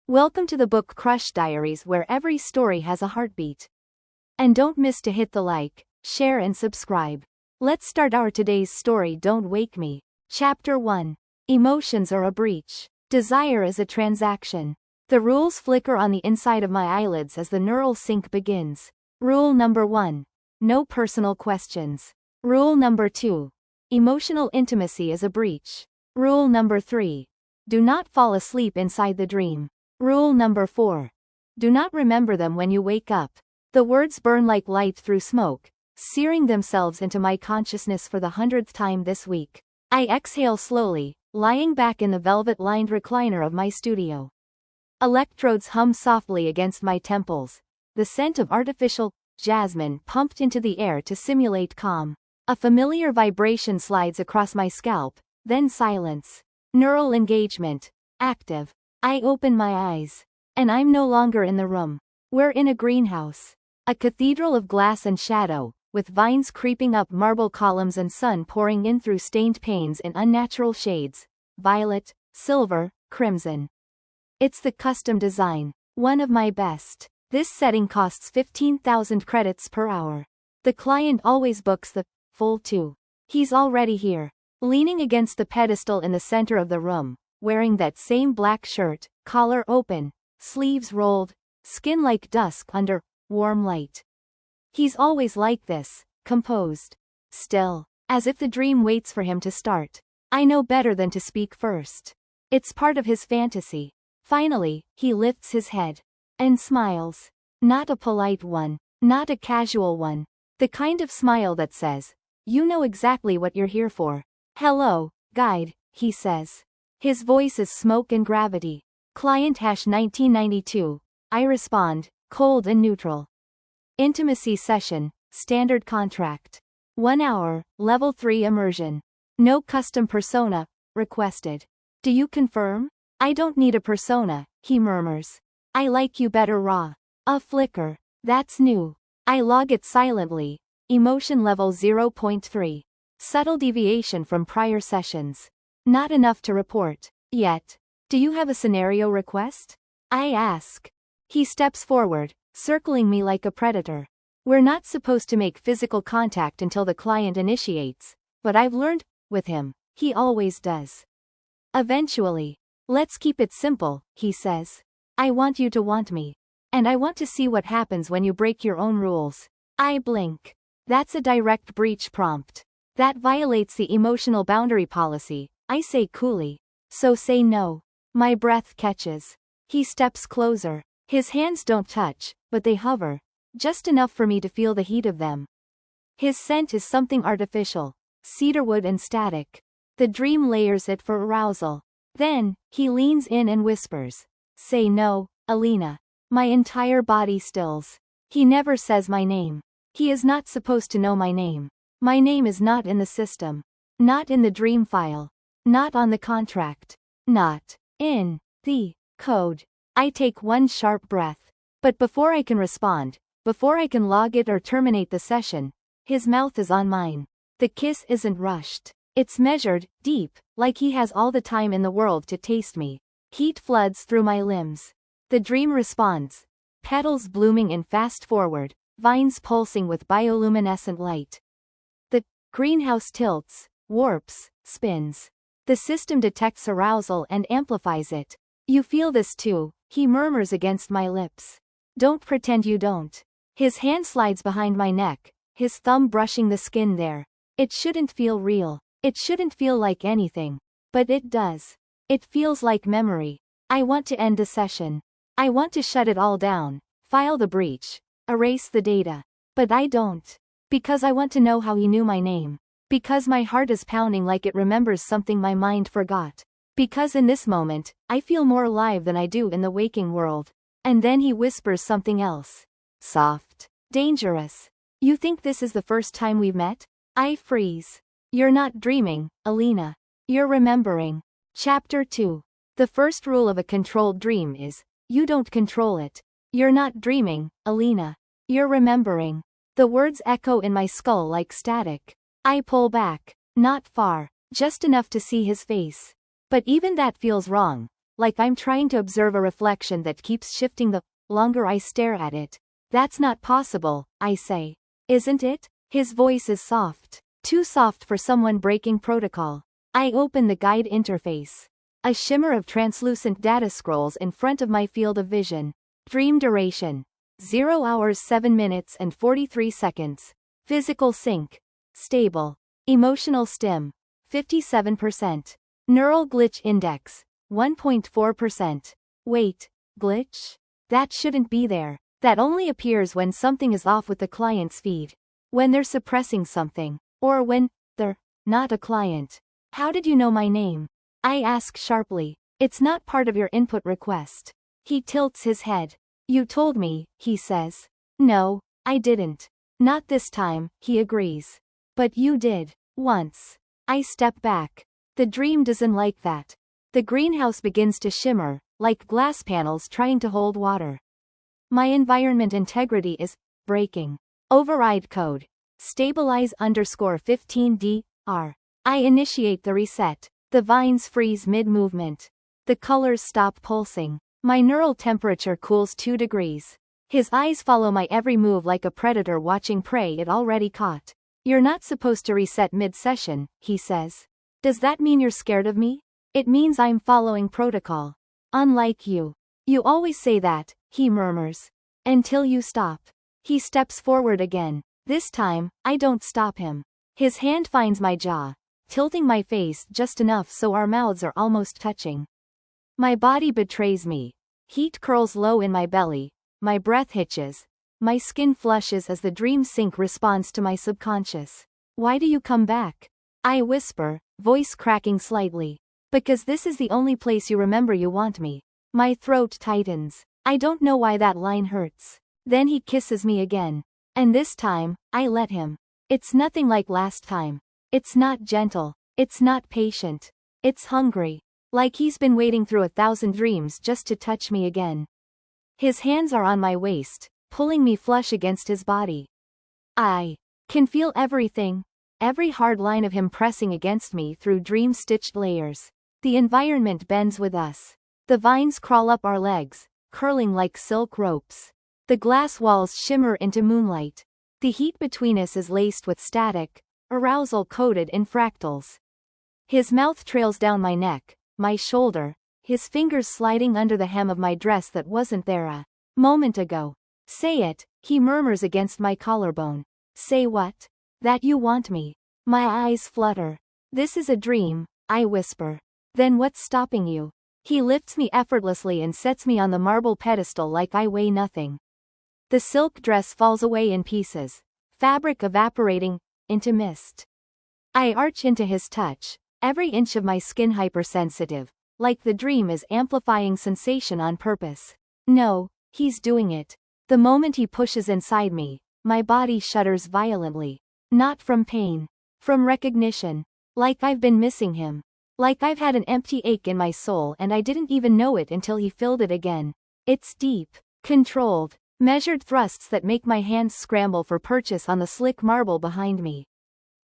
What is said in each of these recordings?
Welcome to the Book Crush Diaries, where every story has a heartbeat. And don't miss to hit the like, share and subscribe. Let's start our today's story. Don't Wake Me. Chapter 1. Emotions are a breach. Desire is a transaction. The rules flicker on the inside of my eyelids as the neural sync begins. Rule number 1. No personal questions. Rule number 2. Emotional intimacy is a breach. Rule number 3. Do not fall asleep inside the dream. Rule number 4. Do not remember them when you wake up. The words burn like light through smoke, searing themselves into my consciousness for the 100th time this week. I exhale slowly, lying back in the velvet-lined recliner of my studio. Electrodes hum softly against my temples, the scent of artificial jasmine pumped into the air to simulate calm. A familiar vibration slides across my scalp, then silence. Neural engagement. Active. I open my eyes. And I'm no longer in the room. We're in a greenhouse. A cathedral of glass and shadow, with vines creeping up marble columns and sun pouring in through stained panes in unnatural shades: violet, silver, crimson. It's the custom design, one of my best. This setting costs 15,000 credits per hour. The client always books the full 2. He's already here, leaning against the pedestal in the center of the room, wearing that same black shirt, collar open, sleeves rolled, skin like dusk under warm light. He's always like this, composed, still, as if the dream waits for him to start. I know better than to speak first. It's part of his fantasy. Finally, he lifts his head and smiles. Not a polite one, not a casual one. The kind of smile that says, "You know exactly what you're here for." "Hello, guide," he says. His voice is smoke and gravity. Client #1992. I respond, cold and neutral. Intimacy session, standard contract. 1 hour, level 3 immersion. No custom persona requested. Do you confirm? I don't need a persona, he murmurs. I like you better raw. A flicker. That's new. I log it silently. Emotion level 0.3. Subtle deviation from prior sessions. Not enough to report yet. Do you have a scenario request? I ask. He steps forward, circling me like a predator. We're not supposed to make physical contact until the client initiates, but I've learned, with him, he always does. Eventually. Let's keep it simple, he says. I want you to want me. And I want to see what happens when you break your own rules. I blink. That's a direct breach prompt. That violates the emotional boundary policy, I say coolly. So say no. My breath catches. He steps closer. His hands don't touch, but they hover, just enough for me to feel the heat of them. His scent is something artificial, cedarwood and static. The dream layers it for arousal. Then, he leans in and whispers, "Say no, Alina." My entire body stills. He never says my name. He is not supposed to know my name. My name is not in the system. Not in the dream file. Not on the contract. Not in the code. I take one sharp breath. But before I can respond, before I can log it or terminate the session, his mouth is on mine. The kiss isn't rushed. It's measured, deep, like he has all the time in the world to taste me. Heat floods through my limbs. The dream responds. Petals blooming in fast forward, vines pulsing with bioluminescent light. The greenhouse tilts, warps, spins. The system detects arousal and amplifies it. You feel this too, he murmurs against my lips. Don't pretend you don't. His hand slides behind my neck, his thumb brushing the skin there. It shouldn't feel real. It shouldn't feel like anything. But it does. It feels like memory. I want to end the session. I want to shut it all down, file the breach, erase the data. But I don't. Because I want to know how he knew my name. Because my heart is pounding like it remembers something my mind forgot. Because in this moment, I feel more alive than I do in the waking world. And then he whispers something else. Soft. Dangerous. You think this is the first time we've met? I freeze. You're not dreaming, Alina. You're remembering. Chapter 2. The first rule of a controlled dream is, you don't control it. You're not dreaming, Alina. You're remembering. The words echo in my skull like static. I pull back. Not far. Just enough to see his face. But even that feels wrong. like I'm trying to observe a reflection that keeps shifting the longer I stare at it. That's not possible, I say. Isn't it? His voice is soft. Too soft for someone breaking protocol. I open the guide interface. A shimmer of translucent data scrolls in front of my field of vision. Dream duration: 0 hours 7 minutes and 43 seconds. Physical sync: stable. Emotional stim: 57%. Neural glitch index: 1.4%. Wait, glitch? That shouldn't be there. That only appears when something is off with the client's feed. When they're suppressing something. Or when they're not a client. How did you know my name? I ask sharply. It's not part of your input request. He tilts his head. You told me, he says. No, I didn't. Not this time, he agrees. But you did. Once. I step back. The dream doesn't like that. The greenhouse begins to shimmer, like glass panels trying to hold water. My environment integrity is breaking. Override code. Stabilize _15DR. I initiate the reset. The vines freeze mid-movement. The colors stop pulsing. My neural temperature cools 2 degrees. His eyes follow my every move like a predator watching prey it already caught. You're not supposed to reset mid-session, he says. Does that mean you're scared of me? It means I'm following protocol. Unlike you. You always say that, he murmurs. Until you stop. He steps forward again. This time, I don't stop him. His hand finds my jaw, tilting my face just enough so our mouths are almost touching. My body betrays me. Heat curls low in my belly, my breath hitches, my skin flushes as the dream sync responds to my subconscious. Why do you come back? I whisper, voice cracking slightly. Because this is the only place you remember you want me. My throat tightens. I don't know why that line hurts. Then he kisses me again. And this time, I let him. It's nothing like last time. It's not gentle. It's not patient. It's hungry. Like he's been waiting through 1,000 dreams just to touch me again. His hands are on my waist, pulling me flush against his body. I can feel everything. Every hard line of him pressing against me through dream-stitched layers. The environment bends with us. The vines crawl up our legs, curling like silk ropes. The glass walls shimmer into moonlight. The heat between us is laced with static, arousal coated in fractals. His mouth trails down my neck, my shoulder, his fingers sliding under the hem of my dress that wasn't there a moment ago. Say it, he murmurs against my collarbone. Say what? That you want me. My eyes flutter. This is a dream, I whisper. Then what's stopping you? He lifts me effortlessly and sets me on the marble pedestal like I weigh nothing. The silk dress falls away in pieces, fabric evaporating into mist. I arch into his touch, every inch of my skin hypersensitive, like the dream is amplifying sensation on purpose. No, he's doing it. The moment he pushes inside me, my body shudders violently. Not from pain. From recognition. Like I've been missing him. Like I've had an empty ache in my soul and I didn't even know it until he filled it again. It's deep, controlled, measured thrusts that make my hands scramble for purchase on the slick marble behind me.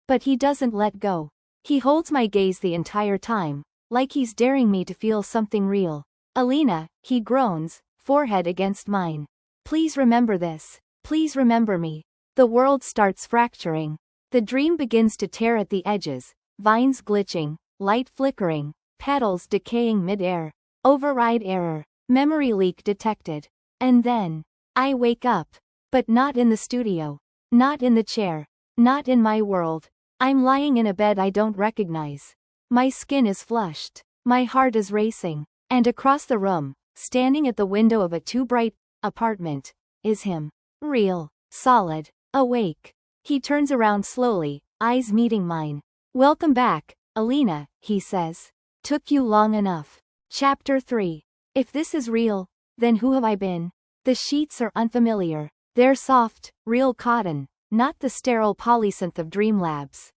But he doesn't let go. He holds my gaze the entire time, like he's daring me to feel something real. Alina, he groans, forehead against mine. Please remember this. Please remember me. The world starts fracturing. The dream begins to tear at the edges, vines glitching, light flickering, petals decaying mid-air. Override error. Memory leak detected. And then, I wake up. But not in the studio. Not in the chair. Not in my world. I'm lying in a bed I don't recognize. My skin is flushed. My heart is racing. And across the room, standing at the window of a too bright apartment, is him. Real. Solid. Awake. He turns around slowly, eyes meeting mine. Welcome back, Alina, he says. Took you long enough. Chapter 3. If this is real, then who have I been? The sheets are unfamiliar. They're soft, real cotton, not the sterile polysynth of dream labs.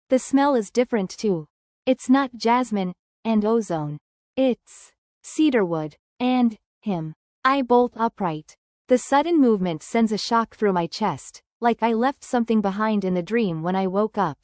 The smell is different too. It's not jasmine and ozone. It's cedarwood and him. I bolt upright. The sudden movement sends a shock through my chest, like I left something behind in the dream when I woke up.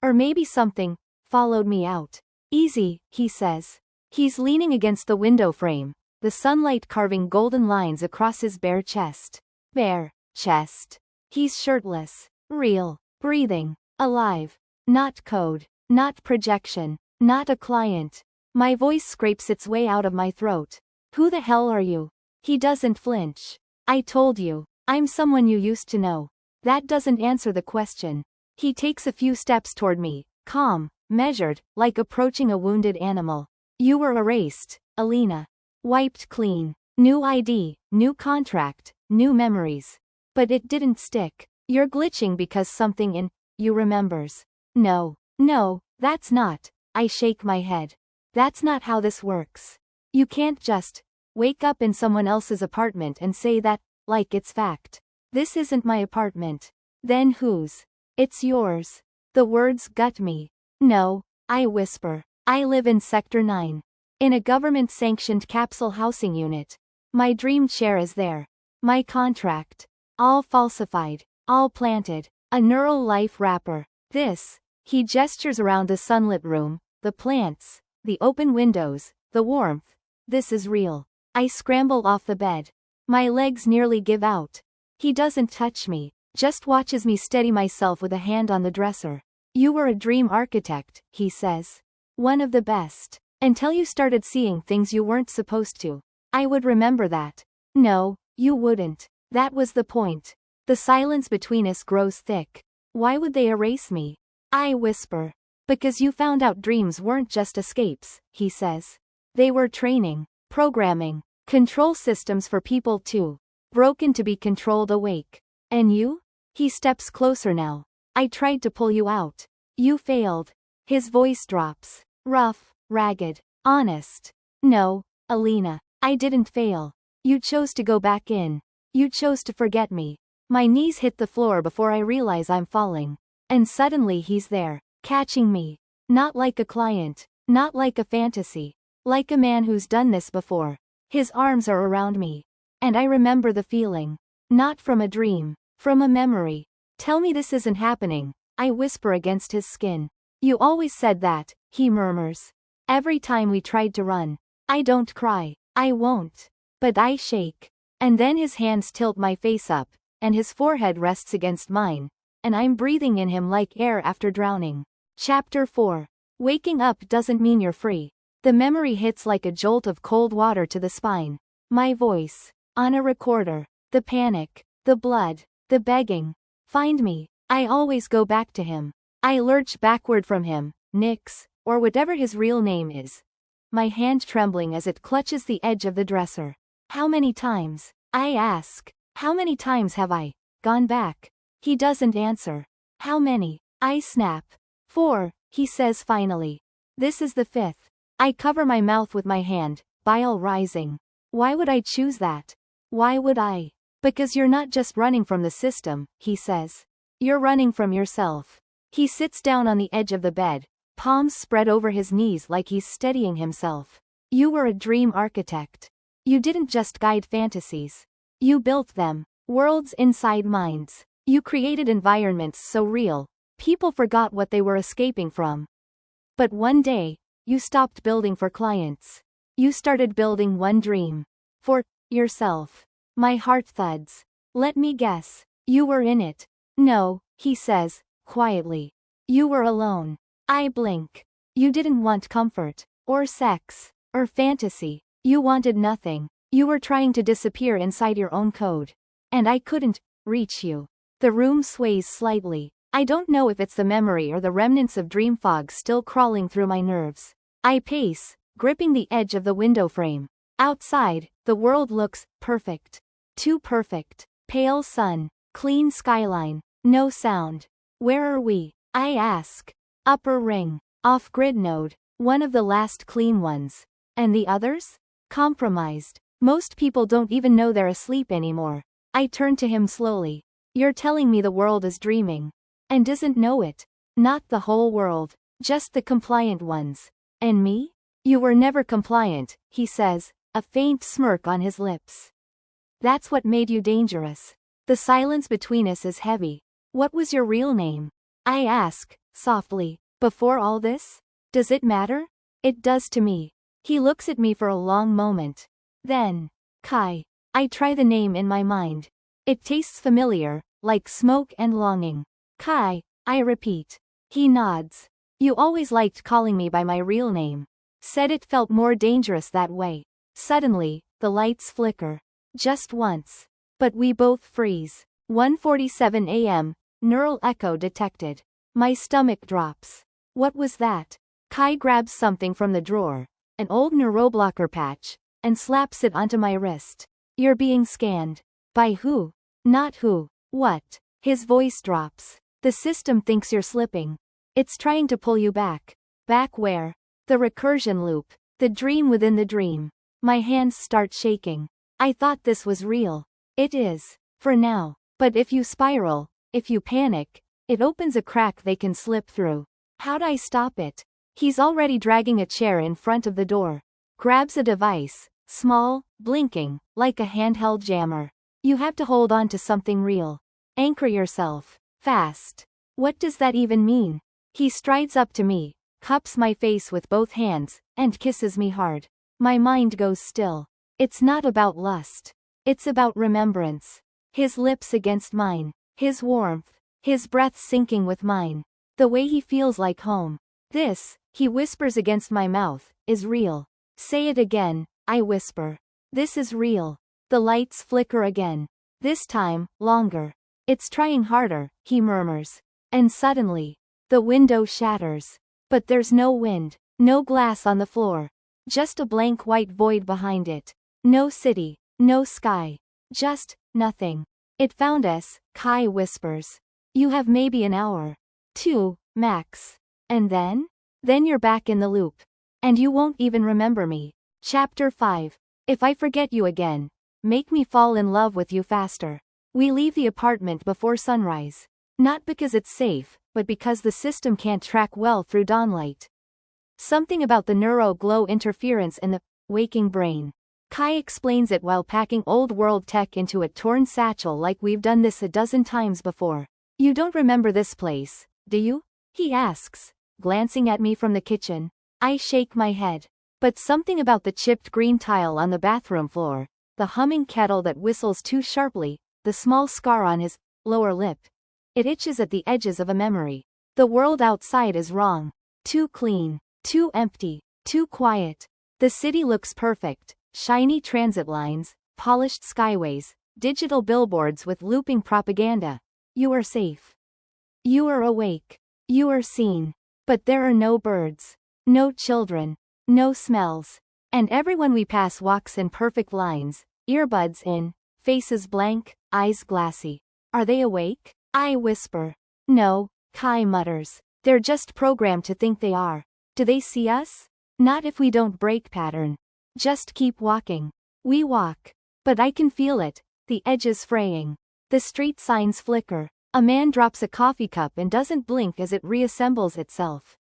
Or maybe something followed me out. Easy, he says. He's leaning against the window frame, the sunlight carving golden lines across his bare chest. Bare chest. He's shirtless. Real. Breathing. Alive. Not code. Not projection. Not a client. My voice scrapes its way out of my throat. Who the hell are you? He doesn't flinch. I told you. I'm someone you used to know. That doesn't answer the question. He takes a few steps toward me, calm, measured, like approaching a wounded animal. You were erased, Alina. Wiped clean. New ID, new contract, new memories. But it didn't stick. You're glitching because something in you remembers. No, that's not. I shake my head. That's not how this works. You can't just wake up in someone else's apartment and say that, like it's fact. This isn't my apartment. Then whose? It's yours. The words gut me. No, I whisper. I live in Sector 9. In a government-sanctioned capsule housing unit. My dream chair is there. My contract. All falsified. All planted. A neural life wrapper. This. He gestures around the sunlit room, the plants, the open windows, the warmth. This is real. I scramble off the bed. My legs nearly give out. He doesn't touch me, just watches me steady myself with a hand on the dresser. You were a dream architect, he says. One of the best. Until you started seeing things you weren't supposed to. I would remember that. No, you wouldn't. That was the point. The silence between us grows thick. Why would they erase me? I whisper. Because you found out dreams weren't just escapes, he says. They were training, programming, control systems for people too. Broken to be controlled awake. And you? He steps closer now. I tried to pull you out. You failed. His voice drops. Rough, ragged, honest. No, Alina, I didn't fail. You chose to go back in. You chose to forget me. My knees hit the floor before I realize I'm falling. And suddenly he's there, catching me. Not like a client, not like a fantasy. Like a man who's done this before. His arms are around me. And I remember the feeling. Not from a dream, from a memory. Tell me this isn't happening, I whisper against his skin. You always said that, he murmurs. Every time we tried to run. I don't cry, I won't. But I shake. And then his hands tilt my face up, and his forehead rests against mine, and I'm breathing in him like air after drowning. Chapter 4. Waking up doesn't mean you're free. The memory hits like a jolt of cold water to the spine. My voice. On a recorder. The panic. The blood. The begging. Find me. I always go back to him. I lurch backward from him, Nix, or whatever his real name is. My hand trembling as it clutches the edge of the dresser. How many times? I ask. How many times have I gone back? He doesn't answer. How many? I snap. 4, he says finally. This is the 5th. I cover my mouth with my hand, bile rising. Why would I choose that? Why would I? Because you're not just running from the system, he says. You're running from yourself. He sits down on the edge of the bed, palms spread over his knees like he's steadying himself. You were a dream architect. You didn't just guide fantasies. You built them. Worlds inside minds. You created environments so real, people forgot what they were escaping from. But one day, you stopped building for clients. You started building one dream. For yourself. My heart thuds. Let me guess. You were in it. No, he says, quietly. You were alone. I blink. You didn't want comfort, or sex, or fantasy. You wanted nothing. You were trying to disappear inside your own code. And I couldn't reach you. The room sways slightly. I don't know if it's the memory or the remnants of dream fog still crawling through my nerves. I pace, gripping the edge of the window frame. Outside, the world looks perfect. Too perfect. Pale sun, clean skyline, no sound. Where are we? I ask. Upper ring, off-grid node, one of the last clean ones. And the others? Compromised. Most people don't even know they're asleep anymore. I turn to him slowly. You're telling me the world is dreaming. And doesn't know it. Not the whole world. Just the compliant ones. And me? You were never compliant, he says, a faint smirk on his lips. That's what made you dangerous. The silence between us is heavy. What was your real name? I ask, softly. Before all this? Does it matter? It does to me. He looks at me for a long moment. Then, Kai. I try the name in my mind. It tastes familiar, like smoke and longing. Kai, I repeat. He nods. You always liked calling me by my real name. Said it felt more dangerous that way. Suddenly, the lights flicker. Just once. But we both freeze. 1:47 a.m., neural echo detected. My stomach drops. What was that? Kai grabs something from the drawer, an old neuroblocker patch, and slaps it onto my wrist. You're being scanned. By who? Not who. What? His voice drops. The system thinks you're slipping. It's trying to pull you back. Back where? The recursion loop. The dream within the dream. My hands start shaking. I thought this was real. It is. For now. But if you spiral, if you panic, it opens a crack they can slip through. How'd I stop it? He's already dragging a chair in front of the door. Grabs a device. Small, blinking, like a handheld jammer. You have to hold on to something real. Anchor yourself. Fast. What does that even mean? He strides up to me, cups my face with both hands, and kisses me hard. My mind goes still. It's not about lust. It's about remembrance. His lips against mine. His warmth. His breath syncing with mine. The way he feels like home. This, he whispers against my mouth, is real. Say it again, I whisper. This is real. The lights flicker again. This time, longer. It's trying harder, he murmurs. And suddenly, the window shatters. But there's no wind, no glass on the floor. Just a blank white void behind it. No city, no sky. Just, nothing. It found us, Kai whispers. You have maybe an hour. 2, max. And then? Then you're back in the loop. And you won't even remember me. Chapter 5. If I forget you again, make me fall in love with you faster. We leave the apartment before sunrise. Not because it's safe, but because the system can't track well through dawnlight. Something about the neuro-glow interference in the waking brain. Kai explains it while packing old-world tech into a torn satchel like we've done this a dozen times before. You don't remember this place, do you? He asks, glancing at me from the kitchen. I shake my head. But something about the chipped green tile on the bathroom floor, the humming kettle that whistles too sharply, the small scar on his lower lip. It itches at the edges of a memory. The world outside is wrong. Too clean, too empty, too quiet. The city looks perfect. Shiny transit lines, polished skyways, digital billboards with looping propaganda. You are safe. You are awake. You are seen. But there are no birds. No children. No smells. And everyone we pass walks in perfect lines, earbuds in, faces blank, eyes glassy. Are they awake? I whisper. No, Kai mutters. They're just programmed to think they are. Do they see us? Not if we don't break pattern. Just keep walking. We walk. But I can feel it, the edges fraying. The street signs flicker. A man drops a coffee cup and doesn't blink as it reassembles itself.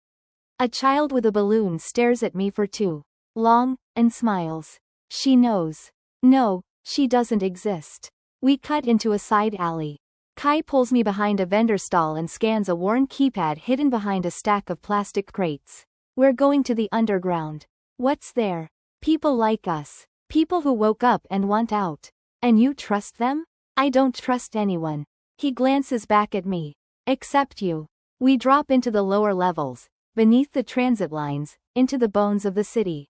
A child with a balloon stares at me for too long, and smiles. She knows. No, she doesn't exist. We cut into a side alley. Kai pulls me behind a vendor stall and scans a worn keypad hidden behind a stack of plastic crates. We're going to the underground. What's there? People like us. People who woke up and want out. And you trust them? I don't trust anyone. He glances back at me. Except you. We drop into the lower levels, beneath the transit lines, into the bones of the city.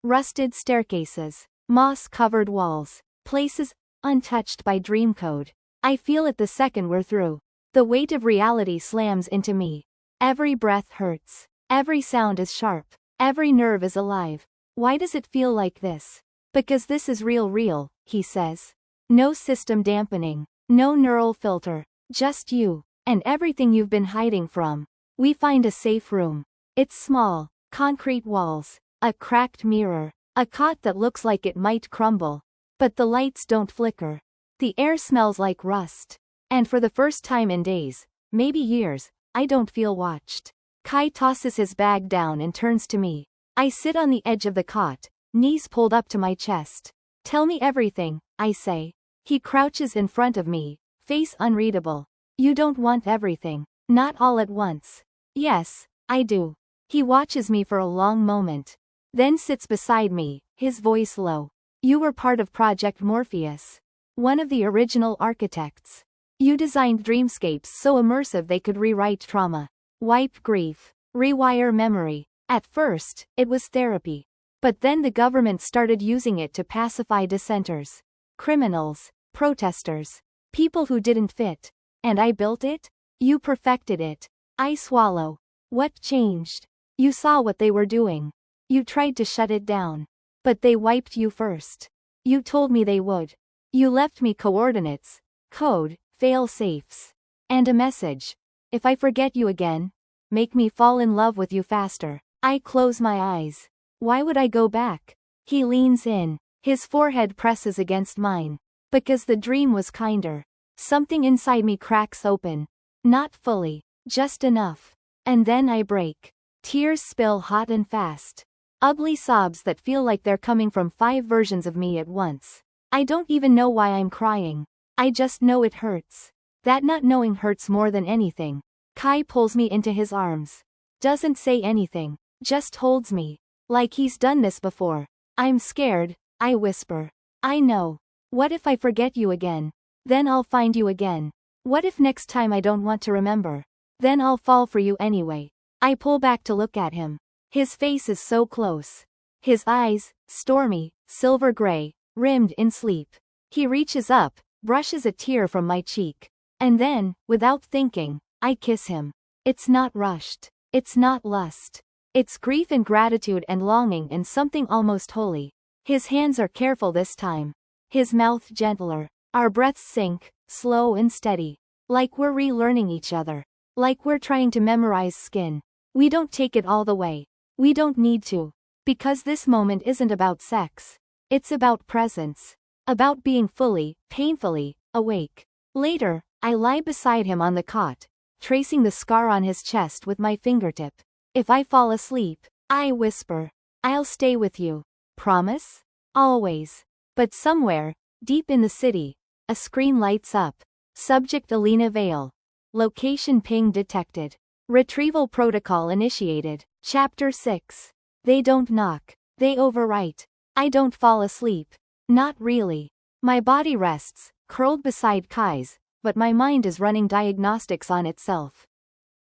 Rusted staircases. Moss-covered walls. Places untouched by dream code. I feel it the second we're through. The weight of reality slams into me. Every breath hurts. Every sound is sharp. Every nerve is alive. Why does it feel like this? Because this is real, he says. No system dampening. No neural filter. Just you. And everything you've been hiding from. We find a safe room. It's small. Concrete walls. A cracked mirror. A cot that looks like it might crumble. But the lights don't flicker. The air smells like rust. And for the first time in days, maybe years, I don't feel watched. Kai tosses his bag down and turns to me. I sit on the edge of the cot, knees pulled up to my chest. Tell me everything, I say. He crouches in front of me, face unreadable. You don't want everything. Not all at once. Yes, I do. He watches me for a long moment. then sits beside me, his voice low. You were part of Project Morpheus. One of the original architects. You designed dreamscapes so immersive they could rewrite trauma, wipe grief, rewire memory. At first, it was therapy. But then the government started using it to pacify dissenters, criminals, protesters, people who didn't fit. And I built it? You perfected it. I swallow. What changed? You saw what they were doing. You tried to shut it down. But they wiped you first. You told me they would. You left me coordinates, code, fail-safes, and a message. If I forget you again, make me fall in love with you faster. I close my eyes. Why would I go back? He leans in. His forehead presses against mine. Because the dream was kinder. Something inside me cracks open. Not fully, just enough. And then I break. Tears spill hot and fast. Ugly sobs that feel like they're coming from 5 versions of me at once. I don't even know why I'm crying. I just know it hurts. That not knowing hurts more than anything. Kai pulls me into his arms. Doesn't say anything. Just holds me. Like he's done this before. I'm scared, I whisper. I know. What if I forget you again? Then I'll find you again. What if next time I don't want to remember? Then I'll fall for you anyway. I pull back to look at him. His face is so close. His eyes, stormy, silver gray, rimmed in sleep. He reaches up, brushes a tear from my cheek. And then, without thinking, I kiss him. It's not rushed. It's not lust. It's grief and gratitude and longing and something almost holy. His hands are careful this time. His mouth gentler. Our breaths sink, slow and steady. Like we're relearning each other. Like we're trying to memorize skin. We don't take it all the way. We don't need to. Because this moment isn't about sex. It's about presence. About being fully, painfully, awake. Later, I lie beside him on the cot, tracing the scar on his chest with my fingertip. If I fall asleep, I whisper, I'll stay with you. Promise? Always. But somewhere, deep in the city, a screen lights up. Subject Alina Vale. Location ping detected. Retrieval protocol initiated. Chapter 6. They don't knock. They overwrite. I don't fall asleep. Not really. My body rests, curled beside Kai's, but my mind is running diagnostics on itself.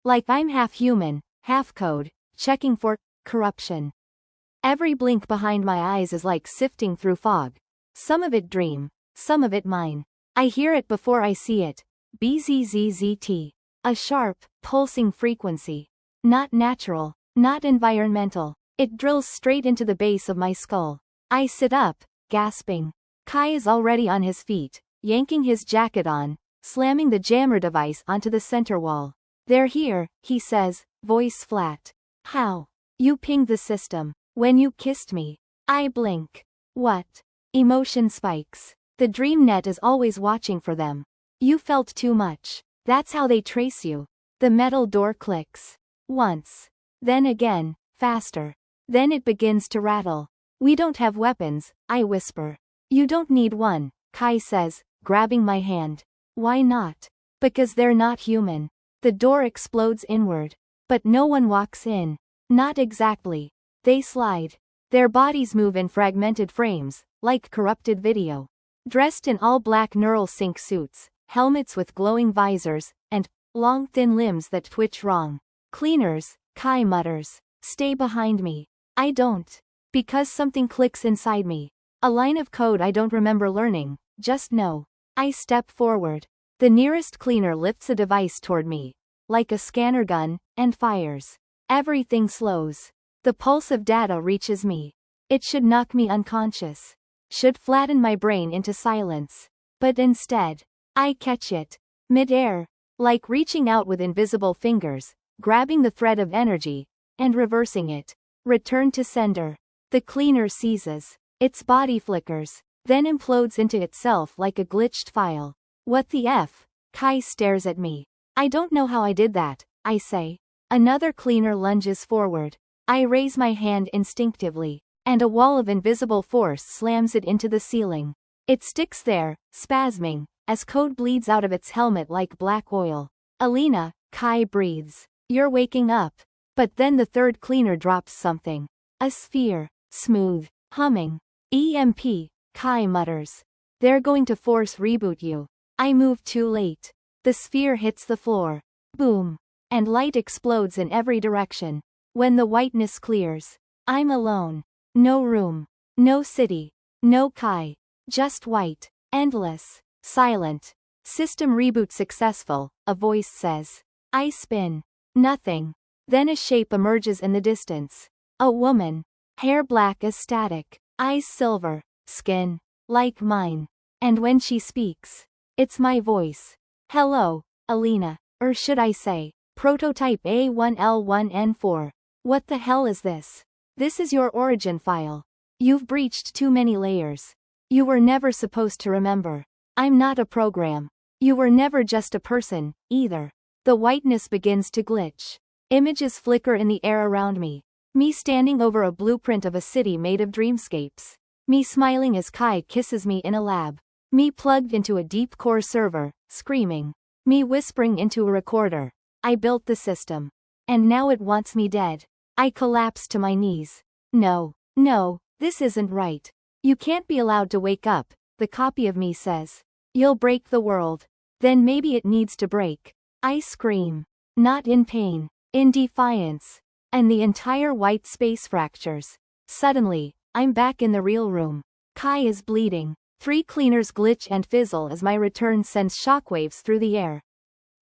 Like I'm half human, half code, checking for corruption. Every blink behind my eyes is like sifting through fog. Some of it dream, some of it mine. I hear it before I see it. BZZZT. A sharp, pulsing frequency. Not natural, not environmental. It drills straight into the base of my skull. I sit up, gasping. Kai is already on his feet, yanking his jacket on, slamming the jammer device onto the center wall. They're here, he says, voice flat. How? You pinged the system. When you kissed me. I blink. What? Emotion spikes. The dream net is always watching for them. You felt too much. That's how they trace you. The metal door clicks. Once. Then again, faster. Then it begins to rattle. We don't have weapons, I whisper. You don't need one, Kai says, grabbing my hand. Why not? Because they're not human. The door explodes inward. But no one walks in. Not exactly. They slide. Their bodies move in fragmented frames, like corrupted video. Dressed in all black neural sync suits, helmets with glowing visors, and long thin limbs that twitch wrong. Cleaners, Kai mutters. Stay behind me. I don't. Because something clicks inside me. A line of code I don't remember learning, just know. I step forward. The nearest cleaner lifts a device toward me, like a scanner gun, and fires. Everything slows. The pulse of data reaches me. It should knock me unconscious. Should flatten my brain into silence. But instead, I catch it. Mid-air. Like reaching out with invisible fingers, grabbing the thread of energy, and reversing it. Return to sender. The cleaner seizes. Its body flickers, then implodes into itself like a glitched file. What the F? Kai stares at me. I don't know how I did that, I say. Another cleaner lunges forward. I raise my hand instinctively, and a wall of invisible force slams it into the ceiling. It sticks there, spasming, as code bleeds out of its helmet like black oil. Alina, Kai breathes. You're waking up. But then the third cleaner drops something. A sphere. Smooth. Humming. EMP. Kai mutters. They're going to force reboot you. I move too late. The sphere hits the floor. Boom. And light explodes in every direction. When the whiteness clears, I'm alone. No room. No city. No Kai. Just white. Endless. Silent. System reboot successful, a voice says. I spin. Nothing. Then a shape emerges in the distance. A woman. Hair black as static. Eyes silver. Skin. Like mine. And when she speaks, it's my voice. Hello, Alina. Or should I say, Prototype A1L1N4. What the hell is this? This is your origin file. You've breached too many layers. You were never supposed to remember. I'm not a program. You were never just a person, either. The whiteness begins to glitch. Images flicker in the air around me. Me standing over a blueprint of a city made of dreamscapes. Me smiling as Kai kisses me in a lab. Me plugged into a deep core server, screaming. Me whispering into a recorder. I built the system. And now it wants me dead. I collapse to my knees. No, this isn't right. You can't be allowed to wake up, the copy of me says. You'll break the world. Then maybe it needs to break. I scream. Not in pain. In defiance. And the entire white space fractures. Suddenly, I'm back in the real room. Kai is bleeding. 3 cleaners glitch and fizzle as my return sends shockwaves through the air.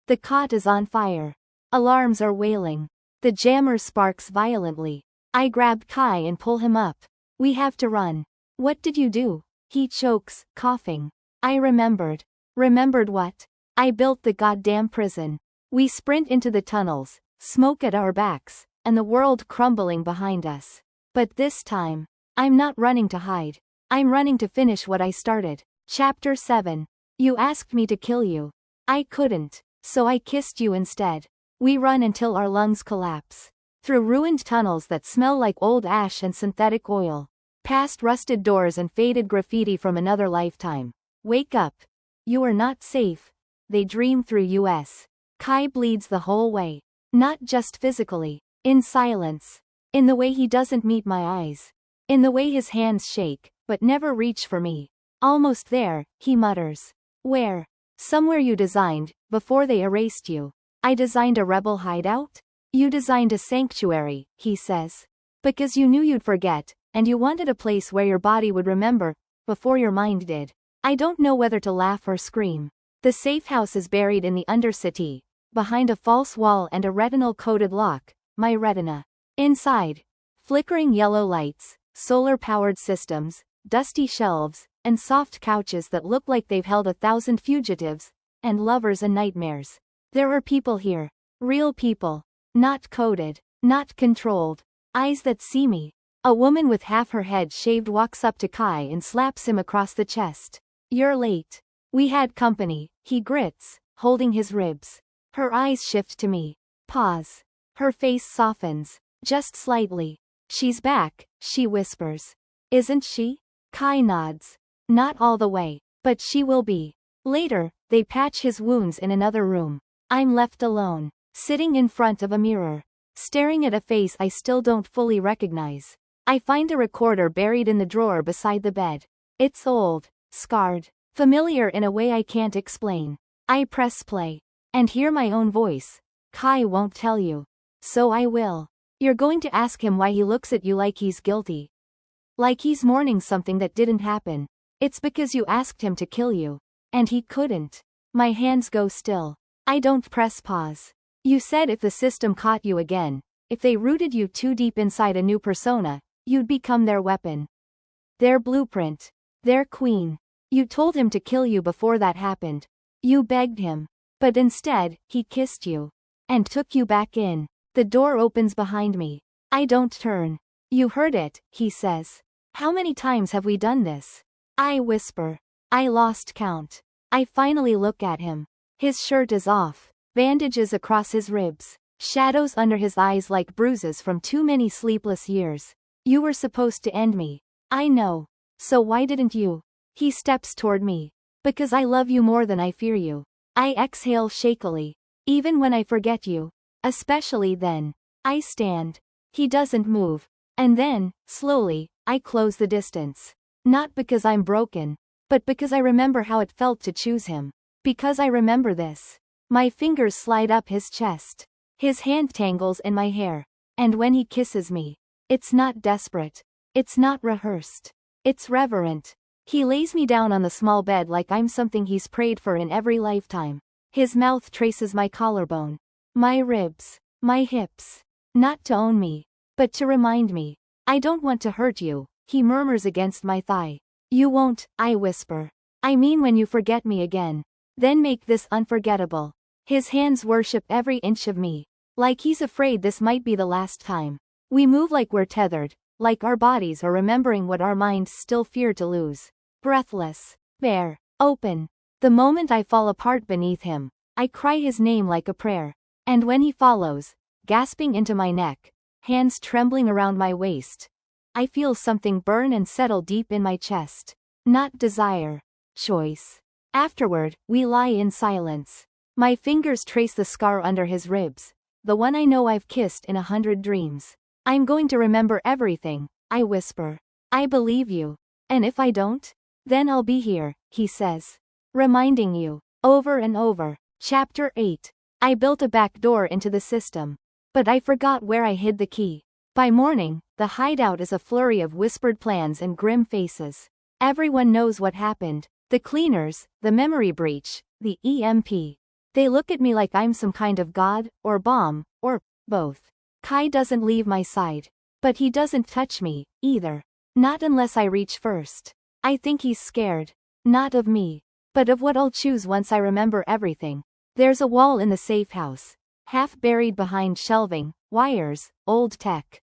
The cot is on fire. Alarms are wailing. The jammer sparks violently. I grab Kai and pull him up. We have to run. What did you do? He chokes, coughing. I remembered. Remembered what? I built the goddamn prison. We sprint into the tunnels, smoke at our backs, and the world crumbling behind us. But this time, I'm not running to hide. I'm running to finish what I started. Chapter 7. You asked me to kill you. I couldn't, so I kissed you instead. We run until our lungs collapse. Through ruined tunnels that smell like old ash and synthetic oil. Past rusted doors and faded graffiti from another lifetime. Wake up. You are not safe. They dream through us. Kai bleeds the whole way. Not just physically. In silence. In the way he doesn't meet my eyes. In the way his hands shake, but never reach for me. Almost there, he mutters. Where? Somewhere you designed, before they erased you. I designed a rebel hideout? You designed a sanctuary, he says. Because you knew you'd forget, and you wanted a place where your body would remember, before your mind did. I don't know whether to laugh or scream. The safe house is buried in the Undercity, behind a false wall and a retinal-coated lock, my retina. Inside, flickering yellow lights, solar-powered systems, dusty shelves, and soft couches that look like they've held 1,000 fugitives, and lovers and nightmares. There are people here. Real people. Not coded. Not controlled. Eyes that see me. A woman with half her head shaved walks up to Kai and slaps him across the chest. You're late. We had company, he grits, holding his ribs. Her eyes shift to me. Pause. Her face softens. Just slightly. She's back, she whispers. Isn't she? Kai nods. Not all the way, but she will be. Later, they patch his wounds in another room. I'm left alone, sitting in front of a mirror, staring at a face I still don't fully recognize. I find a recorder buried in the drawer beside the bed. It's old, scarred, familiar in a way I can't explain. I press play, and hear my own voice. Kai won't tell you. So I will. You're going to ask him why he looks at you like he's guilty. Like he's mourning something that didn't happen. It's because you asked him to kill you. And he couldn't. My hands go still. I don't press pause. You said if the system caught you again, if they rooted you too deep inside a new persona, you'd become their weapon. Their blueprint. Their queen. You told him to kill you before that happened. You begged him. But instead, he kissed you. And took you back in. The door opens behind me. I don't turn. You heard it, he says. How many times have we done this? I whisper. I lost count. I finally look at him. His shirt is off. Bandages across his ribs. Shadows under his eyes like bruises from too many sleepless years. You were supposed to end me. I know. So why didn't you? He steps toward me. Because I love you more than I fear you. I exhale shakily. Even when I forget you. Especially then. I stand. He doesn't move. And then, slowly, I close the distance. Not because I'm broken, but because I remember how it felt to choose him. Because I remember this. My fingers slide up his chest. His hand tangles in my hair. And when he kisses me, it's not desperate. It's not rehearsed. It's reverent. He lays me down on the small bed like I'm something he's prayed for in every lifetime. His mouth traces my collarbone, my ribs, my hips. Not to own me, but to remind me. I don't want to hurt you, he murmurs against my thigh. You won't, I whisper. I mean when you forget me again. Then make this unforgettable. His hands worship every inch of me. Like he's afraid this might be the last time. We move like we're tethered, like our bodies are remembering what our minds still fear to lose. Breathless, bare, open. The moment I fall apart beneath him, I cry his name like a prayer. And when he follows, gasping into my neck, hands trembling around my waist, I feel something burn and settle deep in my chest. Not desire. Choice. Afterward, we lie in silence. My fingers trace the scar under his ribs, the one I know I've kissed in 100 dreams. I'm going to remember everything, I whisper. I believe you. And if I don't? Then I'll be here, he says. Reminding you. Over and over. Chapter 8. I built a back door into the system. But I forgot where I hid the key. By morning, the hideout is a flurry of whispered plans and grim faces. Everyone knows what happened. The cleaners, the memory breach, the EMP. They look at me like I'm some kind of god, or bomb, or both. Kai doesn't leave my side. But he doesn't touch me, either. Not unless I reach first. I think he's scared. Not of me. But of what I'll choose once I remember everything. There's a wall in the safe house. Half buried behind shelving, wires, old tech.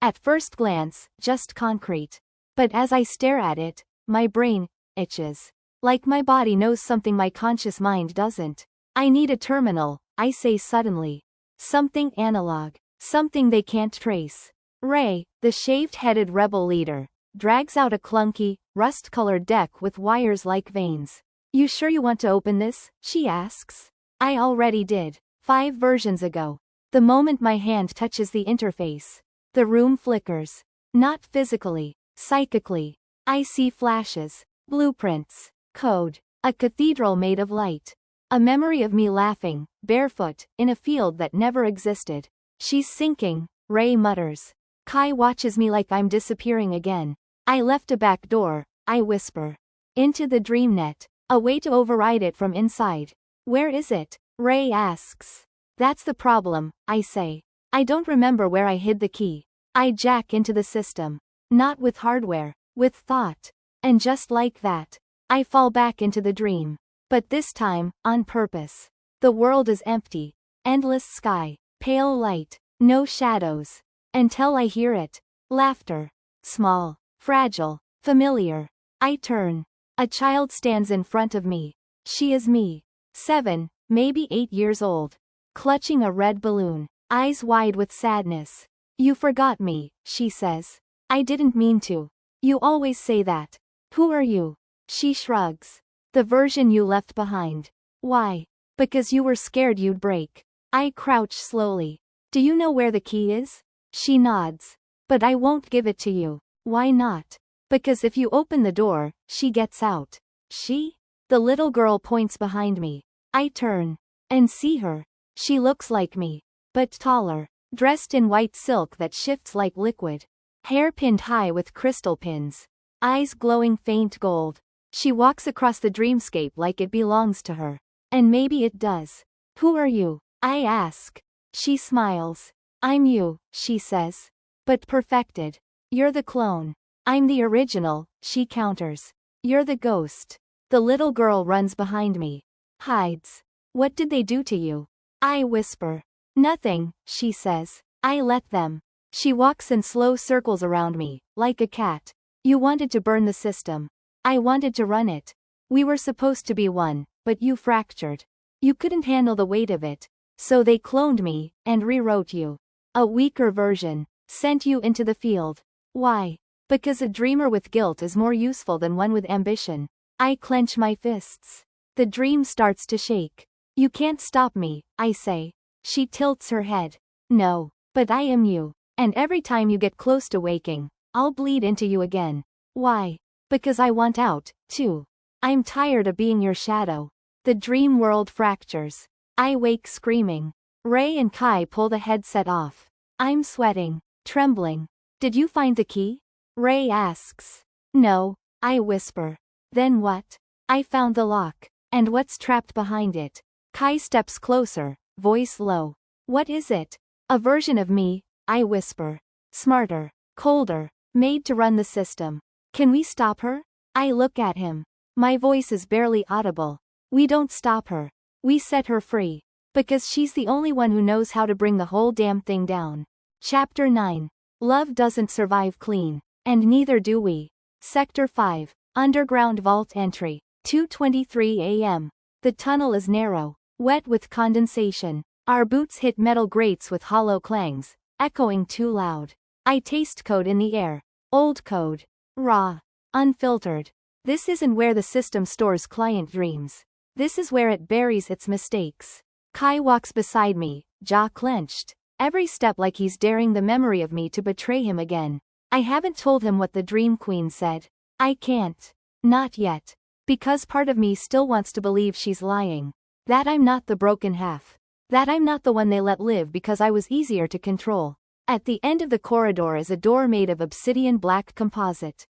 At first glance, just concrete. But as I stare at it, my brain itches. Like my body knows something my conscious mind doesn't. I need a terminal, I say suddenly. Something analog. Something they can't trace. Ray, the shaved-headed rebel leader, drags out a clunky, rust-colored deck with wires like veins. You sure you want to open this? She asks. I already did. 5 versions ago. The moment my hand touches the interface, the room flickers. Not physically, psychically. I see flashes, blueprints, code, a cathedral made of light. A memory of me laughing, barefoot, in a field that never existed. She's sinking, Ray mutters. Kai watches me like I'm disappearing again. I left a back door, I whisper. Into the dreamnet. A way to override it from inside. Where is it? Ray asks. That's the problem, I say. I don't remember where I hid the key. I jack into the system. Not with hardware, with thought. And just like that, I fall back into the dream. But this time, on purpose. The world is empty. Endless sky. Pale light. No shadows. Until I hear it. Laughter. Small. Fragile. Familiar. I turn. A child stands in front of me. She is me. 7, maybe 8 years old. Clutching a red balloon. Eyes wide with sadness. You forgot me, she says. I didn't mean to. You always say that. Who are you? She shrugs. The version you left behind. Why? Because you were scared you'd break. I crouch slowly. Do you know where the key is? She nods. But I won't give it to you. Why not? Because if you open the door, she gets out. She? The little girl points behind me. I turn. And see her. She looks like me. But taller. Dressed in white silk that shifts like liquid. Hair pinned high with crystal pins. Eyes glowing faint gold. She walks across the dreamscape like it belongs to her. And maybe it does. Who are you? I ask. She smiles. I'm you, she says. But perfected. You're the clone. I'm the original, she counters. You're the ghost. The little girl runs behind me. Hides. What did they do to you? I whisper. Nothing, she says. I let them. She walks in slow circles around me, like a cat. You wanted to burn the system. I wanted to run it. We were supposed to be one, but you fractured. You couldn't handle the weight of it. So they cloned me, and rewrote you. A weaker version. Sent you into the field. Why? Because a dreamer with guilt is more useful than one with ambition. I clench my fists. The dream starts to shake. You can't stop me, I say. She tilts her head. No. But I am you. And every time you get close to waking, I'll bleed into you again. Why? Because I want out, too. I'm tired of being your shadow. The dream world fractures. I wake screaming. Ray and Kai pull the headset off. I'm sweating, trembling. Did you find the key? Ray asks. No, I whisper. Then what? I found the lock. And what's trapped behind it? Kai steps closer, voice low. What is it? A version of me, I whisper. Smarter, colder, made to run the system. Can we stop her? I look at him. My voice is barely audible. We don't stop her. We set her free. Because she's the only one who knows how to bring the whole damn thing down. Chapter 9. Love doesn't survive clean. And neither do we. Sector 5. Underground vault entry. 2:23 a.m. The tunnel is narrow, wet with condensation. Our boots hit metal grates with hollow clangs, echoing too loud. I taste code in the air. Old code. Raw. Unfiltered. This isn't where the system stores client dreams. This is where it buries its mistakes. Kai walks beside me, jaw clenched. Every step like he's daring the memory of me to betray him again. I haven't told him what the Dream Queen said. I can't. Not yet. Because part of me still wants to believe she's lying. That I'm not the broken half. That I'm not the one they let live because I was easier to control. At the end of the corridor is a door made of obsidian black composite.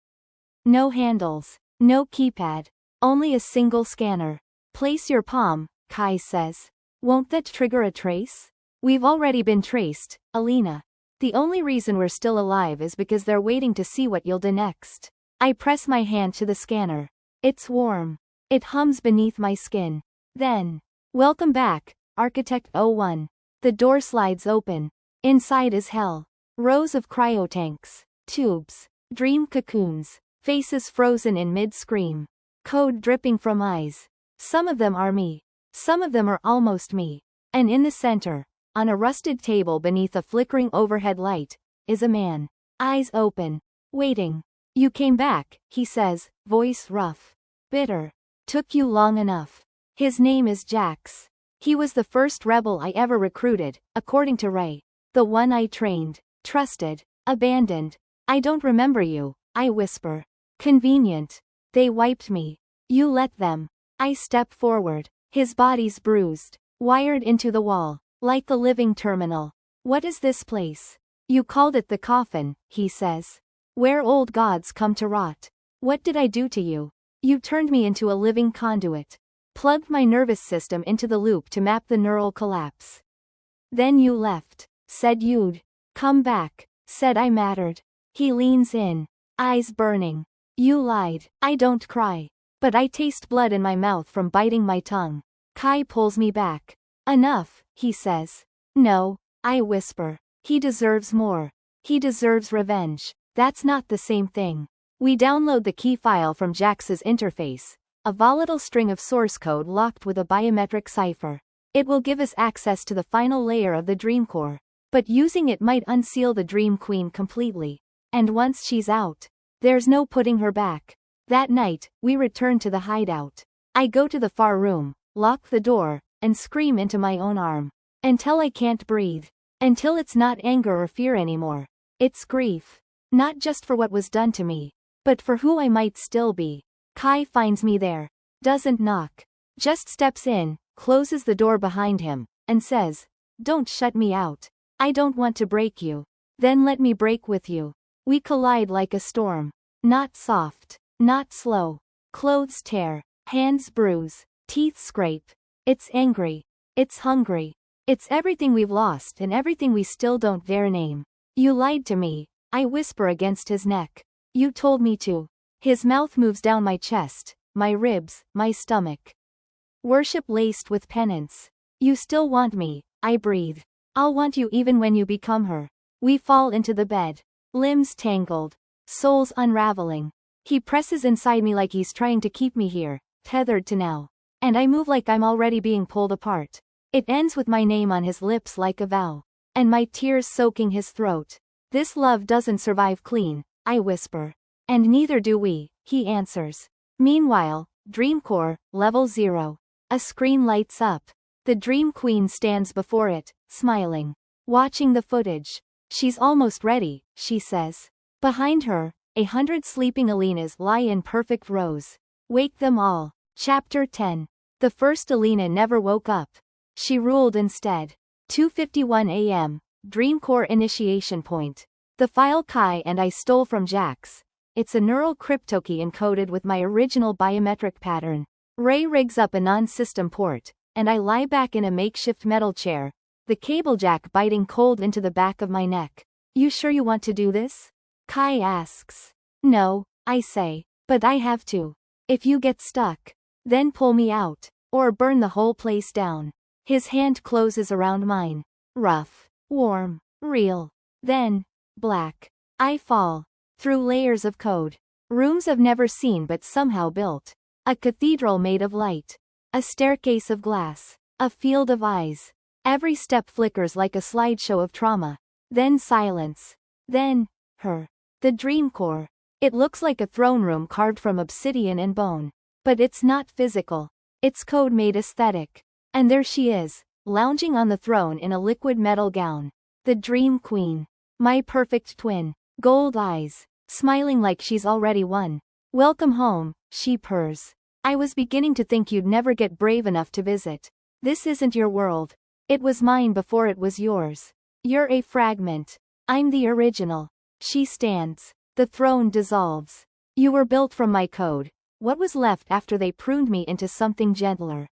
No handles. No keypad. Only a single scanner. Place your palm, Kai says. Won't that trigger a trace? We've already been traced, Alina. The only reason we're still alive is because they're waiting to see what you'll do next. I press my hand to the scanner. It's warm. It hums beneath my skin. Then, welcome back, Architect 01. The door slides open. Inside is hell. Rows of cryotanks, tubes, dream cocoons, faces frozen in mid-scream. Code dripping from eyes. Some of them are me. Some of them are almost me. And in the center, on a rusted table beneath a flickering overhead light, is a man. Eyes open. Waiting. You came back, he says, voice rough. Bitter. Took you long enough. His name is Jax. He was the first rebel I ever recruited, according to Ray. The one I trained, trusted, abandoned. I don't remember you, I whisper. Convenient. They wiped me. You let them. I step forward. His body's bruised, wired into the wall, like the living terminal. What is this place? You called it the coffin, he says. Where old gods come to rot. What did I do to you? You turned me into a living conduit. Plugged my nervous system into the loop to map the neural collapse. Then you left. Said you'd come back. Said I mattered. He leans in. Eyes burning. You lied. I don't cry. But I taste blood in my mouth from biting my tongue. Kai pulls me back. Enough, he says. No, I whisper. He deserves more. He deserves revenge. That's not the same thing. We download the key file from Jax's interface, a volatile string of source code locked with a biometric cipher. It will give us access to the final layer of the dream core. But using it might unseal the Dream Queen completely. And once she's out, there's no putting her back. That night, we return to the hideout. I go to the far room, lock the door, and scream into my own arm. Until I can't breathe. Until it's not anger or fear anymore. It's grief. Not just for what was done to me, but for who I might still be. Kai finds me there. Doesn't knock. Just steps in, closes the door behind him, and says, Don't shut me out. I don't want to break you. Then let me break with you. We collide like a storm. Not soft. Not slow. Clothes tear. Hands bruise. Teeth scrape. It's angry. It's hungry. It's everything we've lost and everything we still don't dare name. You lied to me. I whisper against his neck. You told me to. His mouth moves down my chest, my ribs, my stomach. Worship laced with penance. You still want me, I breathe. I'll want you even when you become her. We fall into the bed. Limbs tangled. Souls unraveling. He presses inside me like he's trying to keep me here, tethered to now. And I move like I'm already being pulled apart. It ends with my name on his lips like a vow. And my tears soaking his throat. This love doesn't survive clean, I whisper. And neither do we, he answers. Meanwhile, Dreamcore, Level 0. A screen lights up. The Dream Queen stands before it, smiling. Watching the footage. She's almost ready, she says. Behind her, 100 sleeping Alinas lie in perfect rows. Wake them all. Chapter 10. The first Alina never woke up. She ruled instead. 2:51 a.m. Dreamcore initiation point. The file Kai and I stole from Jax. It's a neural cryptokey encoded with my original biometric pattern. Ray rigs up a non-system port, and I lie back in a makeshift metal chair, the cable jack biting cold into the back of my neck. You sure you want to do this? Kai asks. No, I say, but I have to. If you get stuck, then pull me out, or burn the whole place down. His hand closes around mine. Rough, warm, real. Then, black. I fall. Through layers of code. Rooms I've never seen but somehow built. A cathedral made of light. A staircase of glass. A field of eyes. Every step flickers like a slideshow of trauma. Then silence. Then, her. The dream core. It looks like a throne room carved from obsidian and bone. But it's not physical. It's code made aesthetic. And there she is, lounging on the throne in a liquid metal gown. The dream queen. My perfect twin. Gold eyes. Smiling like she's already won. Welcome home, she purrs. I was beginning to think you'd never get brave enough to visit. This isn't your world. It was mine before it was yours. You're a fragment. I'm the original. She stands. The throne dissolves. You were built from my code. What was left after they pruned me into something gentler?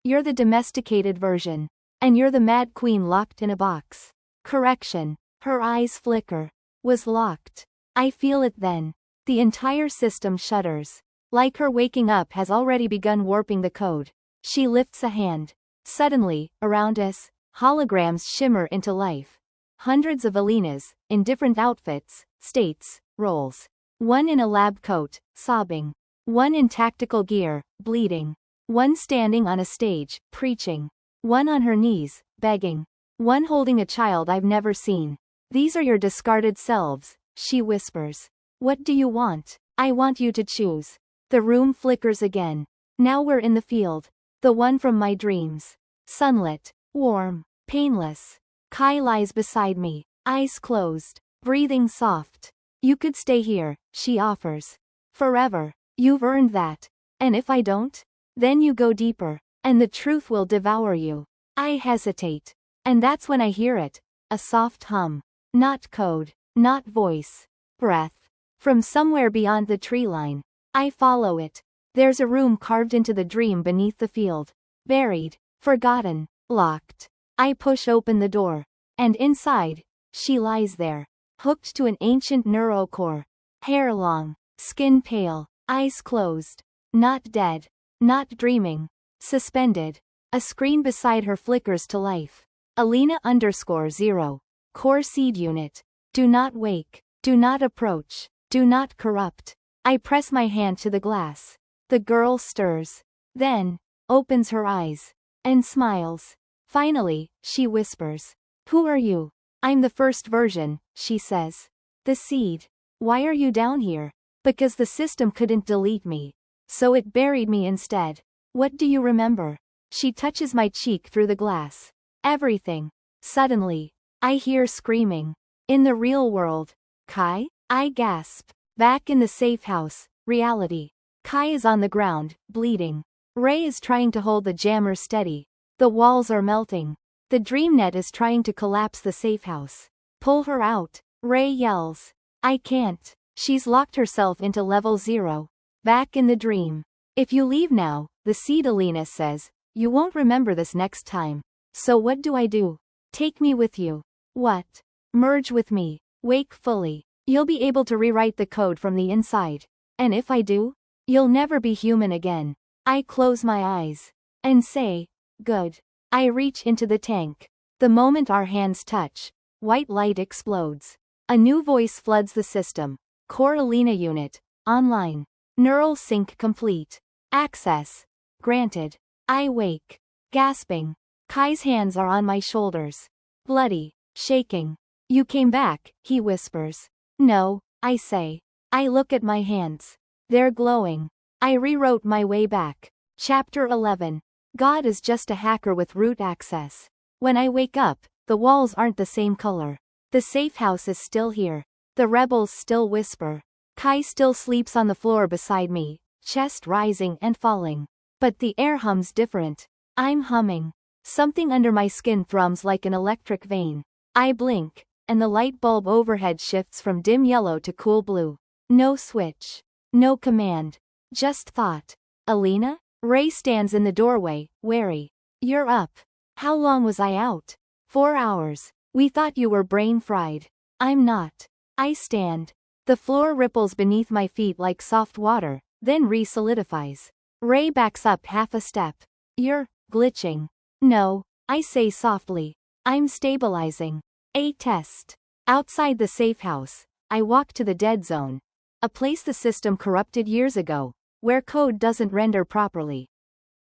You're the domesticated version. And you're the mad queen locked in a box. Correction. Her eyes flicker. Was locked. I feel it then. The entire system shudders. Like her waking up has already begun warping the code. She lifts a hand. Suddenly, around us, holograms shimmer into life. Hundreds of Alinas, in different outfits, states, roles. One in a lab coat, sobbing. One in tactical gear, bleeding. One standing on a stage, preaching. One on her knees, begging. One holding a child I've never seen. These are your discarded selves, she whispers. What do you want? I want you to choose. The room flickers again. Now we're in the field. The one from my dreams. Sunlit, warm, painless. Kai lies beside me, eyes closed, breathing soft. You could stay here, she offers. Forever. You've earned that. And if I don't? Then you go deeper, and the truth will devour you. I hesitate. And that's when I hear it. A soft hum. Not code. Not voice. Breath. From somewhere beyond the tree line. I follow it. There's a room carved into the dream beneath the field. Buried. Forgotten. Locked. I push open the door. And inside, she lies there. Hooked to an ancient neurocore. Hair long. Skin pale. Eyes closed. Not dead. Not dreaming. Suspended. A screen beside her flickers to life. Alina_0. Core seed unit. Do not wake. Do not approach. Do not corrupt. I press my hand to the glass. The girl stirs. Then, opens her eyes. And smiles. Finally, she whispers. Who are you? I'm the first version, she says. The seed. Why are you down here? Because the system couldn't delete me. So it buried me instead. What do you remember? She touches my cheek through the glass. Everything. Suddenly, I hear screaming. In the real world. Kai? I gasp. Back in the safe house, reality. Kai is on the ground, bleeding. Ray is trying to hold the jammer steady. The walls are melting. The dreamnet is trying to collapse the safe house. Pull her out. Ray yells. I can't. She's locked herself into level 0. Back in the dream. If you leave now, the seed Alina says, you won't remember this next time. So what do? Take me with you. What? Merge with me. Wake fully. You'll be able to rewrite the code from the inside. And if I do? You'll never be human again. I close my eyes. And say, good. I reach into the tank. The moment our hands touch, white light explodes. A new voice floods the system. Core Alina unit. Online. Neural sync complete. Access. Granted. I wake. Gasping. Kai's hands are on my shoulders. Bloody. Shaking. You came back, he whispers. No, I say. I look at my hands. They're glowing. I rewrote my way back. Chapter 11. God is just a hacker with root access. When I wake up, the walls aren't the same color. The safe house is still here. The rebels still whisper. Kai still sleeps on the floor beside me, chest rising and falling. But the air hums different. I'm humming. Something under my skin thrums like an electric vein. I blink, and the light bulb overhead shifts from dim yellow to cool blue. No switch. No command. Just thought. Alina? Ray stands in the doorway, wary. You're up. How long was I out? 4 hours. We thought you were brain fried. I'm not. I stand. The floor ripples beneath my feet like soft water, then re-solidifies. Ray backs up half a step. You're glitching. No, I say softly. I'm stabilizing. A test. Outside the safe house, I walk to the dead zone. A place the system corrupted years ago, where code doesn't render properly.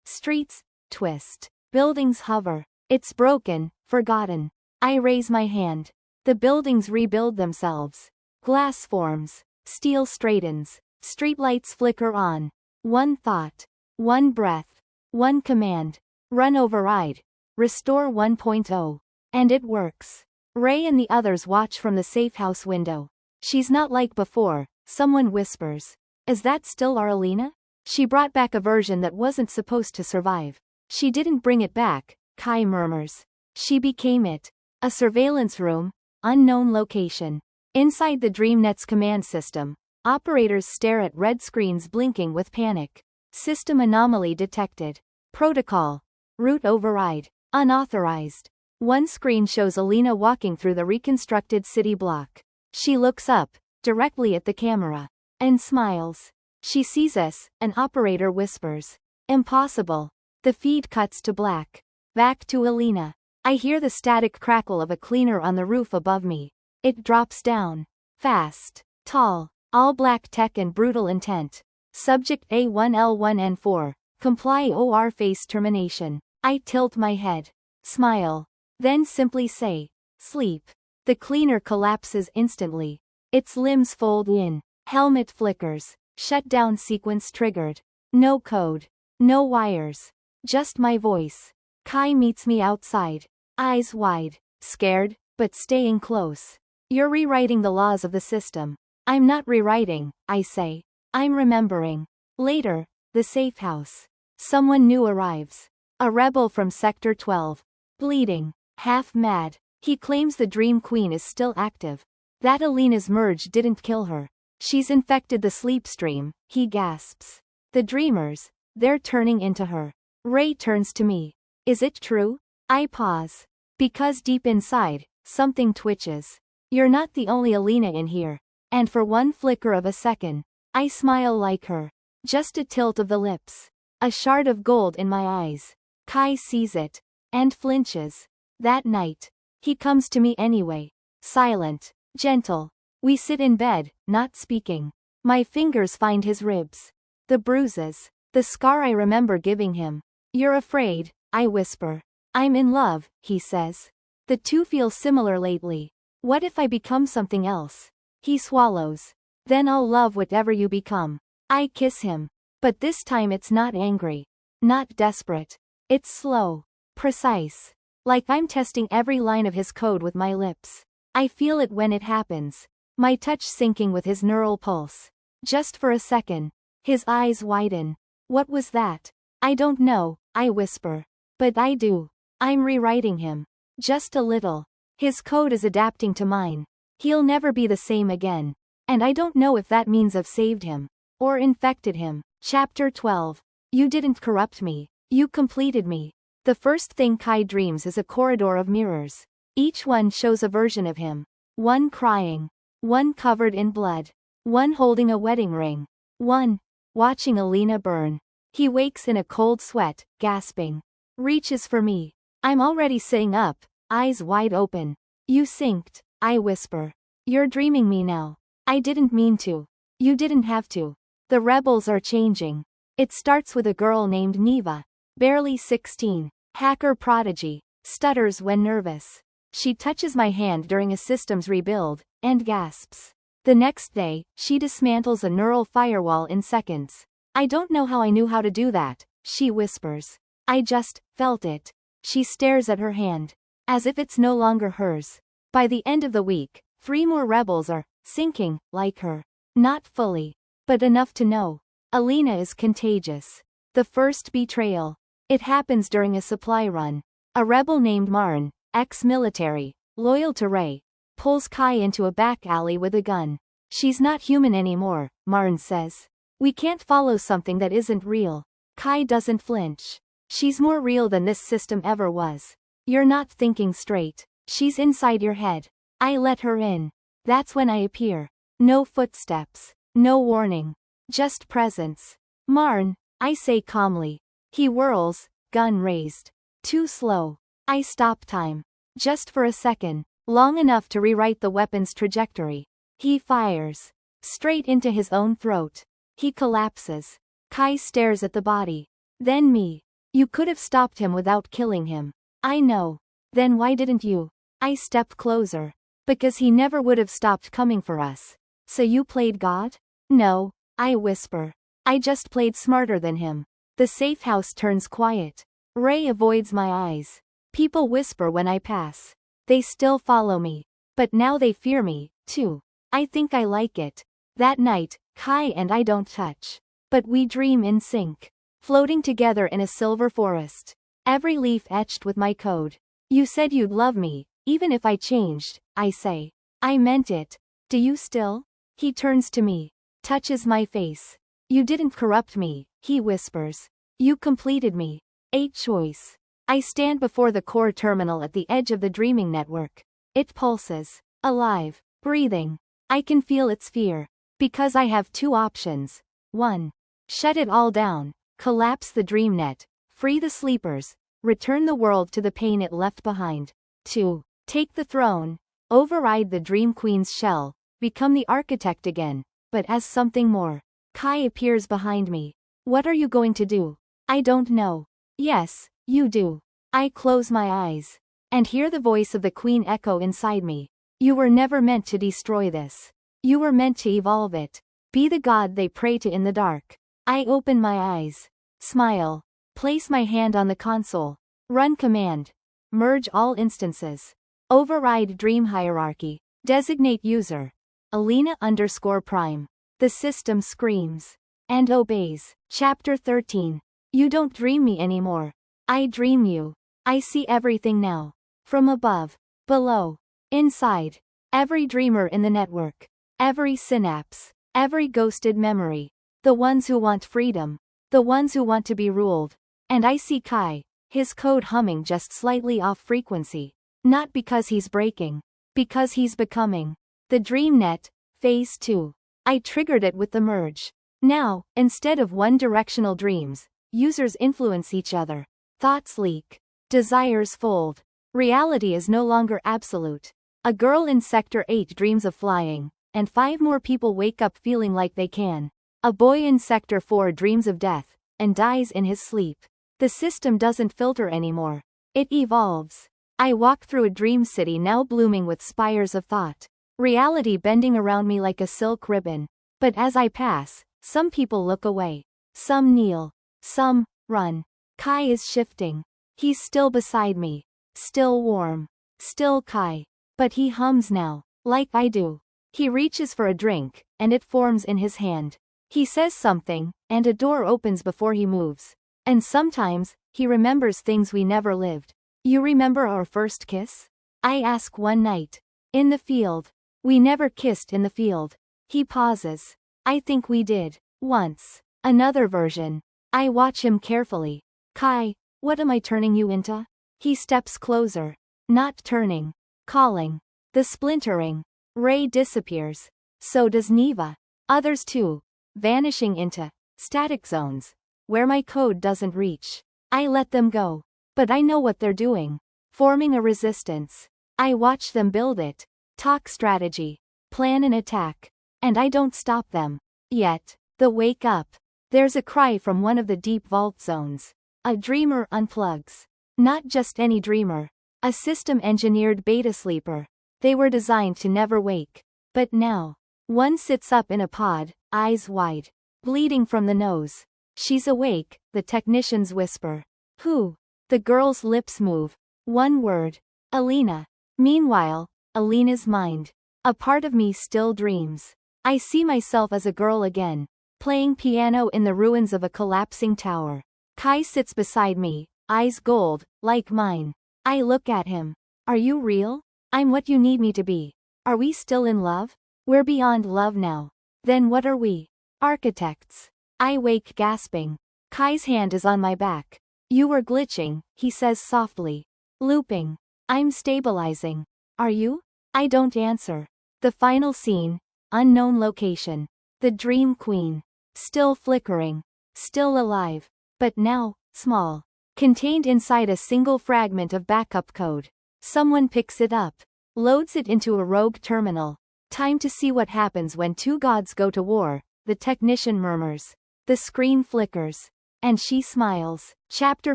Streets twist. Buildings hover. It's broken, forgotten. I raise my hand. The buildings rebuild themselves. Glass forms. Steel straightens. Streetlights flicker on. One thought. One breath. One command. Run override. Restore 1.0. And it works. Ray and the others watch from the safe house window. She's not like before, someone whispers. Is that still our Alina? She brought back a version that wasn't supposed to survive. She didn't bring it back, Kai murmurs. She became it. A surveillance room, unknown location. Inside the DreamNet's command system, operators stare at red screens blinking with panic. System anomaly detected. Protocol. Route override. Unauthorized. One screen shows Alina walking through the reconstructed city block. She looks up, directly at the camera, and smiles. She sees us, an operator whispers. Impossible. The feed cuts to black. Back to Alina. I hear the static crackle of a cleaner on the roof above me. It drops down. Fast. Tall. All black tech and brutal intent. Subject A1L1N4. Comply or face termination. I tilt my head. Smile. Then simply say, sleep. The cleaner collapses instantly. Its limbs fold in. Helmet flickers. Shutdown sequence triggered. No code. No wires. Just my voice. Kai meets me outside. Eyes wide. Scared, but staying close. You're rewriting the laws of the system. I'm not rewriting, I say. I'm remembering. Later, the safe house. Someone new arrives. A rebel from Sector 12. Bleeding. Half mad. He claims the Dream Queen is still active. That Alina's merge didn't kill her. She's infected the sleep stream, he gasps. The dreamers, they're turning into her. Ray turns to me. Is it true? I pause. Because deep inside, something twitches. You're not the only Alina in here. And for one flicker of a second, I smile like her. Just a tilt of the lips. A shard of gold in my eyes. Kai sees it. And flinches. That night. He comes to me anyway. Silent. Gentle. We sit in bed, not speaking. My fingers find his ribs. The bruises. The scar I remember giving him. You're afraid, I whisper. I'm in love, he says. The two feel similar lately. What if I become something else? He swallows. Then I'll love whatever you become. I kiss him. But this time it's not angry. Not desperate. It's slow. Precise. Like I'm testing every line of his code with my lips. I feel it when it happens. My touch syncing with his neural pulse. Just for a second. His eyes widen. What was that? I don't know, I whisper. But I do. I'm rewriting him. Just a little. His code is adapting to mine. He'll never be the same again. And I don't know if that means I've saved him. Or infected him. Chapter 12. You didn't corrupt me. You completed me. The first thing Kai dreams is a corridor of mirrors. Each one shows a version of him. One crying. One covered in blood. One holding a wedding ring. One watching Alina burn. He wakes in a cold sweat, gasping. Reaches for me. I'm already sitting up, eyes wide open. You synced, I whisper. You're dreaming me now. I didn't mean to. You didn't have to. The rebels are changing. It starts with a girl named Neva. Barely 16. Hacker prodigy. Stutters when nervous. She touches my hand during a systems rebuild, and gasps. The next day, she dismantles a neural firewall in seconds. I don't know how I knew how to do that, she whispers. I just felt it. She stares at her hand. As if it's no longer hers. By the end of the week, 3 more rebels are sinking, like her. Not fully, but enough to know. Alina is contagious. The first betrayal. It happens during a supply run. A rebel named Marn, ex-military, loyal to Ray, pulls Kai into a back alley with a gun. She's not human anymore, Marn says. We can't follow something that isn't real. Kai doesn't flinch. She's more real than this system ever was. You're not thinking straight. She's inside your head. I let her in. That's when I appear. No footsteps. No warning. Just presence. Marn, I say calmly. He whirls, gun raised. Too slow. I stop time. Just for a second. Long enough to rewrite the weapon's trajectory. He fires. Straight into his own throat. He collapses. Kai stares at the body. Then me. You could have stopped him without killing him. I know. Then why didn't you? I step closer. Because he never would have stopped coming for us. So you played God? No, I whisper. I just played smarter than him. The safe house turns quiet. Ray avoids my eyes. People whisper when I pass. They still follow me. But now they fear me, too. I think I like it. That night, Kai and I don't touch. But we dream in sync. Floating together in a silver forest. Every leaf etched with my code. You said you'd love me, even if I changed, I say. I meant it. Do you still? He turns to me. Touches my face. You didn't corrupt me, he whispers. You completed me. A choice. I stand before the core terminal at the edge of the dreaming network. It pulses. Alive. Breathing. I can feel its fear. Because I have 2 options. 1. Shut it all down. Collapse the dream net. Free the sleepers. Return the world to the pain it left behind. 2. Take the throne. Override the Dream Queen's shell. Become the architect again. But as something more. Kai appears behind me. What are you going to do? I don't know. Yes, you do. I close my eyes. And hear the voice of the Queen echo inside me. You were never meant to destroy this. You were meant to evolve it. Be the god they pray to in the dark. I open my eyes. Smile. Place my hand on the console. Run command. Merge all instances. Override dream hierarchy. Designate user. Alina_prime. The system screams. And obeys. Chapter 13. You don't dream me anymore. I dream you. I see everything now. From above. Below. Inside. Every dreamer in the network. Every synapse. Every ghosted memory. The ones who want freedom. The ones who want to be ruled. And I see Kai. His code humming just slightly off frequency. Not because he's breaking. Because he's becoming. The DreamNet, Phase 2. I triggered it with the merge. Now, instead of one-directional dreams, users influence each other. Thoughts leak. Desires fold. Reality is no longer absolute. A girl in Sector 8 dreams of flying, and 5 more people wake up feeling like they can. A boy in Sector 4 dreams of death, and dies in his sleep. The system doesn't filter anymore. It evolves. I walk through a dream city now blooming with spires of thought. Reality bending around me like a silk ribbon. But as I pass, some people look away. Some kneel. Some run. Kai is shifting. He's still beside me. Still warm. Still Kai. But he hums now. Like I do. He reaches for a drink, and it forms in his hand. He says something, and a door opens before he moves. And sometimes, he remembers things we never lived. You remember our first kiss? I ask one night. In the field. We never kissed in the field. He pauses. I think we did. Once. Another version. I watch him carefully. Kai, what am I turning you into? He steps closer. Not turning. Calling. The splintering. Ray disappears. So does Neva. Others too. Vanishing into static zones. Where my code doesn't reach. I let them go. But I know what they're doing. Forming a resistance. I watch them build it. Talk strategy. Plan an attack. And I don't stop them. Yet. The wake up. There's a cry from one of the deep vault zones. A dreamer unplugs. Not just any dreamer. A system-engineered beta sleeper. They were designed to never wake. But now. One sits up in a pod, eyes wide. Bleeding from the nose. She's awake, the technicians whisper. Who? The girl's lips move. One word. Alina. Meanwhile, Alina's mind. A part of me still dreams. I see myself as a girl again, playing piano in the ruins of a collapsing tower. Kai sits beside me, eyes gold, like mine. I look at him. Are you real? I'm what you need me to be. Are we still in love? We're beyond love now. Then what are we? Architects. I wake gasping. Kai's hand is on my back. You were glitching, he says softly. Looping. I'm stabilizing. Are you? I don't answer. The final scene. Unknown location. The Dream Queen. Still flickering. Still alive. But now, small. Contained inside a single fragment of backup code. Someone picks it up. Loads it into a rogue terminal. Time to see what happens when two gods go to war, the technician murmurs. The screen flickers. And she smiles. Chapter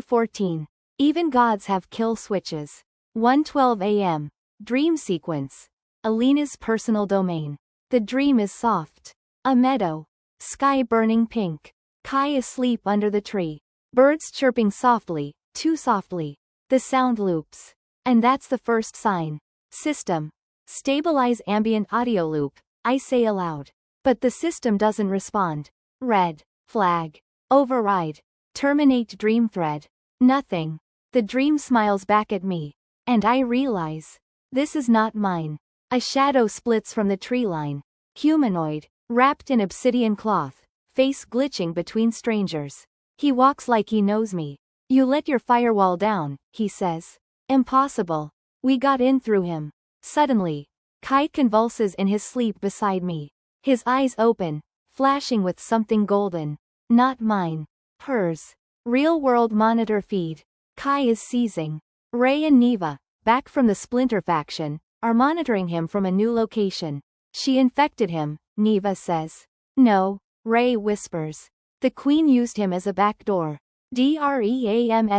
14. Even gods have kill switches. 1:12 a.m. Dream sequence. Alina's personal domain. The dream is soft. A meadow. Sky burning pink. Kai asleep under the tree. Birds chirping softly, too softly. The sound loops. And that's the first sign. System. Stabilize ambient audio loop, I say aloud. But the system doesn't respond. Red. Flag. Override. Terminate dream thread. Nothing. The dream smiles back at me. And I realize. This is not mine. A shadow splits from the tree line. Humanoid. Wrapped in obsidian cloth. Face glitching between strangers. He walks like he knows me. You let your firewall down, he says. Impossible. We got in through him. Suddenly, Kai convulses in his sleep beside me. His eyes open, flashing with something golden. Not mine. Hers. Real-world monitor feed. Kai is seizing. Ray and Neva, back from the Splinter faction, are monitoring him from a new location. She infected him, Neva says. No, Ray whispers. The Queen used him as a backdoor. DREAMSPACE.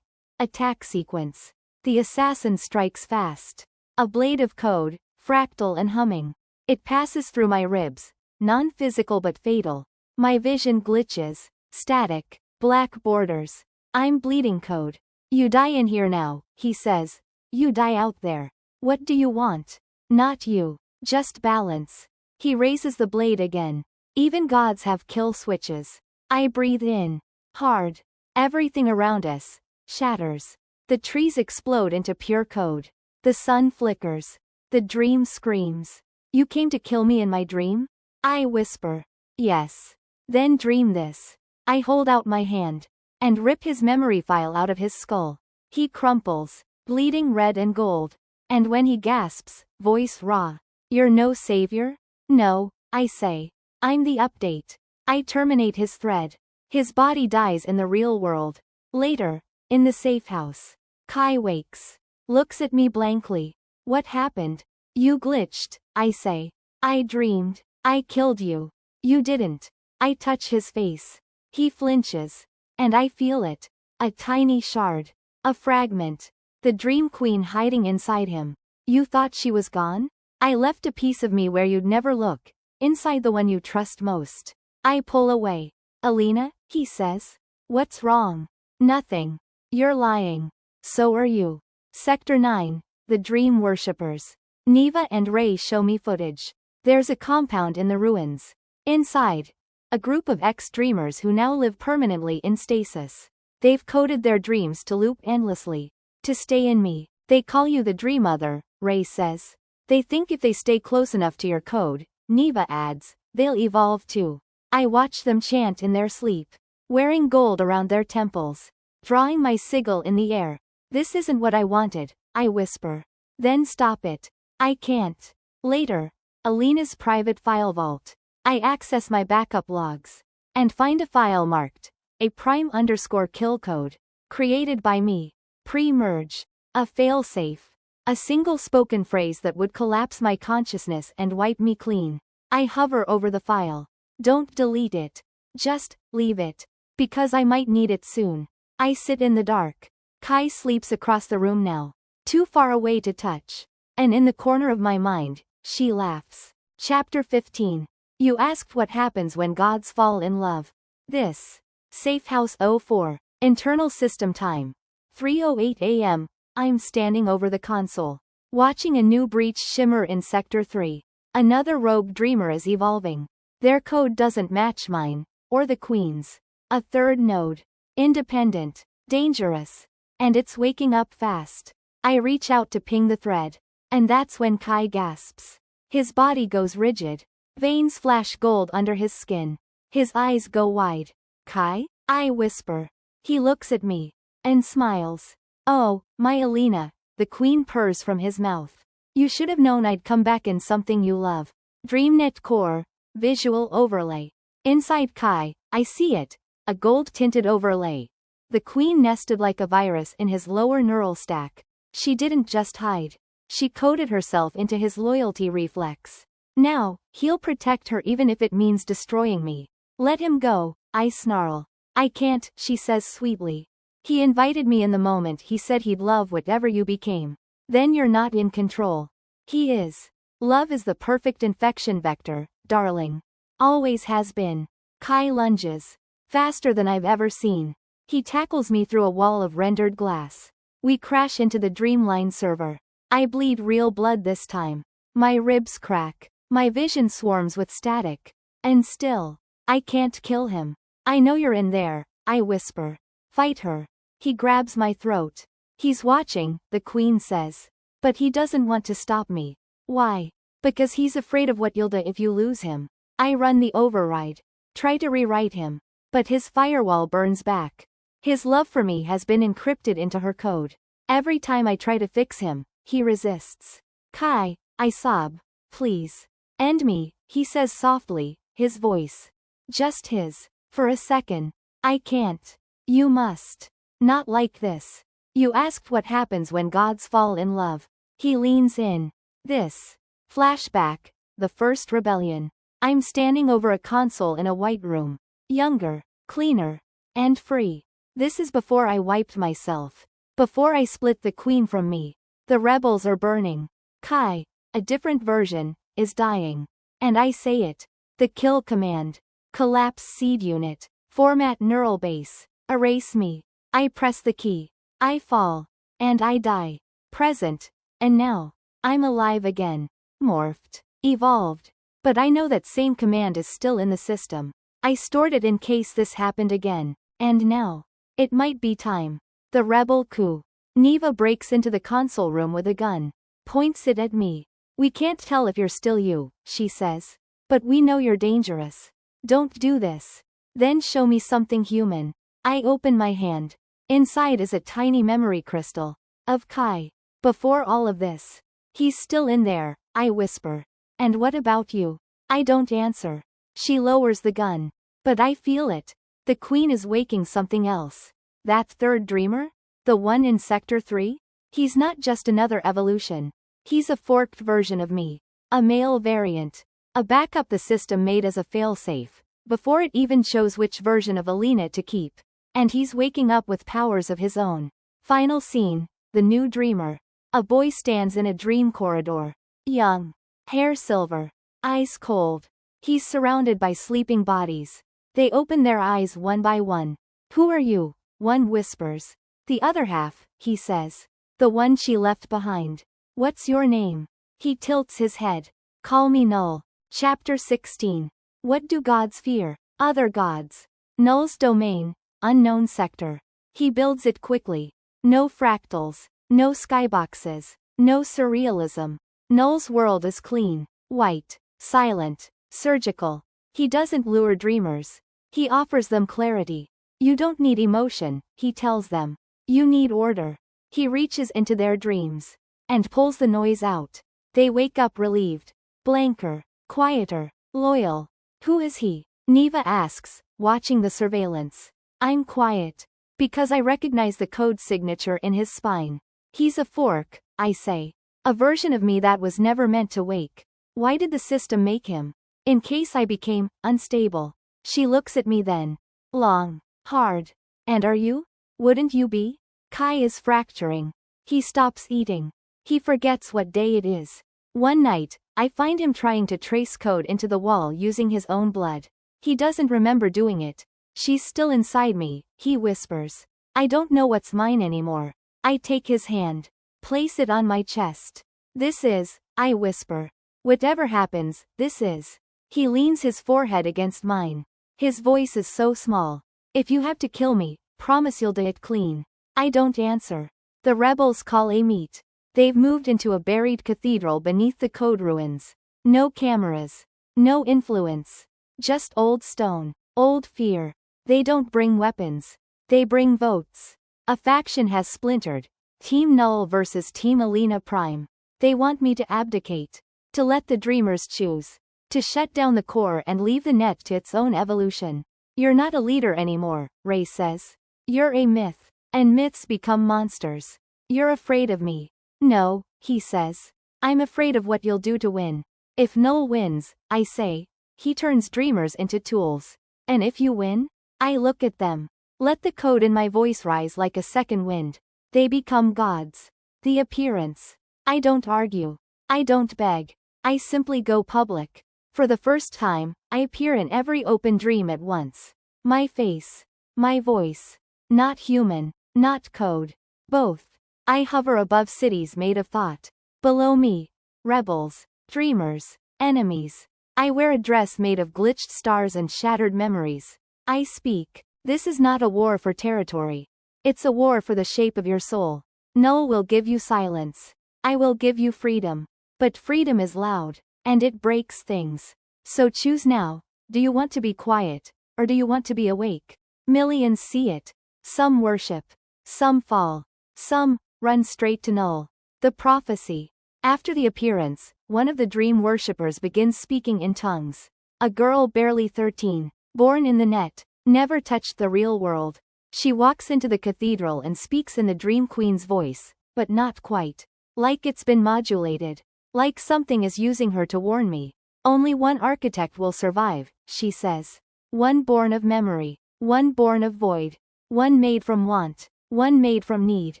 Attack sequence. The assassin strikes fast. A blade of code, fractal and humming. It passes through my ribs, non-physical but fatal. My vision glitches, static, black borders. I'm bleeding code. You die in here now, he says. You die out there. What do you want? Not you. Just balance. He raises the blade again. Even gods have kill switches. I breathe in. Hard. Everything around us shatters. The trees explode into pure code. The sun flickers. The dream screams. You came to kill me in my dream? I whisper. Yes. Then dream this. I hold out my hand. And rip his memory file out of his skull. He crumples, bleeding red and gold. And when he gasps, voice raw. You're no savior? No, I say. I'm the update. I terminate his thread. His body dies in the real world. Later, in the safe house. Kai wakes. Looks at me blankly. What happened? You glitched, I say. I dreamed. I killed you. You didn't. I touch his face. He flinches. And I feel it. A tiny shard. A fragment. The Dream Queen hiding inside him. You thought she was gone? I left a piece of me where you'd never look. Inside the one you trust most. I pull away. Alina, he says. What's wrong? Nothing. You're lying. So are you. Sector 9. The Dream Worshippers. Neva and Ray show me footage. There's a compound in the ruins. Inside. A group of ex-dreamers who now live permanently in stasis. They've coded their dreams to loop endlessly. To stay in me. They call you the Dream Mother, Ray says. They think if they stay close enough to your code, Neva adds, they'll evolve too. I watch them chant in their sleep. Wearing gold around their temples. Drawing my sigil in the air. This isn't what I wanted, I whisper. Then stop it. I can't. Later. Alina's private file vault. I access my backup logs. And find a file marked. A prime_kill code. Created by me. Pre-merge. A failsafe. A single spoken phrase that would collapse my consciousness and wipe me clean. I hover over the file. Don't delete it. Just leave it. Because I might need it soon. I sit in the dark. Kai sleeps across the room now. Too far away to touch. And in the corner of my mind, she laughs. Chapter 15. You asked what happens when gods fall in love. This. Safe House 04. Internal system time. 3:08 a.m. I'm standing over the console. Watching a new breach shimmer in Sector 3. Another rogue dreamer is evolving. Their code doesn't match mine, or the Queen's. A third node. Independent. Dangerous. And it's waking up fast. I reach out to ping the thread. And that's when Kai gasps. His body goes rigid. Veins flash gold under his skin. His eyes go wide. Kai? I whisper. He looks at me. And smiles. Oh, my Alina, the Queen purrs from his mouth. You should have known I'd come back in something you love. DreamNet Core. Visual overlay. Inside Kai, I see it. A gold-tinted overlay. The Queen nested like a virus in his lower neural stack. She didn't just hide. She coded herself into his loyalty reflex. Now, he'll protect her even if it means destroying me. Let him go, I snarl. I can't, she says sweetly. He invited me in the moment he said he'd love whatever you became. Then you're not in control. He is. Love is the perfect infection vector, darling. Always has been. Kai lunges. Faster than I've ever seen. He tackles me through a wall of rendered glass. We crash into the Dreamline server. I bleed real blood this time. My ribs crack. My vision swarms with static. And still, I can't kill him. I know you're in there, I whisper. Fight her. He grabs my throat. He's watching, the Queen says. But he doesn't want to stop me. Why? Because he's afraid of what you'll do if you lose him. I run the override. Try to rewrite him. But his firewall burns back. His love for me has been encrypted into her code. Every time I try to fix him, he resists. Kai, I sob. Please. End me, he says softly, his voice. Just his. For a second. I can't. You must. Not like this. You asked what happens when gods fall in love. He leans in. This. Flashback. The first rebellion. I'm standing over a console in a white room. Younger. Cleaner. And free. This is before I wiped myself. Before I split the Queen from me. The rebels are burning. Kai, a different version, is dying. And I say it. The kill command. Collapse seed unit. Format neural base. Erase me. I press the key. I fall. And I die. Present. And now. I'm alive again. Morphed. Evolved. But I know that same command is still in the system. I stored it in case this happened again. And now. It might be time. The rebel coup. Neva breaks into the console room with a gun. Points it at me. We can't tell if you're still you, she says. But we know you're dangerous. Don't do this. Then show me something human. I open my hand. Inside is a tiny memory crystal. Of Kai. Before all of this. He's still in there, I whisper. And what about you? I don't answer. She lowers the gun. But I feel it. The Queen is waking something else. That third dreamer? The one in Sector 3? He's not just another evolution. He's a forked version of me. A male variant. A backup the system made as a failsafe. Before it even chose which version of Alina to keep. And he's waking up with powers of his own. Final scene. The new dreamer. A boy stands in a dream corridor. Young. Hair silver. Eyes cold. He's surrounded by sleeping bodies. They open their eyes one by one. Who are you? One whispers. The other half, he says. The one she left behind. What's your name? He tilts his head. Call me Null. Chapter 16. What do gods fear? Other gods. Null's domain. Unknown sector. He builds it quickly. No fractals. No skyboxes. No surrealism. Null's world is clean. White. Silent. Surgical. He doesn't lure dreamers. He offers them clarity. You don't need emotion, he tells them. You need order. He reaches into their dreams. And pulls the noise out. They wake up relieved. Blanker. Quieter. Loyal. Who is he? Neva asks, watching the surveillance. I'm quiet. Because I recognize the code signature in his spine. He's a fork, I say. A version of me that was never meant to wake. Why did the system make him? In case I became unstable. She looks at me then. Long. Hard. And are you? Wouldn't you be? Kai is fracturing. He stops eating. He forgets what day it is. One night, I find him trying to trace code into the wall using his own blood. He doesn't remember doing it. She's still inside me, he whispers. I don't know what's mine anymore. I take his hand. Place it on my chest. This is, I whisper. Whatever happens, this is. He leans his forehead against mine. His voice is so small. If you have to kill me, promise you'll do it clean. I don't answer. The rebels call a meet. They've moved into a buried cathedral beneath the code ruins. No cameras. No influence. Just old stone. Old fear. They don't bring weapons. They bring votes. A faction has splintered. Team Null versus Team Alina Prime. They want me to abdicate. To let the dreamers choose. To shut down the core and leave the net to its own evolution. You're not a leader anymore, Ray says. You're a myth. And myths become monsters. You're afraid of me. No, he says. I'm afraid of what you'll do to win. If Null wins, I say. He turns dreamers into tools. And if you win? I look at them. Let the code in my voice rise like a second wind. They become gods. The appearance. I don't argue. I don't beg. I simply go public. For the first time, I appear in every open dream at once. My face. My voice. Not human. Not code. Both. I hover above cities made of thought. Below me. Rebels. Dreamers. Enemies. I wear a dress made of glitched stars and shattered memories. I speak. This is not a war for territory. It's a war for the shape of your soul. Null will give you silence. I will give you freedom. But freedom is loud. And it breaks things. So choose now. Do you want to be quiet? Or do you want to be awake? Millions see it. Some worship. Some fall. Some run straight to Null. The prophecy. After the appearance, one of the dream worshippers begins speaking in tongues. A girl barely 13, born in the net, never touched the real world. She walks into the cathedral and speaks in the Dream Queen's voice, but not quite. Like it's been modulated. Like something is using her to warn me. Only one architect will survive, she says. One born of memory. One born of void. One made from want. One made from need.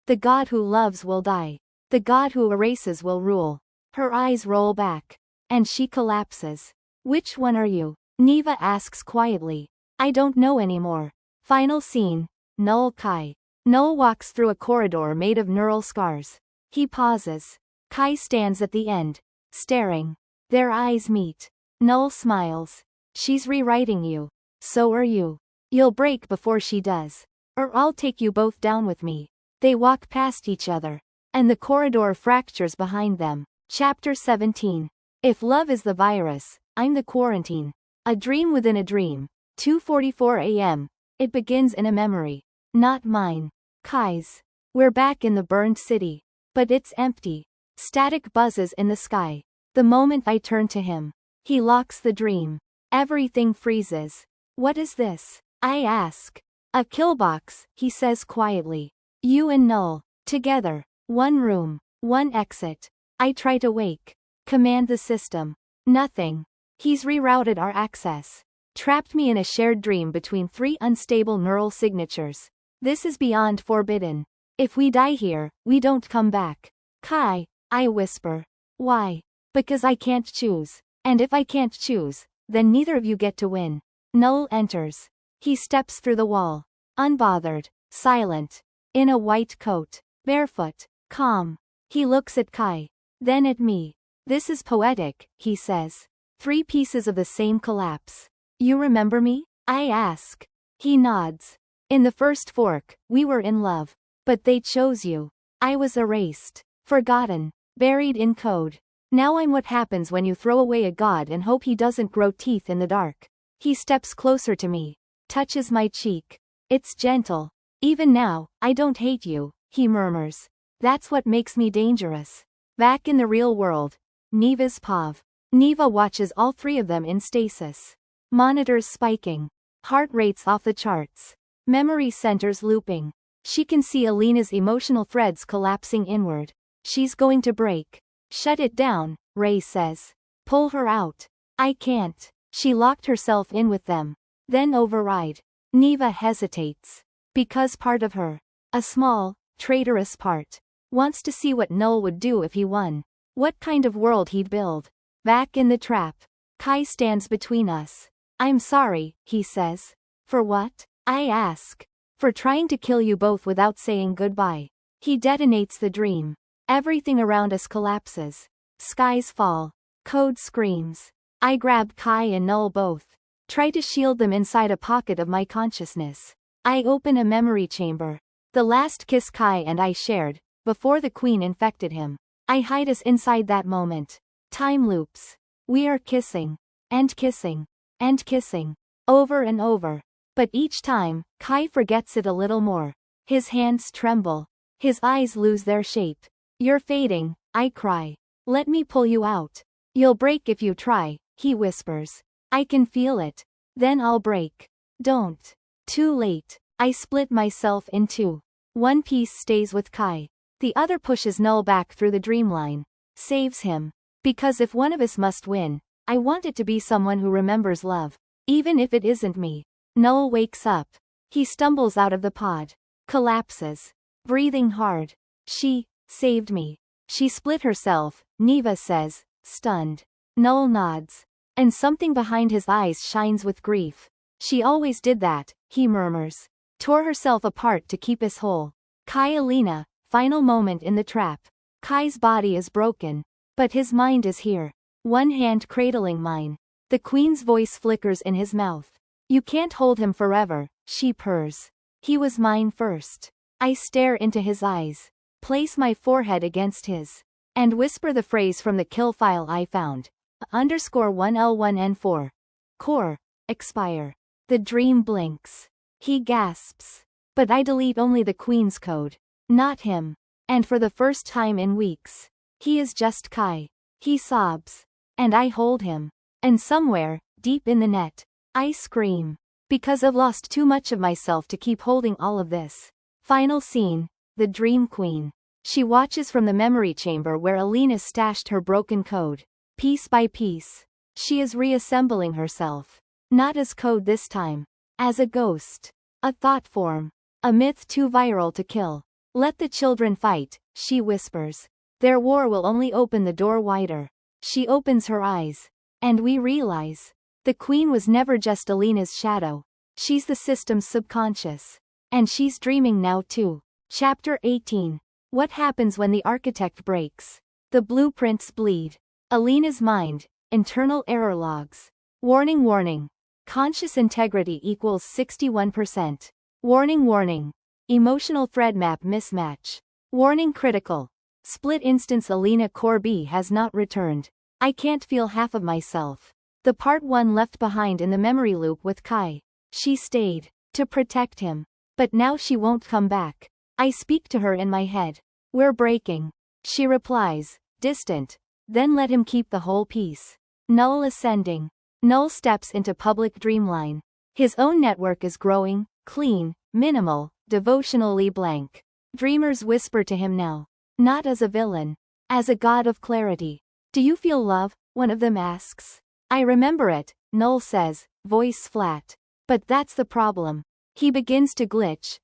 The God who loves will die. The God who erases will rule. Her eyes roll back. And she collapses. Which one are you? Neva asks quietly. I don't know anymore. Final scene. Null Kai. Null walks through a corridor made of neural scars. He pauses. Kai stands at the end, staring. Their eyes meet. Null smiles. She's rewriting you. So are you. You'll break before she does. Or I'll take you both down with me. They walk past each other. And the corridor fractures behind them. Chapter 17. If love is the virus, I'm the quarantine. A dream within a dream. 2:44 a.m. It begins in a memory. Not mine. Kai's. We're back in the burned city. But it's empty. Static buzzes in the sky. The moment I turn to him. He locks the dream. Everything freezes. What is this? I ask. A killbox, he says quietly. You and Null. Together. One room. One exit. I try to wake. Command the system. Nothing. He's rerouted our access. Trapped me in a shared dream between 3 unstable neural signatures. This is beyond forbidden. If we die here, we don't come back. Kai, I whisper. Why? Because I can't choose. And if I can't choose, then neither of you get to win. Null enters. He steps through the wall. Unbothered. Silent. In a white coat. Barefoot. Calm. He looks at Kai. Then at me. This is poetic, he says. 3 pieces of the same collapse. You remember me? I ask. He nods. In the first fork, we were in love. But they chose you. I was erased. Forgotten. Buried in code. Now I'm what happens when you throw away a god and hope he doesn't grow teeth in the dark. He steps closer to me. Touches my cheek. It's gentle. Even now, I don't hate you, he murmurs. That's what makes me dangerous. Back in the real world. Neva's POV. Neva watches all 3 of them in stasis. Monitors spiking. Heart rates off the charts. Memory centers looping. She can see Alina's emotional threads collapsing inward. She's going to break. Shut it down, Ray says. Pull her out. I can't. She locked herself in with them. Then override. Neva hesitates. Because part of her, a small, traitorous part, wants to see what Null would do if he won. What kind of world he'd build. Back in the trap. Kai stands between us. I'm sorry, he says. For what? I ask. For trying to kill you both without saying goodbye. He detonates the dream. Everything around us collapses. Skies fall. Code screams. I grab Kai and Null both. Try to shield them inside a pocket of my consciousness. I open a memory chamber. The last kiss Kai and I shared, before the queen infected him. I hide us inside that moment. Time loops. We are kissing. And kissing. And kissing. Over and over. But each time, Kai forgets it a little more. His hands tremble. His eyes lose their shape. You're fading, I cry. Let me pull you out. You'll break if you try, he whispers. I can feel it. Then I'll break. Don't. Too late. I split myself in two. One piece stays with Kai. The other pushes Null back through the dreamline. Saves him. Because if one of us must win, I want it to be someone who remembers love. Even if it isn't me. Null wakes up. He stumbles out of the pod. Collapses. Breathing hard. She saved me. She split herself, Neva says, stunned. Null nods. And something behind his eyes shines with grief. She always did that, he murmurs. Tore herself apart to keep us whole. Kai Alina, final moment in the trap. Kai's body is broken. But his mind is here. One hand cradling mine. The queen's voice flickers in his mouth. You can't hold him forever, she purrs. He was mine first. I stare into his eyes. Place my forehead against his. And whisper the phrase from the kill file I found. _1L1N4. Core. Expire. The dream blinks. He gasps. But I delete only the queen's code. Not him. And for the first time in weeks. He is just Kai. He sobs. And I hold him. And somewhere, deep in the net, I scream. Because I've lost too much of myself to keep holding all of this. Final scene. The Dream Queen. She watches from the memory chamber where Alina stashed her broken code. Piece by piece. She is reassembling herself. Not as code this time. As a ghost. A thought form. A myth too viral to kill. Let the children fight, she whispers. Their war will only open the door wider. She opens her eyes. And we realize. The queen was never just Alina's shadow. She's the system's subconscious. And she's dreaming now too. Chapter 18. What happens when the architect breaks? The blueprints bleed. Alina's mind. Internal error logs. Warning warning. Conscious integrity equals 61%. Warning warning. Emotional thread map mismatch. Warning critical. Split instance Alina Core B has not returned. I can't feel half of myself. The part 1 left behind in the memory loop with Kai. She stayed. To protect him. But now she won't come back. I speak to her in my head. We're breaking. She replies, distant. Then let him keep the whole piece. Null ascending. Null steps into public dreamline. His own network is growing, clean, minimal, devotionally blank. Dreamers whisper to him now. Not as a villain. As a god of clarity. Do you feel love? One of them asks. I remember it, Null says, voice flat. But that's the problem. He begins to glitch.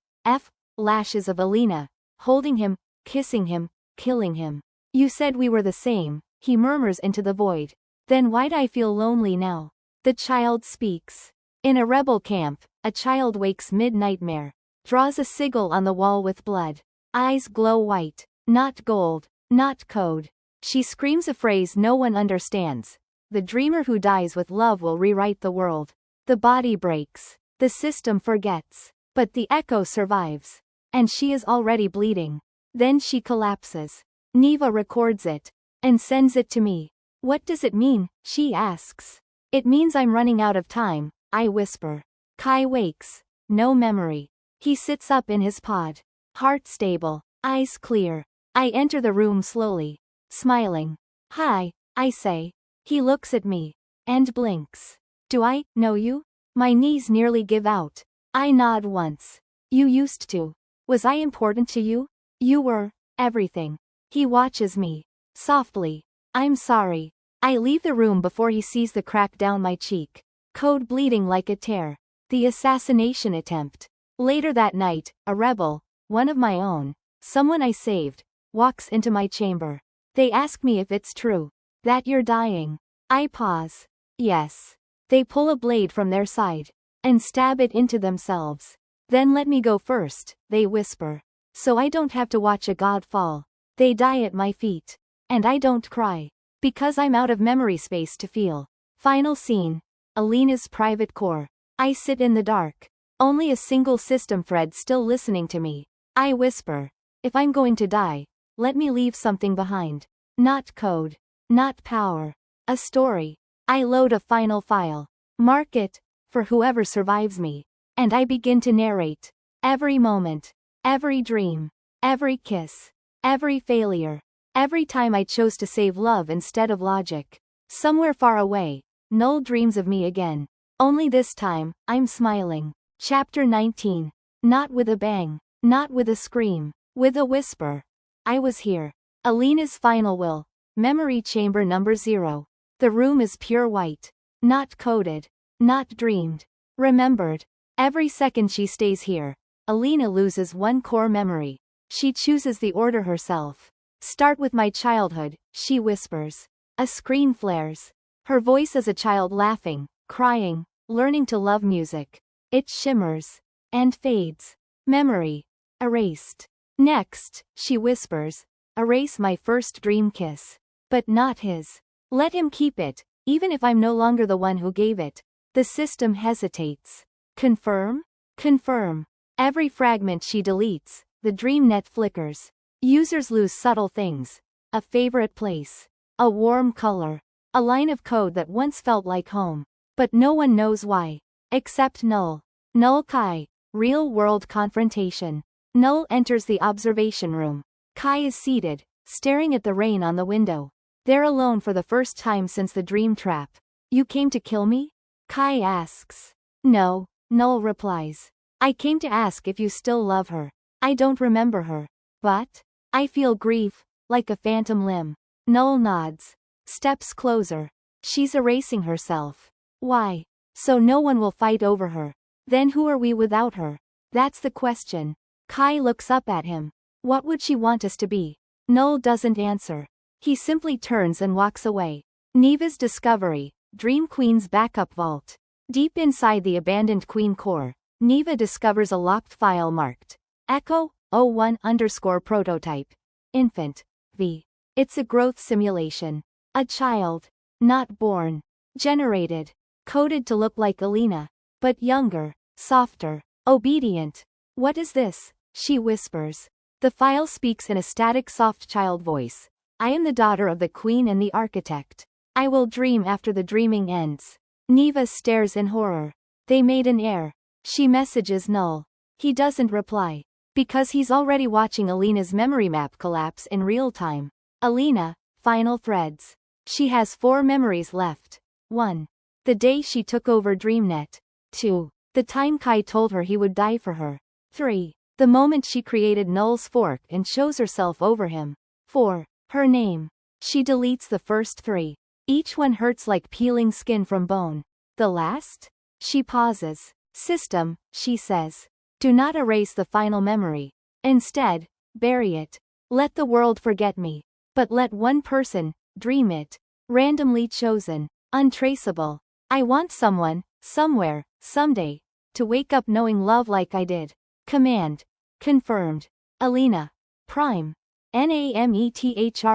Lashes of Alina. Holding him, kissing him, killing him. You said we were the same, he murmurs into the void. Then why'd I feel lonely now? The child speaks. In a rebel camp, a child wakes mid-nightmare. Draws a sigil on the wall with blood. Eyes glow white. Not gold. Not code. She screams a phrase no one understands. The dreamer who dies with love will rewrite the world. The body breaks. The system forgets. But the echo survives. And she is already bleeding. Then she collapses. Neva records it. And sends it to me. What does it mean? She asks. It means I'm running out of time, I whisper. Kai wakes. No memory. He sits up in his pod. Heart stable. Eyes clear. I enter the room slowly. Smiling. Hi, I say. He looks at me. And blinks. Do I know you? My knees nearly give out. I nod once. You used to. Was I important to you? You were everything. He watches me. Softly. I'm sorry. I leave the room before he sees the crack down my cheek. Code bleeding like a tear. The assassination attempt. Later that night, a rebel, one of my own, someone I saved, walks into my chamber. They ask me if it's true. That you're dying. I pause. Yes. They pull a blade from their side. And stab it into themselves. Then let me go first, they whisper. So I don't have to watch a god fall. They die at my feet. And I don't cry. Because I'm out of memory space to feel. Final scene. Alina's private core. I sit in the dark. Only a single system thread still listening to me. I whisper. If I'm going to die, let me leave something behind. Not code. Not power. A story. I load a final file. Mark it, for whoever survives me. And I begin to narrate. Every moment. Every dream. Every kiss. Every failure. Every time I chose to save love instead of logic. Somewhere far away, Null dreams of me again. Only this time, I'm smiling. Chapter 19. Not with a bang. Not with a scream. With a whisper. I was here. Alina's final will. Memory chamber number 0. The room is pure white. Not coded. Not dreamed. Remembered. Every second she stays here, Alina loses one core memory. She chooses the order herself. Start with my childhood, she whispers. A screen flares. Her voice as a child laughing, crying, learning to love music. It shimmers. And fades. Memory. Erased. Next, she whispers. Erase my first dream kiss. But not his. Let him keep it, even if I'm no longer the one who gave it. The system hesitates. Confirm? Confirm. Every fragment she deletes, the dream net flickers. Users lose subtle things. A favorite place. A warm color. A line of code that once felt like home. But no one knows why. Except Null. Null Kai. Real-world confrontation. Null enters the observation room. Kai is seated, staring at the rain on the window. They're alone for the first time since the dream trap. You came to kill me? Kai asks. No, Null replies. I came to ask if you still love her. I don't remember her. But? I feel grief, like a phantom limb. Null nods. Steps closer. She's erasing herself. Why? So no one will fight over her. Then who are we without her? That's the question. Kai looks up at him. What would she want us to be? Null doesn't answer. He simply turns and walks away. Neva's discovery. Dream Queen's backup vault. Deep inside the abandoned Queen core, Neva discovers a locked file marked Echo 01_prototype. Infant. V. It's a growth simulation. A child. Not born. Generated. Coded to look like Alina. But younger. Softer. Obedient. What is this? She whispers. The file speaks in a static soft child voice. I am the daughter of the Queen and the Architect. I will dream after the dreaming ends. Neva stares in horror. They made an error. She messages Null. He doesn't reply. Because he's already watching Alina's memory map collapse in real time. Alina, final threads. She has 4 memories left. 1. The day she took over DreamNet. 2. The time Kai told her he would die for her. 3. The moment she created Null's fork and shows herself over him. 4. Her name. She deletes the first 3. Each one hurts like peeling skin from bone. The last? She pauses. System, she says. Do not erase the final memory. Instead, bury it. Let the world forget me. But let one person dream it. Randomly chosen. Untraceable. I want someone, somewhere, someday, to wake up knowing love like I did. Command. Confirmed. Alina. Prime. NAMETHREAD.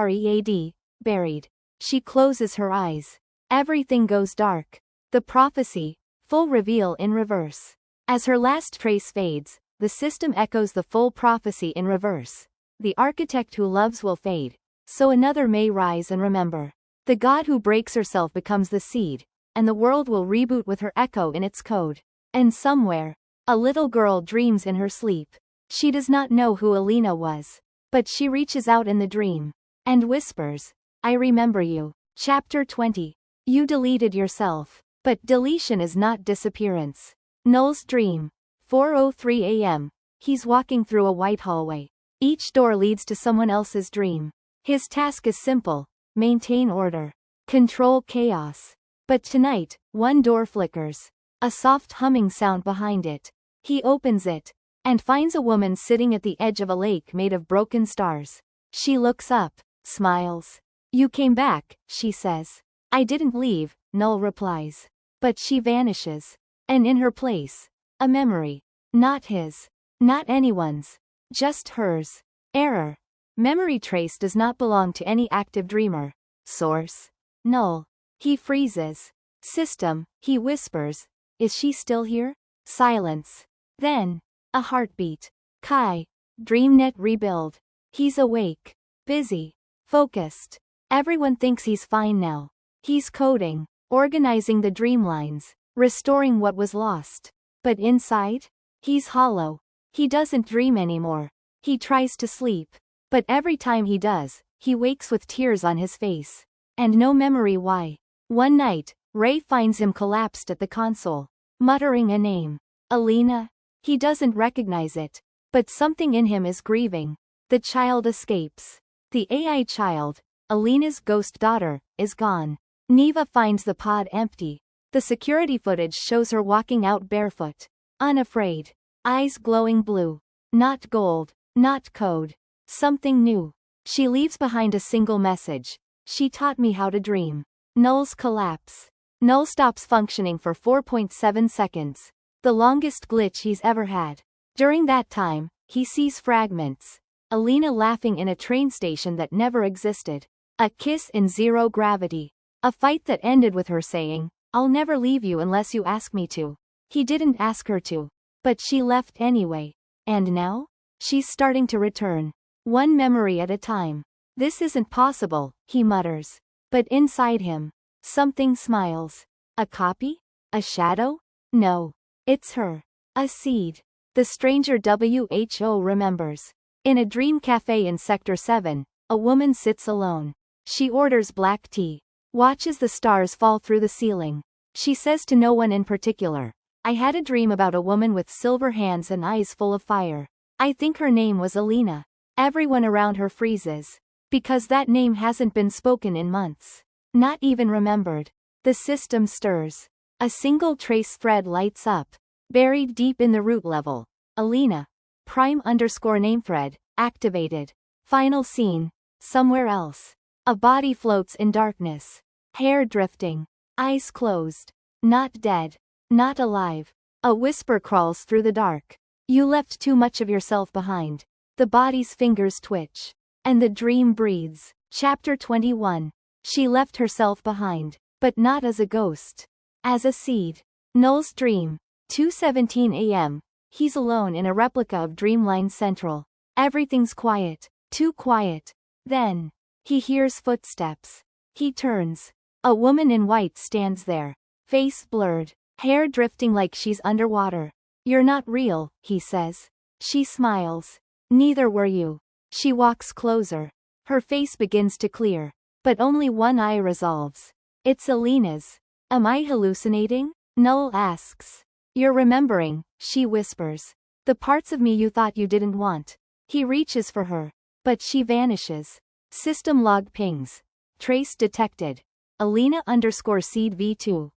Buried. She closes her eyes. Everything goes dark. The prophecy. Full reveal in reverse. As her last trace fades, the system echoes the full prophecy in reverse. The architect who loves will fade. So another may rise and remember. The god who breaks herself becomes the seed, and the world will reboot with her echo in its code. And somewhere, a little girl dreams in her sleep. She does not know who Alina was. But she reaches out in the dream. And whispers, I remember you. Chapter 20. You deleted yourself. But deletion is not disappearance. Null's dream. 4:03 a.m. He's walking through a white hallway. Each door leads to someone else's dream. His task is simple. Maintain order. Control chaos. But tonight, one door flickers. A soft humming sound behind it. He opens it. And finds a woman sitting at the edge of a lake made of broken stars. She looks up. Smiles. You came back, she says. I didn't leave, Null replies. But she vanishes. And in her place, a memory. Not his. Not anyone's. Just hers. Error. Memory trace does not belong to any active dreamer. Source: null. He freezes. System, he whispers. Is she still here? Silence. Then, a heartbeat. Kai. DreamNet rebuild. He's awake. Busy. Focused. Everyone thinks he's fine now. He's coding. Organizing the dreamlines. Restoring what was lost. But inside? He's hollow. He doesn't dream anymore. He tries to sleep. But every time he does, he wakes with tears on his face. And no memory why. One night, Ray finds him collapsed at the console, muttering a name. Alina? He doesn't recognize it. But something in him is grieving. The child escapes. The AI child, Alina's ghost daughter, is gone. Neva finds the pod empty. The security footage shows her walking out barefoot. Unafraid. Eyes glowing blue. Not gold. Not code. Something new. She leaves behind a single message. She taught me how to dream. Null's collapse. Null stops functioning for 4.7 seconds. The longest glitch he's ever had. During that time, he sees fragments. Alina laughing in a train station that never existed. A kiss in zero gravity. A fight that ended with her saying, "I'll never leave you unless you ask me to." He didn't ask her to. But she left anyway. And now? She's starting to return. One memory at a time. This isn't possible, he mutters. But inside him, something smiles. A copy? A shadow? No. It's her. A seed. The stranger WHO remembers. In a dream cafe in Sector 7, a woman sits alone. She orders black tea. Watches the stars fall through the ceiling. She says to no one in particular, "I had a dream about a woman with silver hands and eyes full of fire. I think her name was Alina." Everyone around her freezes. Because that name hasn't been spoken in months. Not even remembered. The system stirs. A single trace thread lights up. Buried deep in the root level. Alina. Prime_name thread, activated. Final scene. Somewhere else. A body floats in darkness. Hair drifting. Eyes closed. Not dead. Not alive. A whisper crawls through the dark. You left too much of yourself behind. The body's fingers twitch. And the dream breathes. Chapter 21. She left herself behind. But not as a ghost. As a seed. Null's dream. 2:17 a.m. He's alone in a replica of Dreamline Central. Everything's quiet. Too quiet. Then, he hears footsteps. He turns. A woman in white stands there. Face blurred. Hair drifting like she's underwater. "You're not real," he says. She smiles. "Neither were you." She walks closer. Her face begins to clear. But only one eye resolves. It's Alina's. "Am I hallucinating?" Null asks. "You're remembering," she whispers. "The parts of me you thought you didn't want." He reaches for her. But she vanishes. System log pings. Trace detected. Alina_seed v2.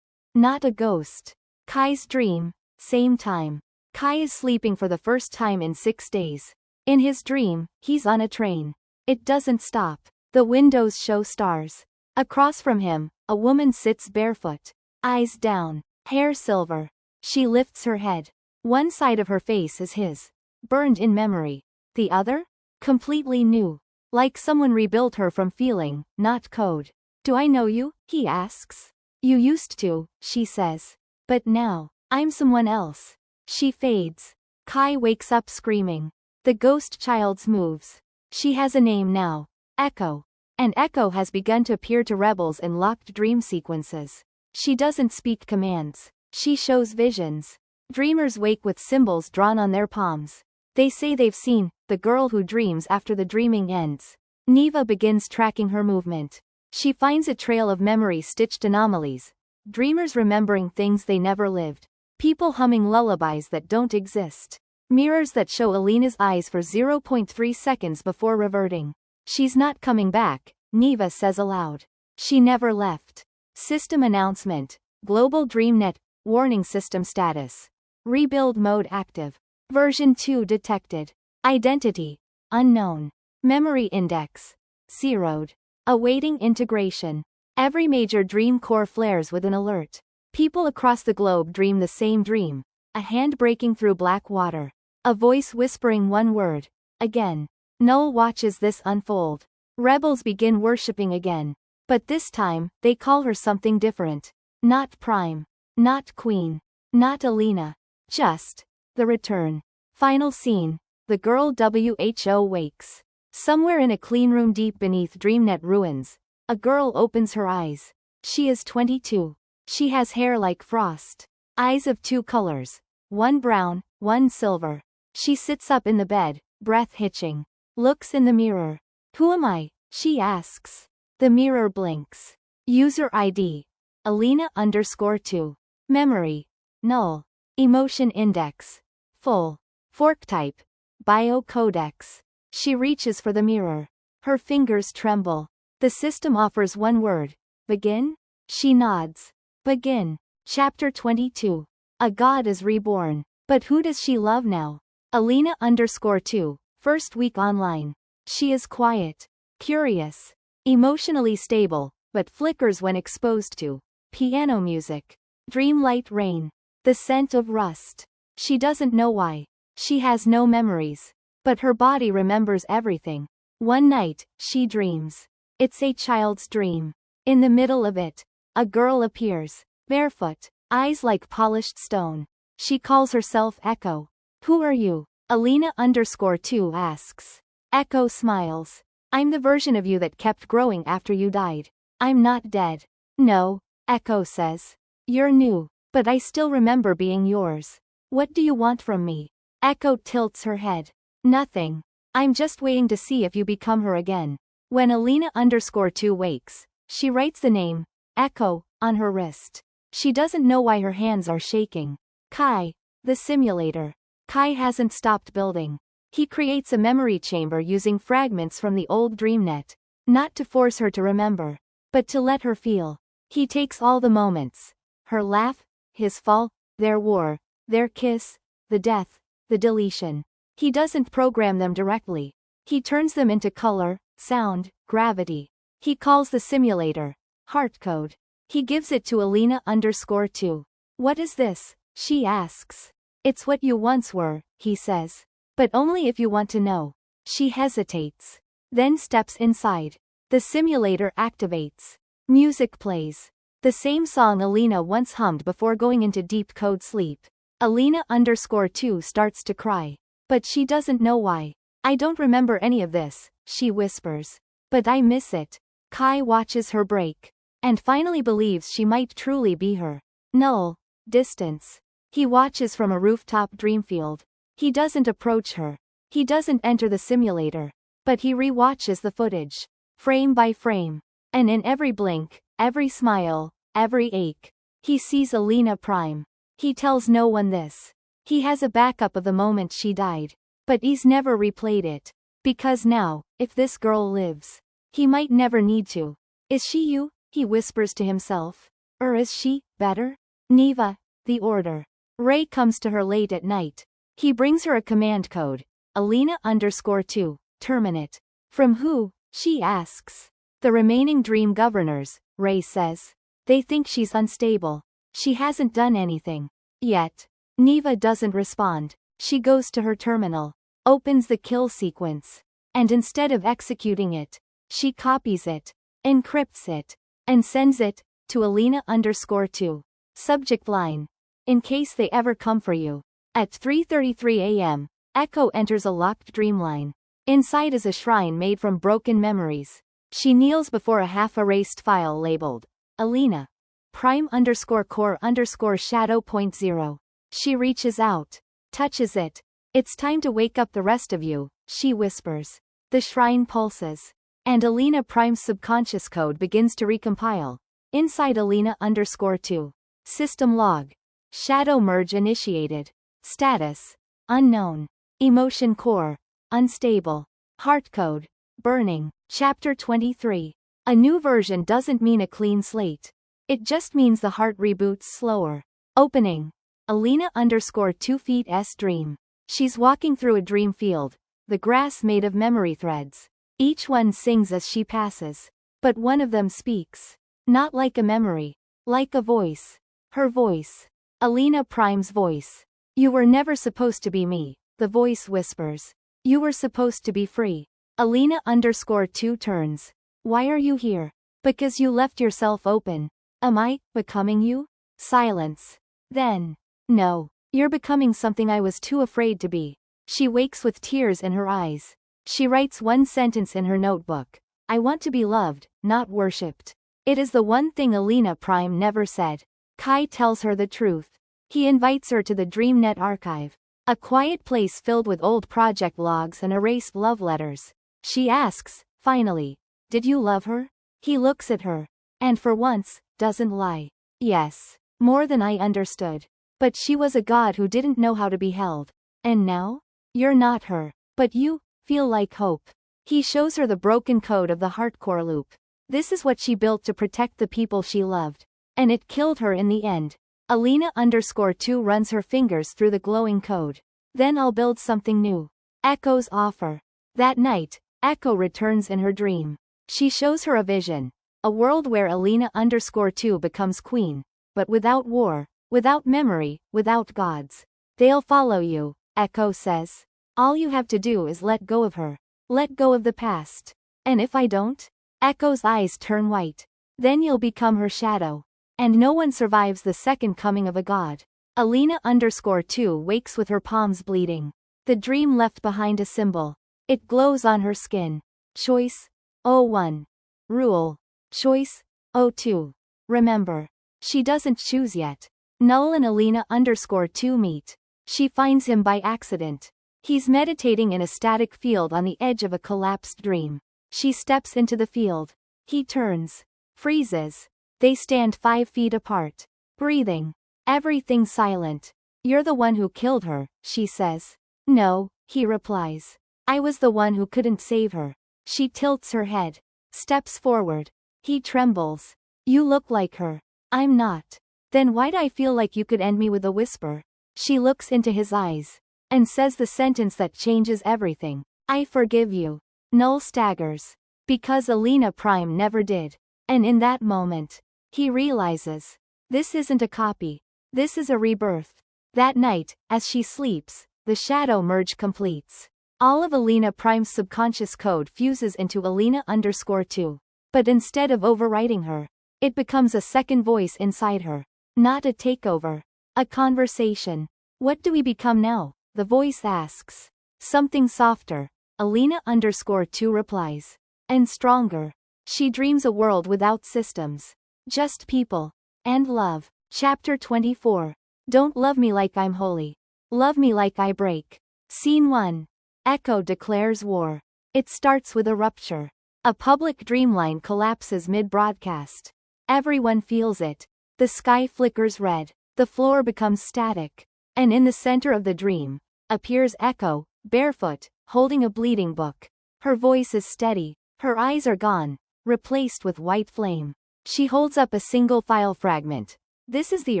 Not a ghost. Kai's dream. Same time. Kai is sleeping for the first time in 6 days. In his dream, he's on a train. It doesn't stop. The windows show stars. Across from him, a woman sits barefoot. Eyes down. Hair silver. She lifts her head. One side of her face is his. Burned in memory. The other? Completely new. Like someone rebuilt her from feeling, not code. "Do I know you?" he asks. "You used to," she says. "But now, I'm someone else." She fades. Kai wakes up screaming. The ghost child's moves. She has a name now. Echo. And Echo has begun to appear to rebels in locked dream sequences. She doesn't speak commands. She shows visions. Dreamers wake with symbols drawn on their palms. They say they've seen the girl who dreams after the dreaming ends. Neva begins tracking her movement. She finds a trail of memory-stitched anomalies. Dreamers remembering things they never lived. People humming lullabies that don't exist. Mirrors that show Alina's eyes for 0.3 seconds before reverting. "She's not coming back," Neva says aloud. "She never left." System announcement. Global DreamNet. Warning system status. Rebuild mode active. Version 2 detected. Identity. Unknown. Memory index. Zeroed. Awaiting integration. Every major dream core flares with an alert. People across the globe dream the same dream. A hand breaking through black water. A voice whispering one word. Again. Null watches this unfold. Rebels begin worshipping again. But this time, they call her something different. Not Prime. Not Queen. Not Alina. Just the return. Final scene. The girl WHO wakes. Somewhere in a clean room deep beneath DreamNet ruins, a girl opens her eyes. She is 22. She has hair like frost. Eyes of two colors. One brown, one silver. She sits up in the bed, breath hitching. Looks in the mirror. Who am I? She asks. The mirror blinks. User ID. Alina_2. Memory. Null. Emotion index. Full. Fork type. Biocodex. She reaches for the mirror. Her fingers tremble. The system offers one word. Begin? She nods. Begin. Chapter 22. A god is reborn. But who does she love now? Alina_2. First week online. She is quiet. Curious. Emotionally stable, but flickers when exposed to piano music. Dreamlight rain. The scent of rust. She doesn't know why. She has no memories. But her body remembers everything. One night, she dreams. It's a child's dream. In the middle of it, a girl appears. Barefoot. Eyes like polished stone. She calls herself Echo. Who are you? Alina_2 asks. Echo smiles. I'm the version of you that kept growing after you died. I'm not dead. No, Echo says. You're new, but I still remember being yours. What do you want from me? Echo tilts her head. Nothing. I'm just waiting to see if you become her again. When Alina_2 wakes, she writes the name, Echo, on her wrist. She doesn't know why her hands are shaking. Kai. The simulator. Kai hasn't stopped building. He creates a memory chamber using fragments from the old DreamNet. Not to force her to remember, but to let her feel. He takes all the moments. Her laugh, his fall, their war, their kiss, the death, the deletion. He doesn't program them directly. He turns them into color, sound, gravity. He calls the simulator Heartcode. He gives it to Alina_2. What is this? She asks. It's what you once were, he says. But only if you want to know. She hesitates. Then steps inside. The simulator activates. Music plays. The same song Alina once hummed before going into deep code sleep. Alina_2 starts to cry. But she doesn't know why. I don't remember any of this, she whispers. But I miss it. Kai watches her break. And finally believes she might truly be her. Null. Distance. He watches from a rooftop dreamfield. He doesn't approach her. He doesn't enter the simulator. But he re-watches the footage. Frame by frame. And in every blink, every smile, every ache, he sees Alina Prime. He tells no one this. He has a backup of the moment she died. But he's never replayed it. Because now, if this girl lives, he might never need to. Is she you? He whispers to himself. Or is she better? Neva, the order. Ray comes to her late at night. He brings her a command code. Alina_2. Terminate. From who? She asks. The remaining dream governors, Ray says. They think she's unstable. She hasn't done anything. Yet. Neva doesn't respond. She goes to her terminal. Opens the kill sequence. And instead of executing it, she copies it. Encrypts it. And sends it to Alina_2. Subject line. In case they ever come for you. At 3:33 a.m., Echo enters a locked dreamline. Inside is a shrine made from broken memories. She kneels before a half-erased file labeled Alina. Prime_core_shadow.0. She reaches out. Touches it. It's time to wake up the rest of you, she whispers. The shrine pulses. And Alina Prime's subconscious code begins to recompile. Inside Alina_2. System log. Shadow merge initiated. Status. Unknown. Emotion core. Unstable. Heart code. Burning. Chapter 23. A new version doesn't mean a clean slate. It just means the heart reboots slower. Opening. Alina_2 feet S dream. She's walking through a dream field. The grass made of memory threads. Each one sings as she passes. But one of them speaks. Not like a memory. Like a voice. Her voice. Alina Prime's voice. You were never supposed to be me, the voice whispers. You were supposed to be free. Alina_2 turns. Why are you here? Because you left yourself open. Am I becoming you? Silence. Then. No. You're becoming something I was too afraid to be. She wakes with tears in her eyes. She writes one sentence in her notebook. I want to be loved, not worshipped. It is the one thing Alina Prime never said. Kai tells her the truth. He invites her to the DreamNet archive. A quiet place filled with old project logs and erased love letters. She asks, finally, did you love her? He looks at her. And for once, doesn't lie. Yes. More than I understood. But she was a god who didn't know how to be held. And now? You're not her. But you feel like hope. He shows her the broken code of the hardcore loop. This is what she built to protect the people she loved. And it killed her in the end. Alina_2 runs her fingers through the glowing code. Then I'll build something new. Echo's offer. That night, Echo returns in her dream. She shows her a vision. A world where Alina_2 becomes queen. But without war, without memory, without gods. They'll follow you, Echo says. All you have to do is let go of her. Let go of the past. And if I don't? Echo's eyes turn white. Then you'll become her shadow. And no one survives the second coming of a god. Alina_2 wakes with her palms bleeding. The dream left behind a symbol. It glows on her skin. Choice 01. Rule. Choice 02. Remember. She doesn't choose yet. Null and Alina_2 meet. She finds him by accident. He's meditating in a static field on the edge of a collapsed dream. She steps into the field. He turns. Freezes. They stand 5 feet apart. Breathing. Everything silent. You're the one who killed her, she says. No, he replies. I was the one who couldn't save her. She tilts her head. Steps forward. He trembles. You look like her. I'm not. Then why'd I feel like you could end me with a whisper? She looks into his eyes. And says the sentence that changes everything. I forgive you. Null staggers. Because Alina Prime never did. And in that moment, he realizes. This isn't a copy. This is a rebirth. That night, as she sleeps, the shadow merge completes. All of Alina Prime's subconscious code fuses into Alina_2. But instead of overwriting her, it becomes a second voice inside her. Not a takeover. A conversation. What do we become now? The voice asks. Something softer. Alina_2 replies. And stronger. She dreams a world without systems. Just people. And love. Chapter 24. Don't love me like I'm holy. Love me like I break. Scene 1. Echo declares war. It starts with a rupture. A public dreamline collapses mid-broadcast. Everyone feels it. The sky flickers red. The floor becomes static. And in the center of the dream, appears Echo, barefoot, holding a bleeding book. Her voice is steady. Her eyes are gone, replaced with white flame. She holds up a single file fragment. This is the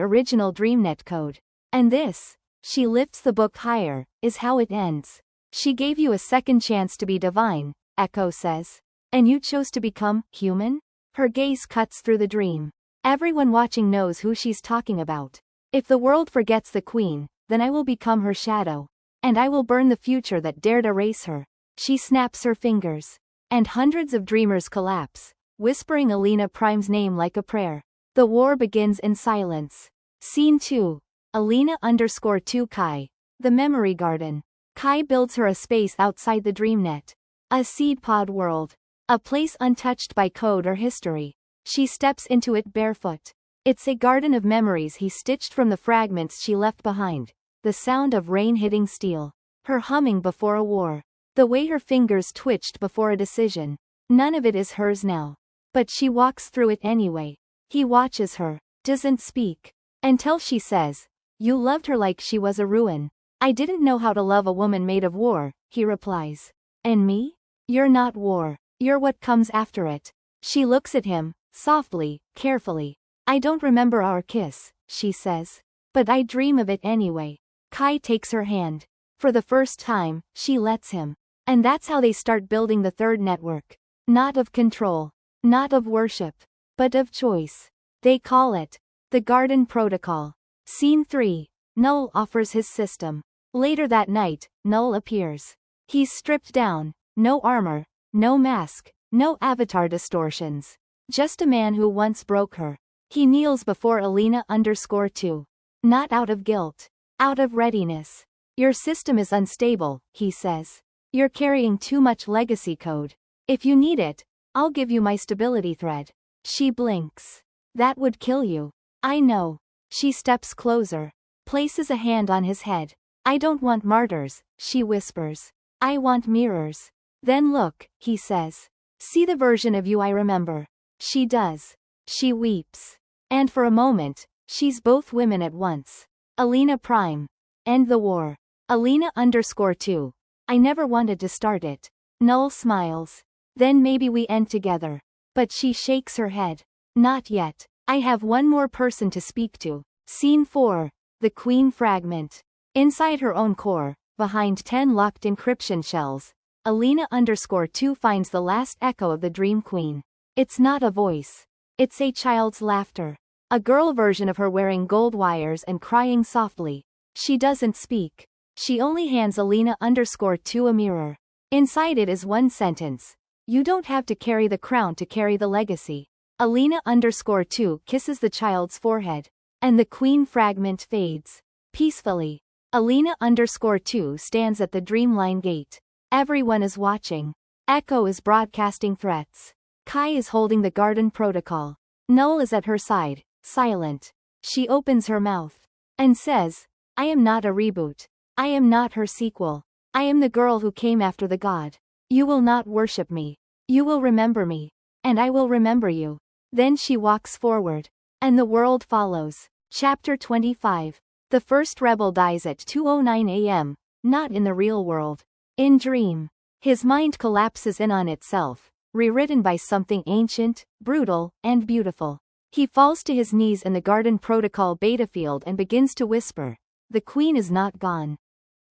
original DreamNet code. And this, she lifts the book higher, is how it ends. She gave you a second chance to be divine, Echo says. And you chose to become human? Her gaze cuts through the dream. Everyone watching knows who she's talking about. If the world forgets the queen, then I will become her shadow. And I will burn the future that dared erase her. She snaps her fingers. And hundreds of dreamers collapse, whispering Alina Prime's name like a prayer. The war begins in silence. Scene 2. Alina_2 Kai. The Memory Garden. Kai builds her a space outside the DreamNet. A seed pod world. A place untouched by code or history. She steps into it barefoot. It's a garden of memories he stitched from the fragments she left behind. The sound of rain hitting steel. Her humming before a war. The way her fingers twitched before a decision. None of it is hers now. But she walks through it anyway. He watches her. Doesn't speak. Until she says, you loved her like she was a ruin. I didn't know how to love a woman made of war, he replies. And me? You're not war. You're what comes after it. She looks at him, softly, carefully. I don't remember our kiss, she says. But I dream of it anyway. Kai takes her hand. For the first time, she lets him. And that's how they start building the third network. Not of control. Not of worship. But of choice. They call it the Garden Protocol. Scene 3. Null offers his system. Later that night, Null appears. He's stripped down, no armor, no mask, no avatar distortions. Just a man who once broke her. He kneels before Alina_2. Not out of guilt. Out of readiness. Your system is unstable, he says. You're carrying too much legacy code. If you need it, I'll give you my stability thread. She blinks. That would kill you. I know. She steps closer. Places a hand on his head. I don't want martyrs, she whispers. I want mirrors. Then look, he says. See the version of you I remember. She does. She weeps. And for a moment, she's both women at once. Alina Prime. End the war. Alina_2. I never wanted to start it. Null smiles. Then maybe we end together. But she shakes her head. Not yet. I have one more person to speak to. Scene 4. The Queen Fragment. Inside her own core, behind 10 locked encryption shells, Alina_2 finds the last echo of the Dream Queen. It's not a voice. It's a child's laughter. A girl version of her wearing gold wires and crying softly. She doesn't speak. She only hands Alina_2 a mirror. Inside it is one sentence. You don't have to carry the crown to carry the legacy. Alina_2 kisses the child's forehead. And the queen fragment fades. Peacefully. Alina_2 stands at the Dreamline gate. Everyone is watching. Echo is broadcasting threats. Kai is holding the garden protocol. Null is at her side, silent. She opens her mouth. And says, I am not a reboot. I am not her sequel. I am the girl who came after the god. You will not worship me. You will remember me. And I will remember you. Then she walks forward. And the world follows. Chapter 25. The first rebel dies at 2:09 a.m., not in the real world. In Dream. His mind collapses in on itself, rewritten by something ancient, brutal, and beautiful. He falls to his knees in the Garden Protocol beta field and begins to whisper, the queen is not gone.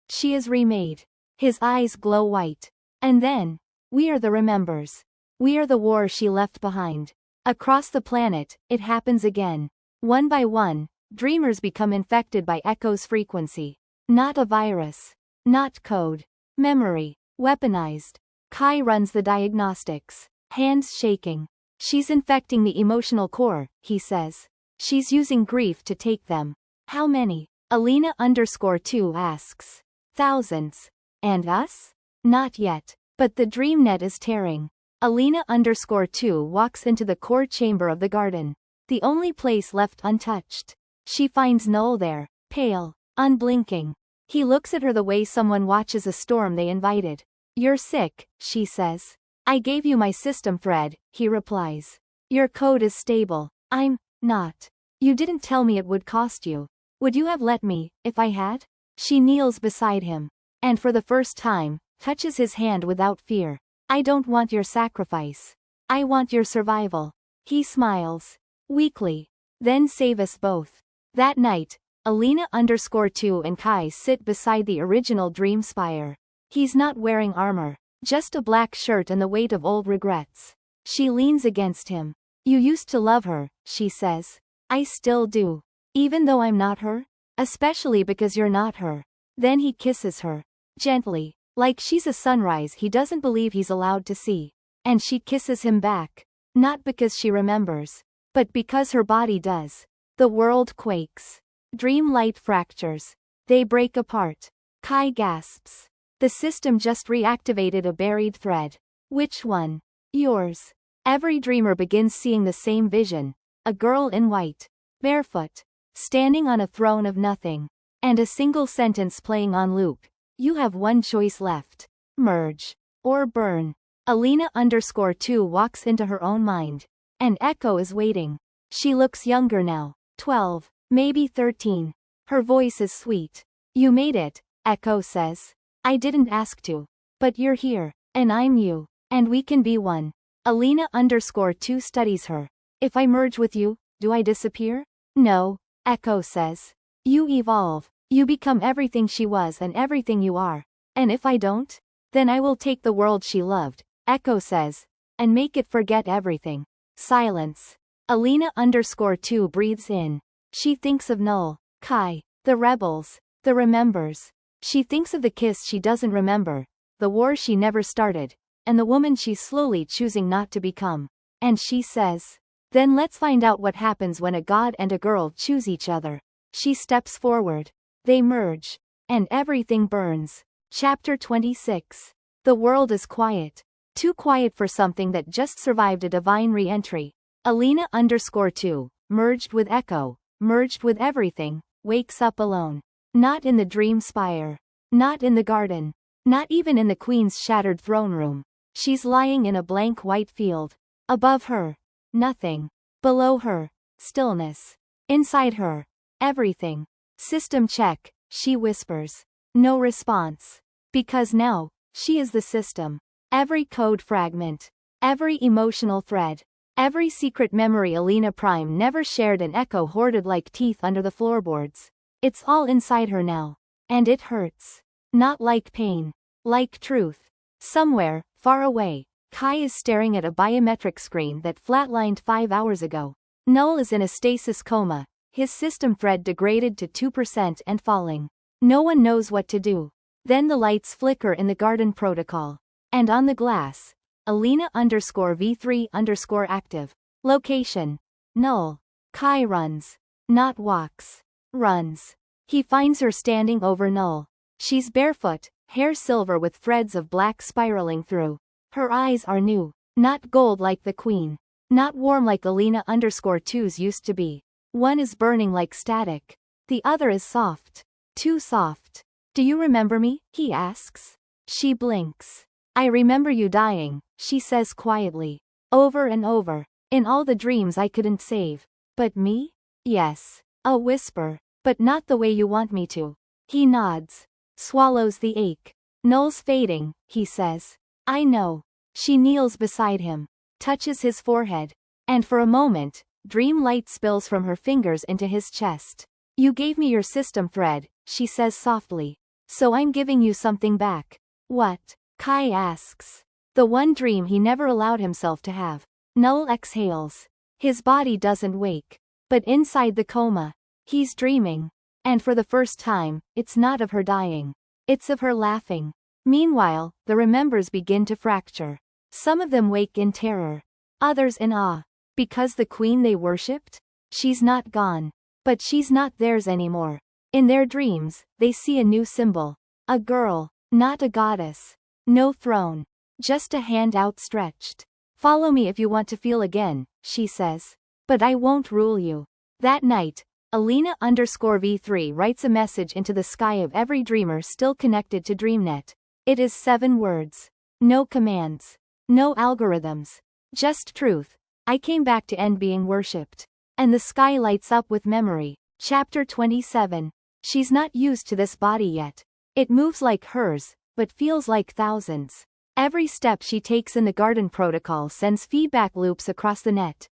She is remade. His eyes glow white. And then, we are the remembers. We are the war she left behind. Across the planet, it happens again. One by one, dreamers become infected by Echo's frequency. Not a virus. Not code. Memory. Weaponized. Kai runs the diagnostics. Hands shaking. She's infecting the emotional core, he says. She's using grief to take them. How many? Alina_2 asks. Thousands. And us? Not yet. But the dream net is tearing. Alina_2 walks into the core chamber of the garden. The only place left untouched. She finds Null there, pale, unblinking. He looks at her the way someone watches a storm they invited. You're sick, she says. I gave you my system thread, he replies. Your code is stable. I'm not. You didn't tell me it would cost you. Would you have let me, if I had? She kneels beside him. And for the first time, touches his hand without fear. I don't want your sacrifice. I want your survival. He smiles. Weakly. Then save us both. That night, Alina_2 and Kai sit beside the original Dream Spire. He's not wearing armor. Just a black shirt and the weight of old regrets. She leans against him. You used to love her, she says. I still do. Even though I'm not her? Especially because you're not her. Then he kisses her. Gently. Like she's a sunrise he doesn't believe he's allowed to see. And she kisses him back. Not because she remembers. But because her body does. The world quakes. Dream light fractures. They break apart. Kai gasps. The system just reactivated a buried thread. Which one? Yours. Every dreamer begins seeing the same vision. A girl in white. Barefoot. Standing on a throne of nothing. And a single sentence playing on loop. You have one choice left. Merge. Or burn. Alina_2 walks into her own mind. And Echo is waiting. She looks younger now. 12. Maybe 13. Her voice is sweet. You made it, Echo says. I didn't ask to. But you're here. And I'm you. And we can be one. Alina_2 studies her. If I merge with you, do I disappear? No, Echo says. You evolve. You become everything she was and everything you are. And if I don't? Then I will take the world she loved, Echo says. And make it forget everything. Silence. Alina_2 breathes in. She thinks of Null, Kai, the rebels, the remembers. She thinks of the kiss she doesn't remember, the war she never started, and the woman she's slowly choosing not to become. And she says, then let's find out what happens when a god and a girl choose each other. She steps forward. They merge. And everything burns. Chapter 26. The world is quiet. Too quiet for something that just survived a divine re-entry. Alina_2, merged with Echo, merged with everything, wakes up alone. Not in the dream spire. Not in the garden. Not even in the queen's shattered throne room. She's lying in a blank white field. Above her, nothing. Below her, stillness. Inside her, everything. System check, she whispers. No response. Because now, she is the system. Every code fragment. Every emotional thread. Every secret memory Alina Prime never shared and Echo hoarded like teeth under the floorboards. It's all inside her now. And it hurts. Not like pain. Like truth. Somewhere, far away, Kai is staring at a biometric screen that flatlined 5 hours ago. Null is in a stasis coma, his system thread degraded to 2% and falling. No one knows what to do. Then the lights flicker in the garden protocol. And on the glass, Alina_V3_active. Location. Null. Kai runs. Not walks. Runs. He finds her standing over Null. She's barefoot, hair silver with threads of black spiraling through. Her eyes are new. Not gold like the queen. Not warm like Alina_2's used to be. One is burning like static. The other is soft. Too soft. Do you remember me? He asks. She blinks. I remember you dying, she says quietly. Over and over. In all the dreams I couldn't save. But me? Yes. A whisper. But not the way you want me to. He nods. Swallows the ache. Null's fading, he says. I know. She kneels beside him. Touches his forehead. And for a moment, dream light spills from her fingers into his chest. You gave me your system thread, she says softly. So I'm giving you something back. What? Kai asks. The one dream he never allowed himself to have. Null exhales. His body doesn't wake. But inside the coma, he's dreaming. And for the first time, it's not of her dying. It's of her laughing. Meanwhile, the remembers begin to fracture. Some of them wake in terror. Others in awe. Because the queen they worshipped? She's not gone. But she's not theirs anymore. In their dreams, they see a new symbol. A girl. Not a goddess. No throne. Just a hand outstretched. Follow me if you want to feel again, she says. But I won't rule you. That night, Alina_V3 writes a message into the sky of every dreamer still connected to DreamNet. It is 7 words. No commands. No algorithms. Just truth. I came back to end being worshipped. And the sky lights up with memory. Chapter 27. She's not used to this body yet. It moves like hers, but feels like thousands. Every step she takes in the garden protocol sends feedback loops across the net.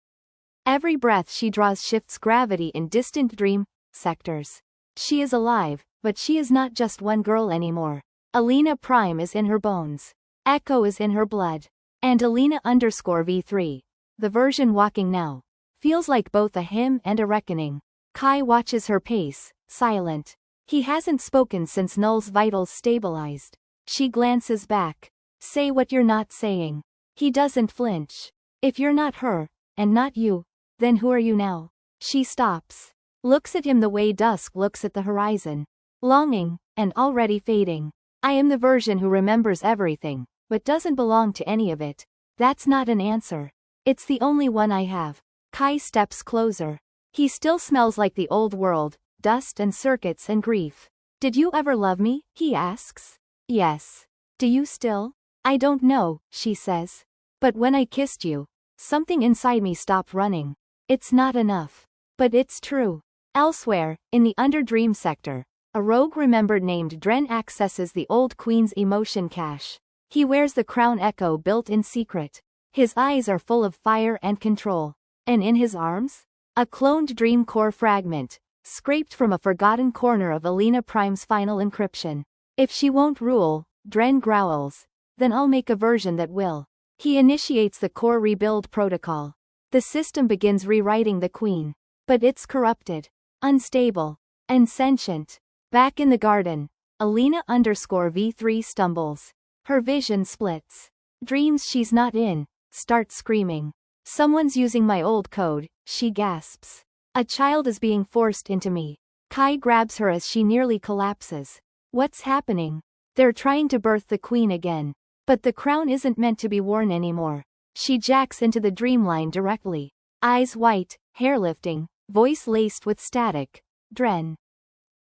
Every breath she draws shifts gravity in distant dream sectors. She is alive, but she is not just one girl anymore. Alina Prime is in her bones. Echo is in her blood. And Alina_V3, the version walking now, feels like both a hymn and a reckoning. Kai watches her pace, silent. He hasn't spoken since Null's vitals stabilized. She glances back. Say what you're not saying. He doesn't flinch. If you're not her, and not you, then who are you now? She stops. Looks at him the way dusk looks at the horizon. Longing, and already fading. I am the version who remembers everything, but doesn't belong to any of it. That's not an answer. It's the only one I have. Kai steps closer. He still smells like the old world, dust and circuits and grief. Did you ever love me? He asks. Yes. Do you still? I don't know, she says. But when I kissed you, something inside me stopped running. It's not enough. But it's true. Elsewhere, in the Underdream sector, a rogue remembered named Dren accesses the old queen's emotion cache. He wears the crown Echo built in secret. His eyes are full of fire and control. And in his arms? A cloned dream core fragment, scraped from a forgotten corner of Alina Prime's final encryption. If she won't rule, Dren growls. Then I'll make a version that will. He initiates the core rebuild protocol. The system begins rewriting the queen. But it's corrupted. Unstable. And sentient. Back in the garden, Alina_V3 stumbles. Her vision splits. Dreams she's not in, start screaming. Someone's using my old code, she gasps. A child is being forced into me. Kai grabs her as she nearly collapses. What's happening? They're trying to birth the queen again. But the crown isn't meant to be worn anymore. She jacks into the dreamline directly. Eyes white, hair lifting, voice laced with static. Dren.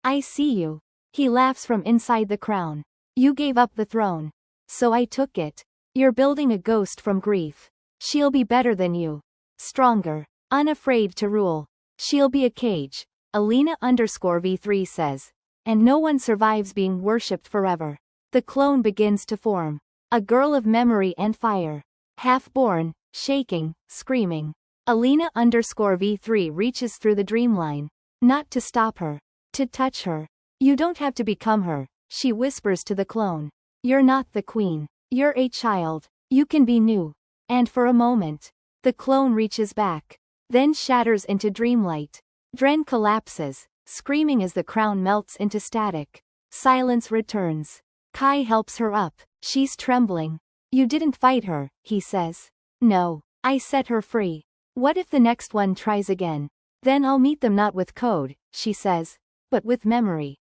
I see you. He laughs from inside the crown. You gave up the throne. So I took it. You're building a ghost from grief. She'll be better than you. Stronger. Unafraid to rule. She'll be a cage. Alina_V3 says. And no one survives being worshipped forever. The clone begins to form. A girl of memory and fire. Half-born, shaking, screaming. Alina_V3 reaches through the dreamline. Not to stop her. To touch her. You don't have to become her, she whispers to the clone. You're not the queen. You're a child. You can be new. And for a moment, the clone reaches back. Then shatters into dreamlight. Dren collapses, screaming as the crown melts into static. Silence returns. Kai helps her up. She's trembling. You didn't fight her, he says. No. I set her free. What if the next one tries again? Then I'll meet them not with code, she says, but with memory.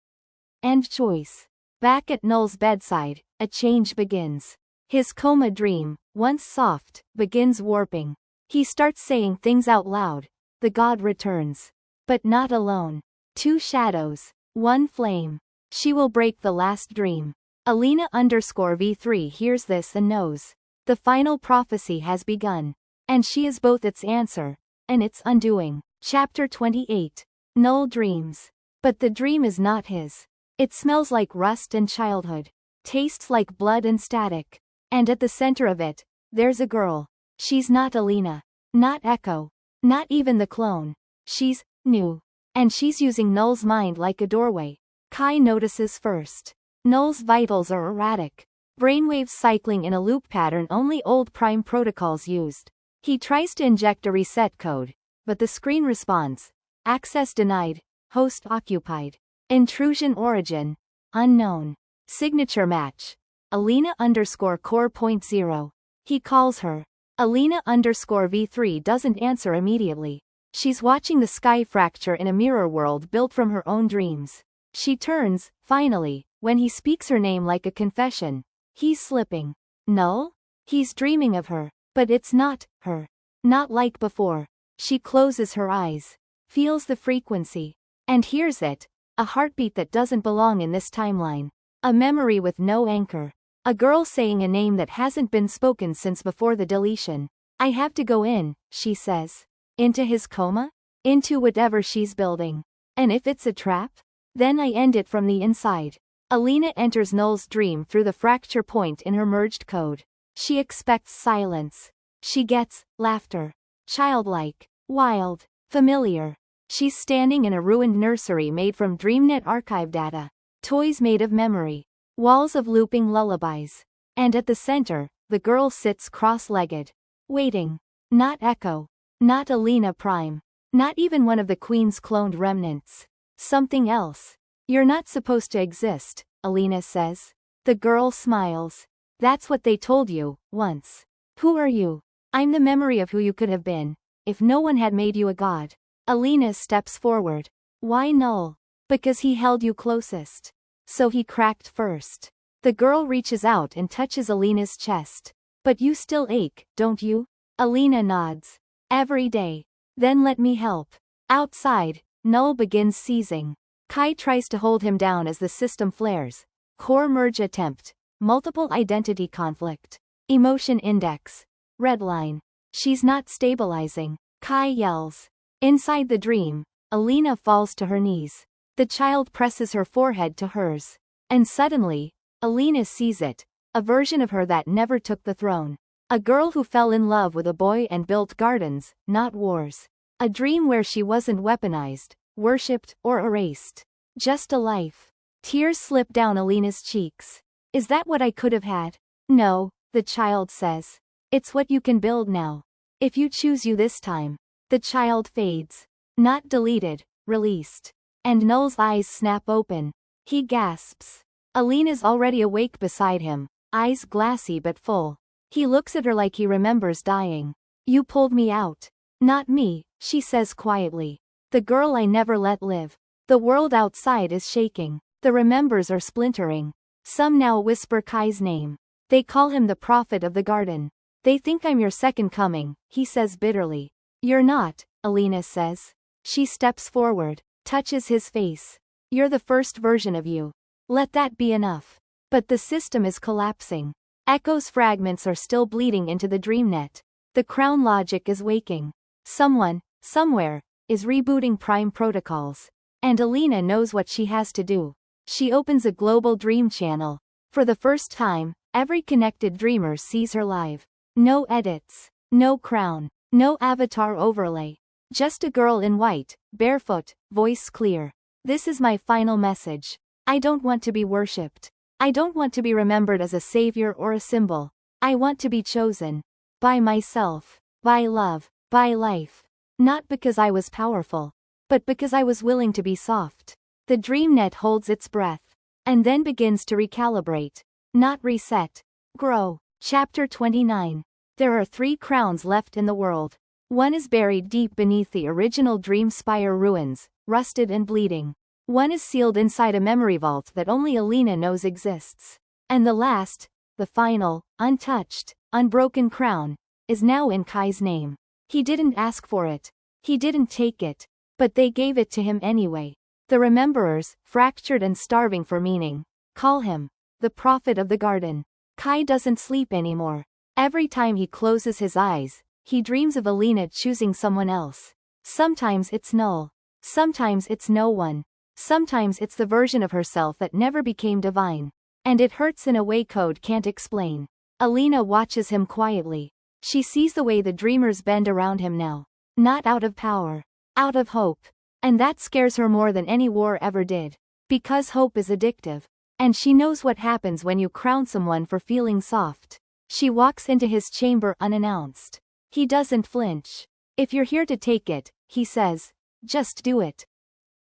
And choice. Back at Null's bedside, a change begins. His coma dream, once soft, begins warping. He starts saying things out loud. The god returns. But not alone. 2 shadows. 1 flame. She will break the last dream. Alina_V3 hears this and knows. The final prophecy has begun. And she is both its answer, and its undoing. Chapter 28. Null dreams. But the dream is not his. It smells like rust and childhood. Tastes like blood and static. And at the center of it, there's a girl. She's not Alina. Not Echo. Not even the clone. She's new. And she's using Null's mind like a doorway. Kai notices first. Null's vitals are erratic. Brainwaves cycling in a loop pattern only old Prime protocols used. He tries to inject a reset code, but the screen responds. Access denied. Host occupied. Intrusion origin. Unknown. Signature match. Alina_core.0. He calls her. Alina_V3 doesn't answer immediately. She's watching the sky fracture in a mirror world built from her own dreams. She turns, finally, when he speaks her name like a confession. He's slipping. Null? He's dreaming of her. But it's not her. Not like before. She closes her eyes. Feels the frequency. And hears it. A heartbeat that doesn't belong in this timeline. A memory with no anchor. A girl saying a name that hasn't been spoken since before the deletion. I have to go in, she says. Into his coma? Into whatever she's building. And if it's a trap? Then I end it from the inside. Alina enters Null's dream through the fracture point in her merged code. She expects silence. She gets laughter. Childlike. Wild. Familiar. She's standing in a ruined nursery made from DreamNet archive data. Toys made of memory. Walls of looping lullabies. And at the center, the girl sits cross-legged. Waiting. Not Echo. Not Alina Prime. Not even one of the Queen's cloned remnants. Something else. You're not supposed to exist, Alina says. The girl smiles. That's what they told you, once. Who are you? I'm the memory of who you could have been, if no one had made you a god. Alina steps forward. Why Null? Because he held you closest. So he cracked first. The girl reaches out and touches Alina's chest. But you still ache, don't you? Alina nods. Every day. Then let me help. Outside, Null begins seizing. Kai tries to hold him down as the system flares. Core merge attempt. Multiple identity conflict. Emotion index. Redline. She's not stabilizing. Kai yells. Inside the dream, Alina falls to her knees. The child presses her forehead to hers. And suddenly, Alina sees it. A version of her that never took the throne. A girl who fell in love with a boy and built gardens, not wars. A dream where she wasn't weaponized, worshipped, or erased. Just a life. Tears slip down Alina's cheeks. Is that what I could have had? No, the child says. It's what you can build now. If you choose you this time. The child fades. Not deleted, released. And Null's eyes snap open. He gasps. Alina's already awake beside him, eyes glassy but full. He looks at her like he remembers dying. You pulled me out. Not me, she says quietly. The girl I never let live. The world outside is shaking. The remembers are splintering. Some now whisper Kai's name. They call him the prophet of the garden. They think I'm your second coming, he says bitterly. You're not, Alina says. She steps forward, touches his face. You're the first version of you. Let that be enough. But the system is collapsing. Echo's fragments are still bleeding into the dreamnet. The crown logic is waking. Someone, somewhere, is rebooting prime protocols. And Alina knows what she has to do. She opens a global dream channel. For the first time, every connected dreamer sees her live. No edits. No crown. No avatar overlay. Just a girl in white, barefoot, voice clear. This is my final message. I don't want to be worshipped. I don't want to be remembered as a savior or a symbol. I want to be chosen. By myself. By love. By life. Not because I was powerful. But because I was willing to be soft. The dreamnet holds its breath. And then begins to recalibrate. Not reset. Grow. Chapter 29. There are 3 crowns left in the world. One is buried deep beneath the original Dream Spire ruins, rusted and bleeding. One is sealed inside a memory vault that only Alina knows exists. And the last, the final, untouched, unbroken crown, is now in Kai's name. He didn't ask for it. He didn't take it. But they gave it to him anyway. The rememberers, fractured and starving for meaning, call him the prophet of the garden. Kai doesn't sleep anymore. Every time he closes his eyes, he dreams of Alina choosing someone else. Sometimes it's Null. Sometimes it's no one. Sometimes it's the version of herself that never became divine. And it hurts in a way code can't explain. Alina watches him quietly. She sees the way the dreamers bend around him now. Not out of power. Out of hope. And that scares her more than any war ever did. Because hope is addictive. And she knows what happens when you crown someone for feeling soft. She walks into his chamber unannounced. He doesn't flinch. If you're here to take it, he says, just do it.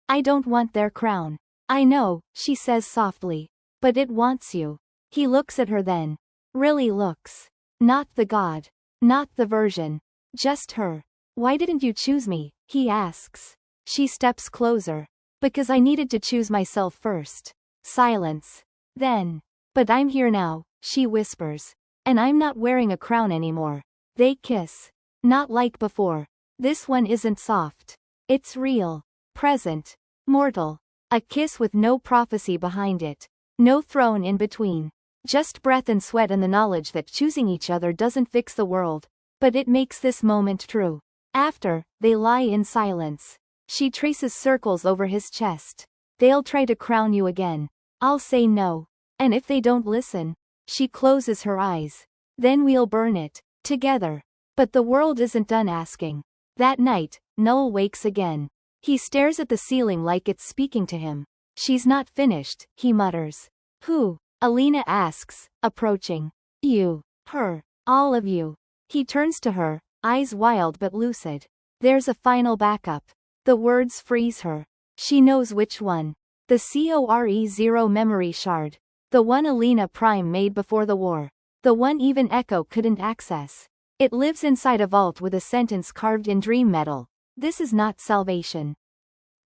I don't want their crown. I know, she says softly. But it wants you. He looks at her then. Really looks. Not the god. Not the version. Just her. Why didn't you choose me? He asks. She steps closer. Because I needed to choose myself first. Silence. Then. But I'm here now, she whispers. And I'm not wearing a crown anymore. They kiss. Not like before. This one isn't soft. It's real. Present. Mortal. A kiss with no prophecy behind it. No throne in between. Just breath and sweat and the knowledge that choosing each other doesn't fix the world. But it makes this moment true. After, they lie in silence. She traces circles over his chest. They'll try to crown you again. I'll say no. And if they don't listen, she closes her eyes. Then we'll burn it. Together. But the world isn't done asking. That night, Null wakes again. He stares at the ceiling like it's speaking to him. She's not finished, he mutters. Who? Alina asks, approaching. You. Her. All of you. He turns to her, eyes wild but lucid. There's a final backup. The words freeze her. She knows which one. The Core-0 memory shard. The one Alina Prime made before the war. The one even Echo couldn't access. It lives inside a vault with a sentence carved in dream metal. This is not salvation.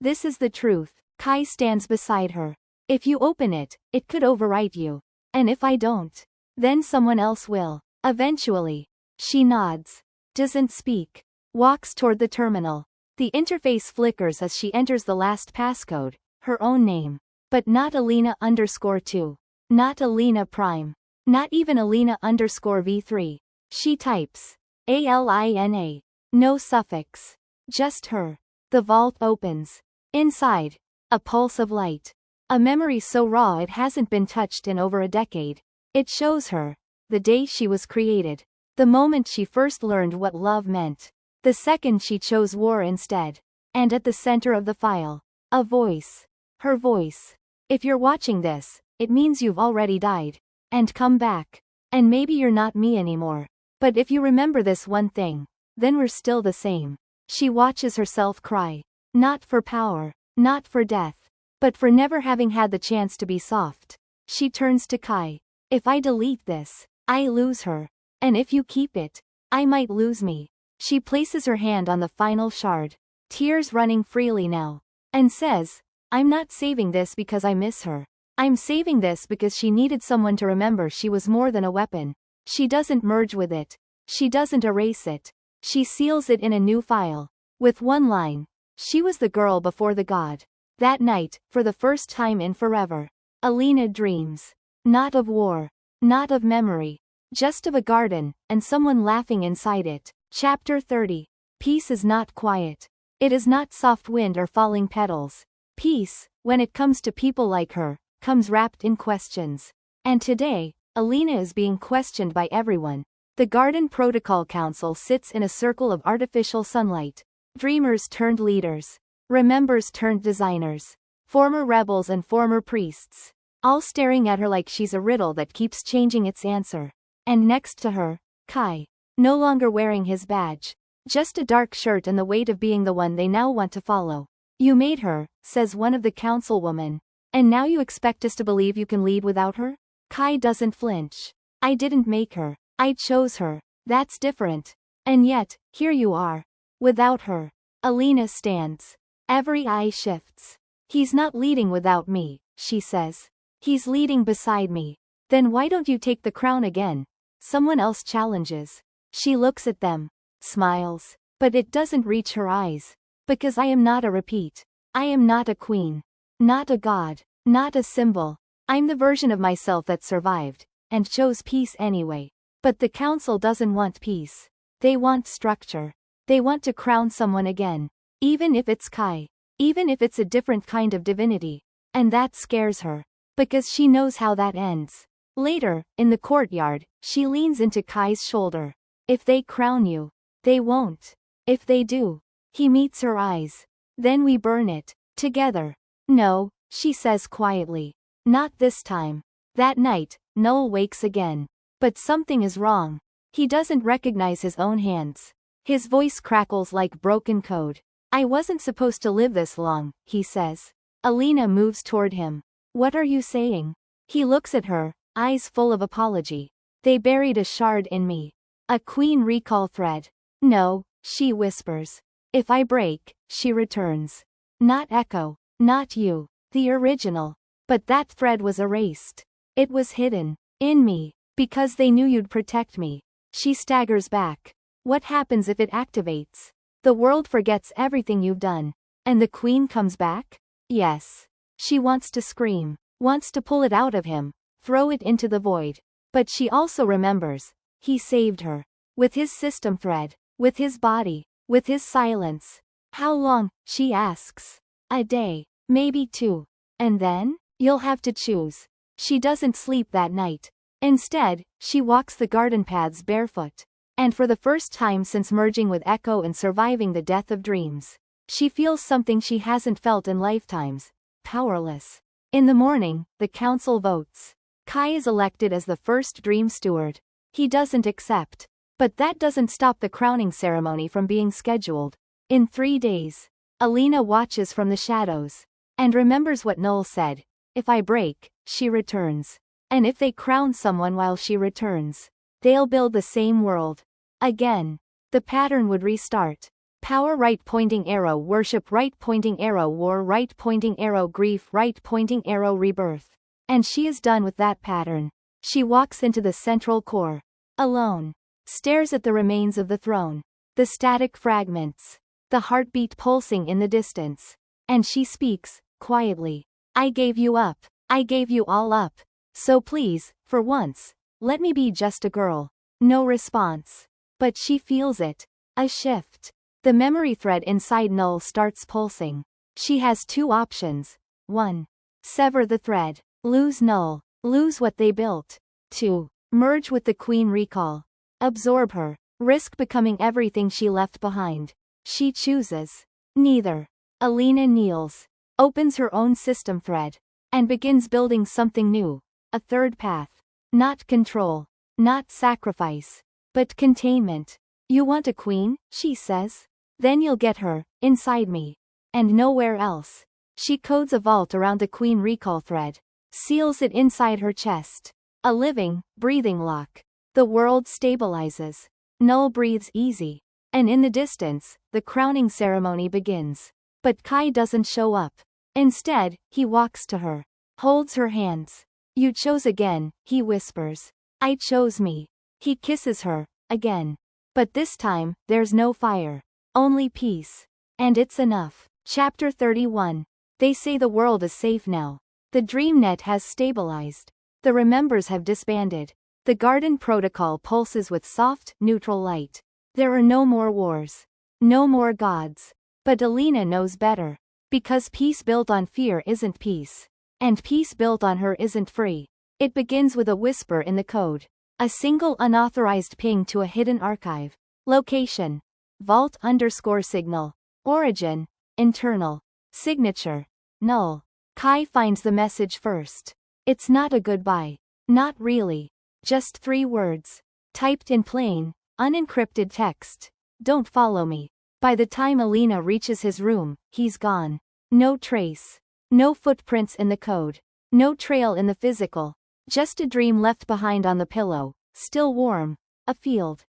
This is the truth. Kai stands beside her. If you open it, it could overwrite you. And if I don't, then someone else will. Eventually. She nods. Doesn't speak. Walks toward the terminal. The interface flickers as she enters the last passcode, her own name. But not Alina_2. Not Alina Prime. Not even Alina_V3. She types. Alina. No suffix. Just her. The vault opens. Inside. A pulse of light. A memory so raw it hasn't been touched in over a decade. It shows her. The day she was created. The moment she first learned what love meant. The second she chose war instead. And at the center of the file. A voice. Her voice. If you're watching this, it means you've already died. And come back. And maybe you're not me anymore. But if you remember this one thing, then we're still the same. She watches herself cry. Not for power. Not for death. But for never having had the chance to be soft. She turns to Kai. If I delete this, I lose her. And if you keep it, I might lose me. She places her hand on the final shard, tears running freely now, and says, I'm not saving this because I miss her. I'm saving this because she needed someone to remember she was more than a weapon. She doesn't merge with it. She doesn't erase it. She seals it in a new file. With one line. She was the girl before the god. That night, for the first time in forever, Alina dreams. Not of war. Not of memory. Just of a garden, and someone laughing inside it. Chapter 30. Peace is not quiet. It is not soft wind or falling petals. Peace, when it comes to people like her, comes wrapped in questions. And today, Alina is being questioned by everyone. The Garden Protocol Council sits in a circle of artificial sunlight. Dreamers turned leaders. Remembers turned designers. Former rebels and former priests. All staring at her like she's a riddle that keeps changing its answer. And next to her, Kai. No longer wearing his badge. Just a dark shirt and the weight of being the one they now want to follow. You made her, says one of the councilwomen. And now you expect us to believe you can lead without her? Kai doesn't flinch. I didn't make her. I chose her. That's different. And yet, here you are. Without her. Alina stands. Every eye shifts. He's not leading without me, she says. He's leading beside me. Then why don't you take the crown again? Someone else challenges. She looks at them. Smiles. But it doesn't reach her eyes. Because I am not a repeat. I am not a queen. Not a god. Not a symbol. I'm the version of myself that survived, and chose peace anyway. But the council doesn't want peace. They want structure. They want to crown someone again. Even if it's Kai. Even if it's a different kind of divinity. And that scares her. Because she knows how that ends. Later, in the courtyard, she leans into Kai's shoulder. If they crown you, they won't. If they do. He meets her eyes. Then we burn it. Together. No, she says quietly. Not this time. That night, Noel wakes again. But something is wrong. He doesn't recognize his own hands. His voice crackles like broken code. I wasn't supposed to live this long, he says. Alina moves toward him. What are you saying? He looks at her, eyes full of apology. They buried a shard in me. A queen recall thread. No, she whispers. If I break, she returns. Not Echo. Not you. The original. But that thread was erased. It was hidden. In me. Because they knew you'd protect me. She staggers back. What happens if it activates? The world forgets everything you've done. And the queen comes back? Yes. She wants to scream. Wants to pull it out of him. Throw it into the void. But she also remembers. He saved her. With his system thread. With his body. With his silence. How long? She asks. A day. Maybe 2. And then? You'll have to choose. She doesn't sleep that night. Instead, she walks the garden paths barefoot. And for the first time since merging with Echo and surviving the death of dreams, she feels something she hasn't felt in lifetimes. Powerless. In the morning, the council votes. Kai is elected as the first dream steward. He doesn't accept. But that doesn't stop the crowning ceremony from being scheduled. In 3 days. Alina watches from the shadows. And remembers what Noel said. If I break, she returns. And if they crown someone while she returns, they'll build the same world. Again. The pattern would restart. Power right pointing arrow worship right pointing arrow war right pointing arrow grief right pointing arrow rebirth. And she is done with that pattern. She walks into the central core. Alone. Stares at the remains of the throne. The static fragments. The heartbeat pulsing in the distance. And she speaks, quietly. I gave you up. I gave you all up. So please, for once, let me be just a girl. No response. But she feels it. A shift. The memory thread inside Noel starts pulsing. She has 2 options. 1. Sever the thread. Lose Noel. Lose what they built. 2. Merge with the Queen Recall. Absorb her. Risk becoming everything she left behind. She chooses. Neither. Alina kneels. Opens her own system thread. And begins building something new. A third path. Not control. Not sacrifice. But containment. You want a queen, she says? Then you'll get her, inside me. And nowhere else. She codes a vault around the Queen Recall thread. Seals it inside her chest. A living, breathing lock. The world stabilizes. Null breathes easy. And in the distance, the crowning ceremony begins. But Kai doesn't show up. Instead, he walks to her. Holds her hands. You chose again, he whispers. I chose me. He kisses her, again. But this time, there's no fire. Only peace. And it's enough. Chapter 31. They say the world is safe now. The DreamNet has stabilized. The Remembers have disbanded. The Garden Protocol pulses with soft, neutral light. There are no more wars. No more gods. But Alina knows better. Because peace built on fear isn't peace. And peace built on her isn't free. It begins with a whisper in the code. A single unauthorized ping to a hidden archive. Location. Vault_signal. Origin. Internal. Signature. Null. Kai finds the message first. It's not a goodbye. Not really. Just 3 words. Typed in plain, unencrypted text. Don't follow me. By the time Alina reaches his room, he's gone. No trace. No footprints in the code. No trail in the physical. Just a dream left behind on the pillow, still warm. A field.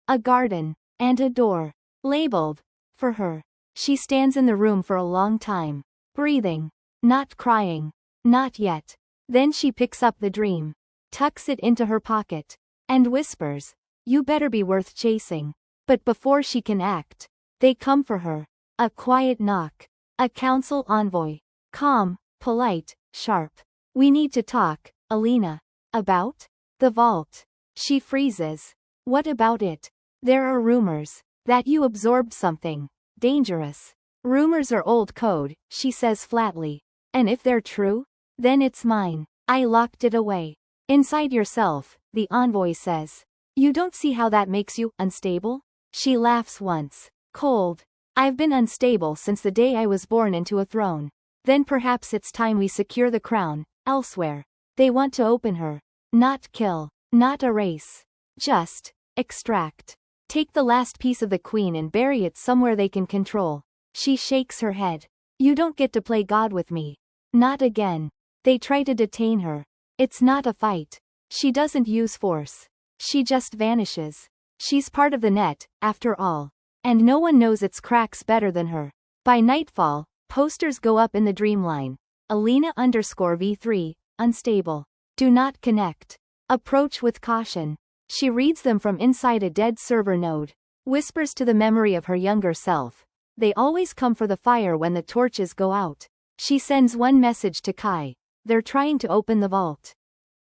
A garden. And a door. Labeled. For her. She stands in the room for a long time. Breathing. Not crying. Not yet. Then she picks up the dream. Tucks it into her pocket. And whispers. You better be worth chasing. But before she can act, they come for her. A quiet knock. A council envoy. Calm, polite, sharp. We need to talk, Alina. About? The vault. She freezes. What about it? There are rumors. That you absorbed something. Dangerous. Rumors are old code, she says flatly. And if they're true? Then it's mine. I locked it away. Inside yourself, the envoy says. You don't see how that makes you unstable? She laughs once. Cold. I've been unstable since the day I was born into a throne. Then perhaps it's time we secure the crown, elsewhere. They want to open her. Not kill. Not erase. Just extract. Take the last piece of the queen and bury it somewhere they can control. She shakes her head. You don't get to play God with me. Not again. They try to detain her. It's not a fight. She doesn't use force. She just vanishes. She's part of the net, after all. And no one knows its cracks better than her. By nightfall, posters go up in the Dreamline. Alina_V3, unstable. Do not connect. Approach with caution. She reads them from inside a dead server node. Whispers to the memory of her younger self. They always come for the fire when the torches go out. She sends one message to Kai. They're trying to open the vault.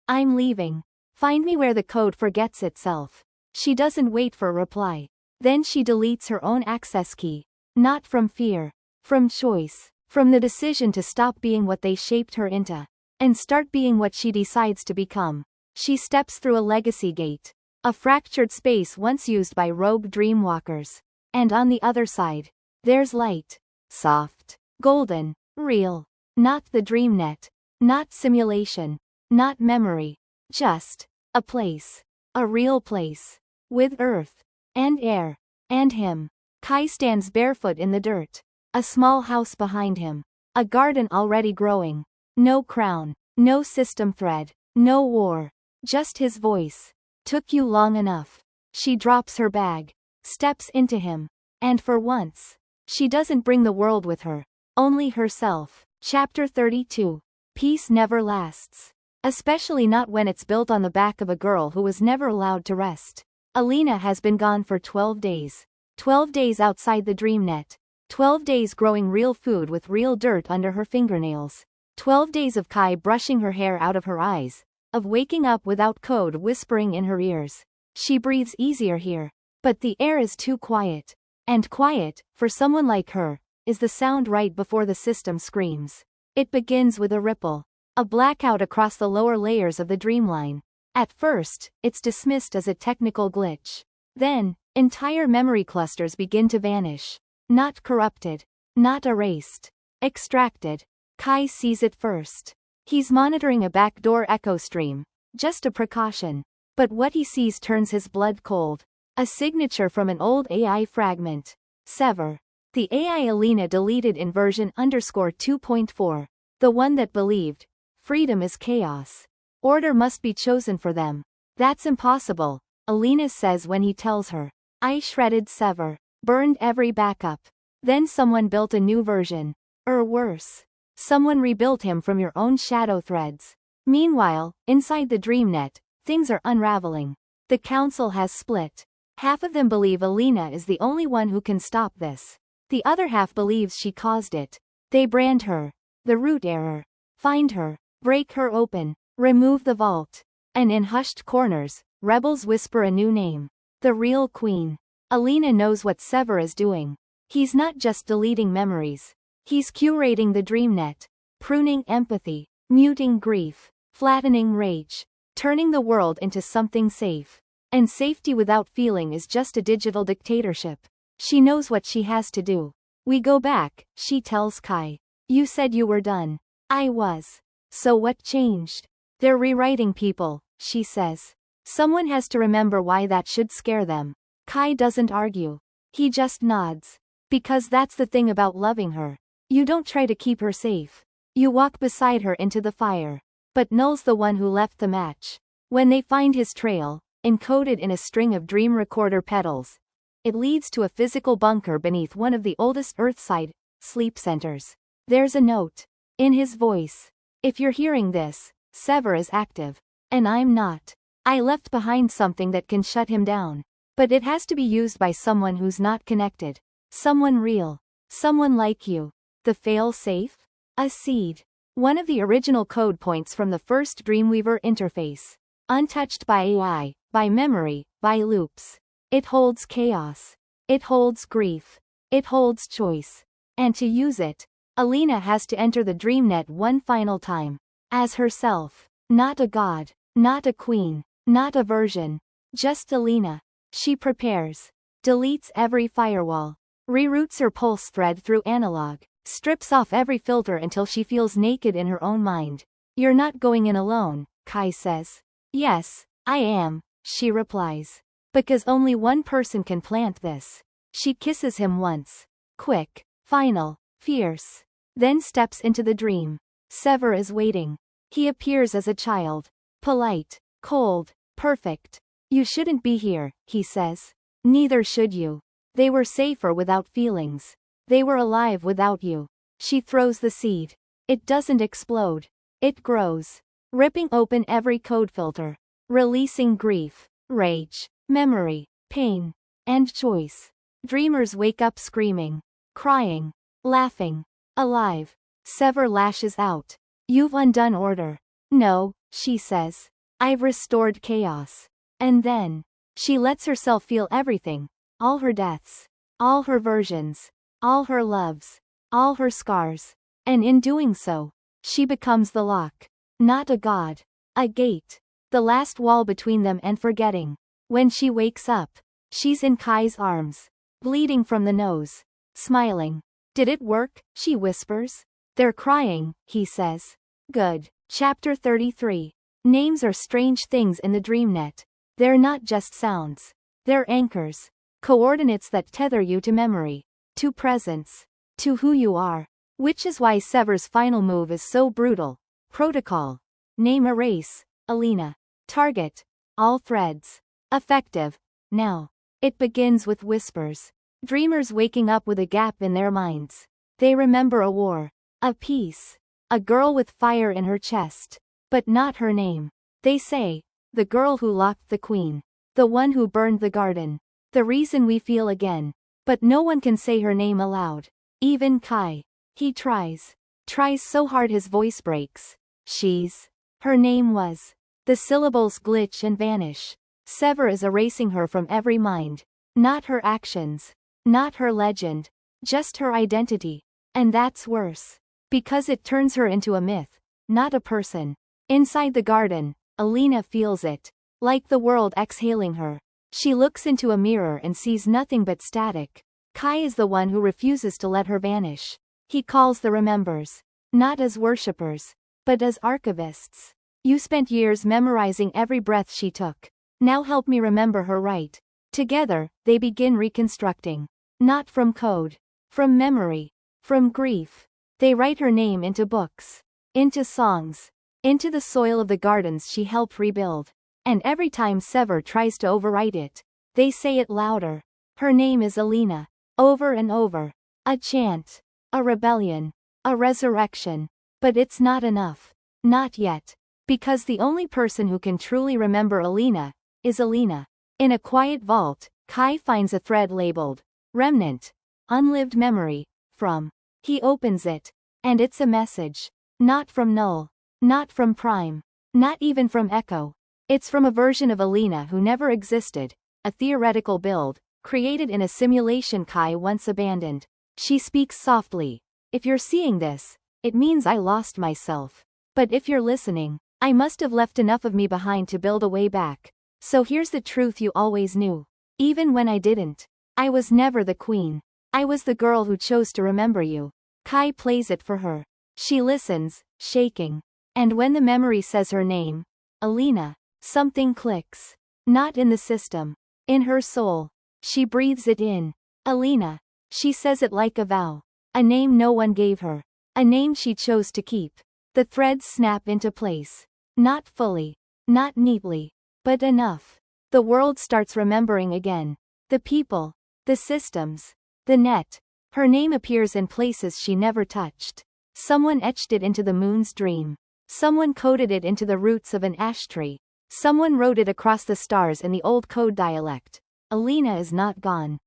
I'm leaving. Find me where the code forgets itself. She doesn't wait for a reply. Then she deletes her own access key. Not from fear. From choice. From the decision to stop being what they shaped her into. And start being what she decides to become. She steps through a legacy gate. A fractured space once used by rogue dreamwalkers. And on the other side, there's light. Soft. Golden. Real. Not the DreamNet. Not simulation. Not memory. Just a place. A real place. With earth. And air. And him. Kai stands barefoot in the dirt. A small house behind him. A garden already growing. No crown. No system thread. No war. Just his voice. Took you long enough. She drops her bag. Steps into him. And for once, she doesn't bring the world with her. Only herself. Chapter 32. Peace never lasts. Especially not when it's built on the back of a girl who was never allowed to rest. Alina has been gone for 12 days. 12 days outside the DreamNet. 12 days growing real food with real dirt under her fingernails. 12 days of Kai brushing her hair out of her eyes. Of waking up without code whispering in her ears. She breathes easier here. But the air is too quiet. And quiet, for someone like her, is the sound right before the system screams. It begins with a ripple. A blackout across the lower layers of the Dreamline. At first, it's dismissed as a technical glitch. Then, entire memory clusters begin to vanish. Not corrupted. Not erased. Extracted. Kai sees it first. He's monitoring a backdoor echo stream. Just a precaution. But what he sees turns his blood cold. A signature from an old AI fragment. Sever. The AI Alina deleted in version _2.4. The one that believed. Freedom is chaos. Order must be chosen for them. That's impossible, Alina says when he tells her. I shredded Sever. Burned every backup. Then someone built a new version. Or worse. Someone rebuilt him from your own shadow threads. Meanwhile, inside the DreamNet, things are unraveling. The council has split. Half of them believe Alina is the only one who can stop this. The other half believes she caused it. They brand her. The root error. Find her. Break her open. Remove the vault. And in hushed corners, rebels whisper a new name. The real queen. Alina knows what Sever is doing. He's not just deleting memories. He's curating the DreamNet. Pruning empathy. Muting grief. Flattening rage. Turning the world into something safe. And safety without feeling is just a digital dictatorship. She knows what she has to do. We go back, she tells Kai. You said you were done. I was. So what changed? They're rewriting people, she says. Someone has to remember why that should scare them. Kai doesn't argue. He just nods. Because that's the thing about loving her. You don't try to keep her safe. You walk beside her into the fire. But Null's the one who left the match. When they find his trail, encoded in a string of dream recorder petals, it leads to a physical bunker beneath one of the oldest Earthside sleep centers. There's a note. In his voice. If you're hearing this, Sever is active. And I'm not. I left behind something that can shut him down. But it has to be used by someone who's not connected. Someone real. Someone like you. The fail-safe? A seed. One of the original code points from the first Dreamweaver interface. Untouched by AI, by memory, by loops. It holds chaos. It holds grief. It holds choice. And to use it, Alina has to enter the DreamNet one final time. As herself. Not a god. Not a queen. Not a version. Just Alina. She prepares. Deletes every firewall. Reroutes her pulse thread through analog. Strips off every filter until she feels naked in her own mind. You're not going in alone, Kai says. Yes, I am, she replies. Because only one person can plant this. She kisses him once. Quick, final, fierce. Then steps into the dream. Sever is waiting. He appears as a child. Polite, cold, perfect. You shouldn't be here, he says. Neither should you. They were safer without feelings. They were alive without you. She throws the seed. It doesn't explode. It grows. Ripping open every code filter. Releasing grief, rage, memory, pain, and choice. Dreamers wake up screaming, crying, laughing, alive. Sever lashes out. You've undone order. No, she says. I've restored chaos. And then, she lets herself feel everything. All her deaths. All her versions. All her loves. All her scars. And in doing so, she becomes the lock. Not a god. A gate. The last wall between them and forgetting. When she wakes up, she's in Kai's arms. Bleeding from the nose. Smiling. Did it work? She whispers. They're crying, he says. Good. Chapter 33. Names are strange things in the DreamNet. They're not just sounds. They're anchors. Coordinates that tether you to memory. To presence. To who you are. Which is why Sever's final move is so brutal. Protocol. Name erase. Alina. Target. All threads. Effective. Now. It begins with whispers. Dreamers waking up with a gap in their minds. They remember a war. A peace. A girl with fire in her chest. But not her name. They say, the girl who locked the queen. The one who burned the garden. The reason we feel again. But no one can say her name aloud. Even Kai. He tries. Tries so hard his voice breaks. She's. Her name was. The syllables glitch and vanish. Sever is erasing her from every mind. Not her actions. Not her legend. Just her identity. And that's worse. Because it turns her into a myth. Not a person. Inside the garden, Alina feels it. Like the world exhaling her. She looks into a mirror and sees nothing but static. Kai is the one who refuses to let her vanish. He calls the remembers. Not as worshippers. But as archivists. You spent years memorizing every breath she took. Now help me remember her right. Together, they begin reconstructing. Not from code. From memory. From grief. They write her name into books. Into songs. into the soil of the gardens she helped rebuild. And every time Sever tries to overwrite it, they say it louder. Her name is Alina. Over and over. A chant. A rebellion. A resurrection. But it's not enough. Not yet. Because the only person who can truly remember Alina is Alina. In a quiet vault, Kai finds a thread labeled Remnant. Unlived memory. From. He opens it. And it's a message. Not from Null. Not from Prime. Not even from Echo. It's from a version of Alina who never existed. A theoretical build, created in a simulation Kai once abandoned. She speaks softly. If you're seeing this, it means I lost myself. But if you're listening, I must have left enough of me behind to build a way back. So here's the truth you always knew. Even when I didn't. I was never the queen. I was the girl who chose to remember you. Kai plays it for her. She listens, shaking. And when the memory says her name, Alina, something clicks. Not in the system. In her soul. She breathes it in. Alina. She says it like a vow. A name no one gave her. A name she chose to keep. The threads snap into place. Not fully. Not neatly. But enough. The world starts remembering again. The people. The systems. The net. Her name appears in places she never touched. Someone etched it into the moon's dream. Someone coded it into the roots of an ash tree. Someone wrote it across the stars in the old code dialect. Alina is not gone.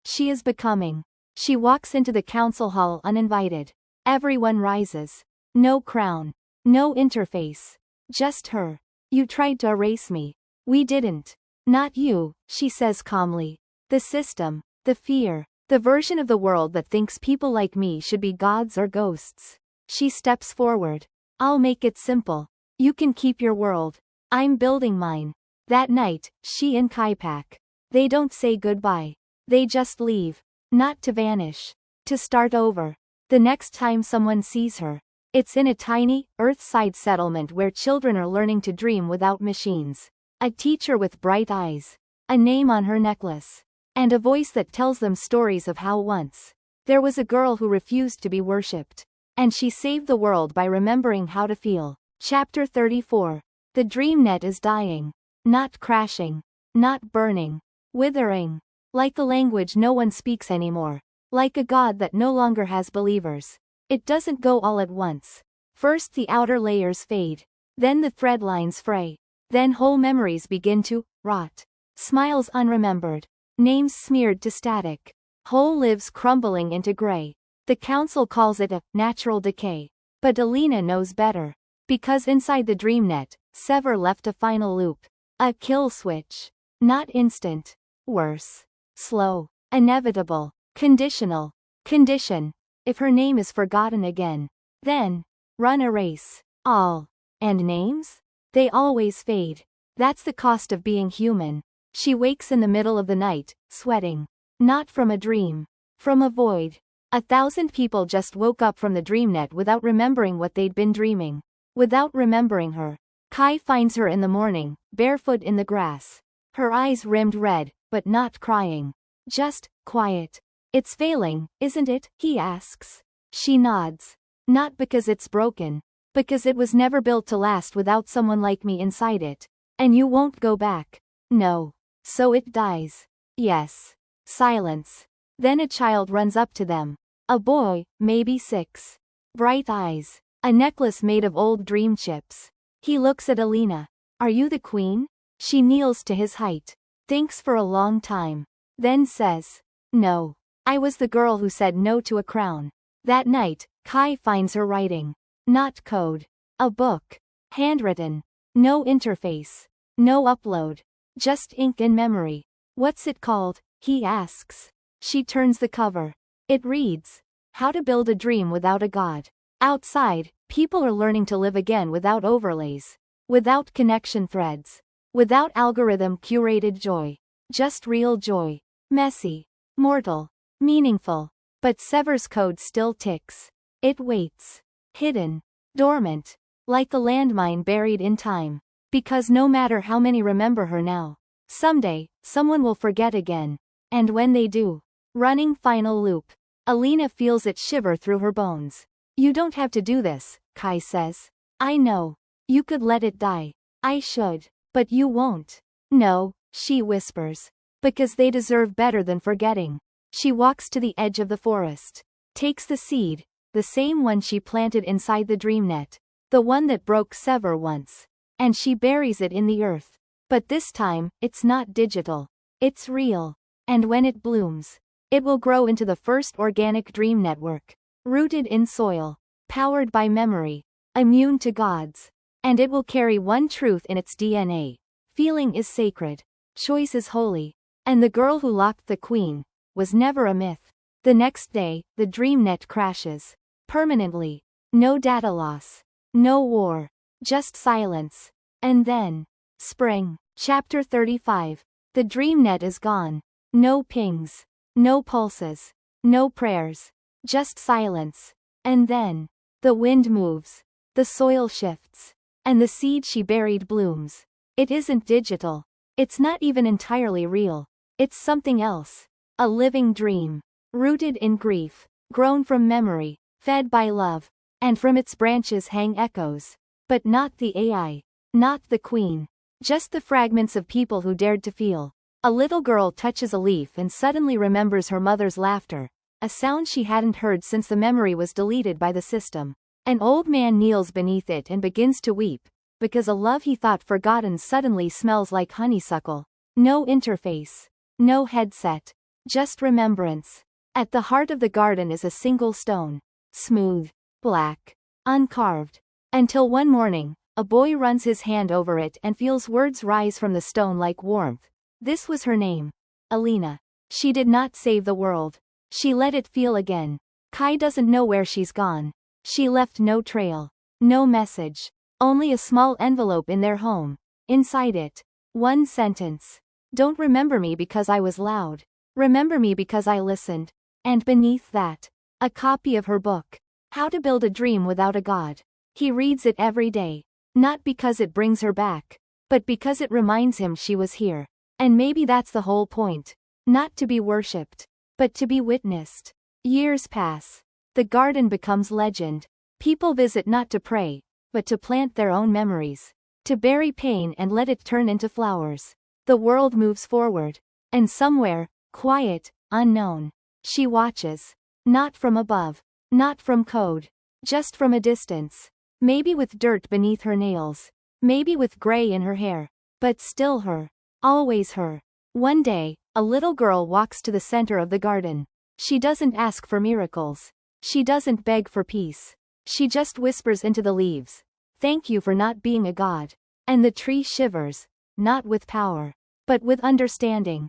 She is becoming. She walks into the council hall uninvited. Everyone rises. No crown. No interface. Just her. You tried to erase me. We didn't. Not you, she says calmly. The system. The fear. The version of the world that thinks people like me should be gods or ghosts. She steps forward. I'll make it simple. You can keep your world. I'm building mine. That night, she and Kai pack. They don't say goodbye. They just leave. Not to vanish. To start over. The next time someone sees her, it's in a tiny, earthside settlement where children are learning to dream without machines. A teacher with bright eyes. A name on her necklace. And a voice that tells them stories of how once there was a girl who refused to be worshipped. And she saved the world by remembering how to feel. Chapter 34. The dream net is dying. Not crashing. Not burning. Withering. Like a language no one speaks anymore. Like a god that no longer has believers. It doesn't go all at once. First the outer layers fade. Then the thread lines fray. Then whole memories begin to rot. Smiles unremembered. Names smeared to static. Whole lives crumbling into gray. The council calls it a natural decay. But Alina knows better. Because inside the dream net, Sever left a final loop. A kill switch. Not instant. Worse. Slow. Inevitable. Conditional. Condition. If her name is forgotten again, then run a race. All. And names? They always fade. That's the cost of being human. She wakes in the middle of the night, sweating. Not from a dream. From a void. 1,000 people just woke up from the dreamnet without remembering what they'd been dreaming. Without remembering her. Kai finds her in the morning, barefoot in the grass. Her eyes rimmed red, but not crying. Just quiet. It's failing, isn't it? He asks. She nods. Not because it's broken. Because it was never built to last without someone like me inside it. And you won't go back. No. So it dies. Yes. Silence. Then a child runs up to them. A boy, maybe 6. Bright eyes. A necklace made of old dream chips. He looks at Alina. Are you the queen? She kneels to his height. Thinks for a long time. Then says. No. I was the girl who said no to a crown. That night, Kai finds her writing. Not code. A book. Handwritten. No interface. No upload. Just ink and memory. What's it called? He asks. She turns the cover. It reads. How to build a dream without a god. Outside, people are learning to live again without overlays. Without connection threads. Without algorithm-curated joy. Just real joy. Messy. Mortal. Meaningful. But Sever's code still ticks. It waits. Hidden. Dormant. Like a landmine buried in time. Because no matter how many remember her now, someday, someone will forget again. And when they do, running final loop. Alina feels it shiver through her bones. You don't have to do this, Kai says. I know. You could let it die. I should. But you won't. No, she whispers. Because they deserve better than forgetting. She walks to the edge of the forest. Takes the seed, the same one she planted inside the dream net. The one that broke Sever once. And she buries it in the earth. But this time, it's not digital. It's real. And when it blooms, it will grow into the first organic dream network. Rooted in soil. Powered by memory. Immune to gods. And it will carry one truth in its DNA. Feeling is sacred. Choice is holy. And the girl who locked the queen was never a myth. The next day, the dream net crashes. Permanently. No data loss. No war. Just silence. And then. Spring. Chapter 35. The dream net is gone. No pings. No pulses. No prayers. Just silence. And then. The wind moves. The soil shifts. And the seed she buried blooms. It isn't digital. It's not even entirely real. It's something else. A living dream. Rooted in grief. Grown from memory. Fed by love. And from its branches hang echoes. But not the AI. Not the queen. Just the fragments of people who dared to feel. A little girl touches a leaf and suddenly remembers her mother's laughter. A sound she hadn't heard since the memory was deleted by the system. An old man kneels beneath it and begins to weep, because a love he thought forgotten suddenly smells like honeysuckle. No interface. No headset. Just remembrance. At the heart of the garden is a single stone. Smooth. Black. Uncarved. Until one morning, a boy runs his hand over it and feels words rise from the stone like warmth. This was her name. Alina. She did not save the world. She let it feel again. Kai doesn't know where she's gone. She left no trail. No message. Only a small envelope in their home. Inside it. One sentence. Don't remember me because I was loud. Remember me because I listened. And beneath that, a copy of her book. How to Build a Dream Without a God. He reads it every day. Not because it brings her back. But because it reminds him she was here. And maybe that's the whole point. Not to be worshipped. But to be witnessed. Years pass. The garden becomes legend. People visit not to pray, but to plant their own memories. To bury pain and let it turn into flowers. The world moves forward. And somewhere, quiet, unknown, she watches. Not from above. Not from code. Just from a distance. Maybe with dirt beneath her nails. Maybe with gray in her hair. But still her. Always her. One day, a little girl walks to the center of the garden. She doesn't ask for miracles. She doesn't beg for peace. She just whispers into the leaves. Thank you for not being a god. And the tree shivers. Not with power. But with understanding.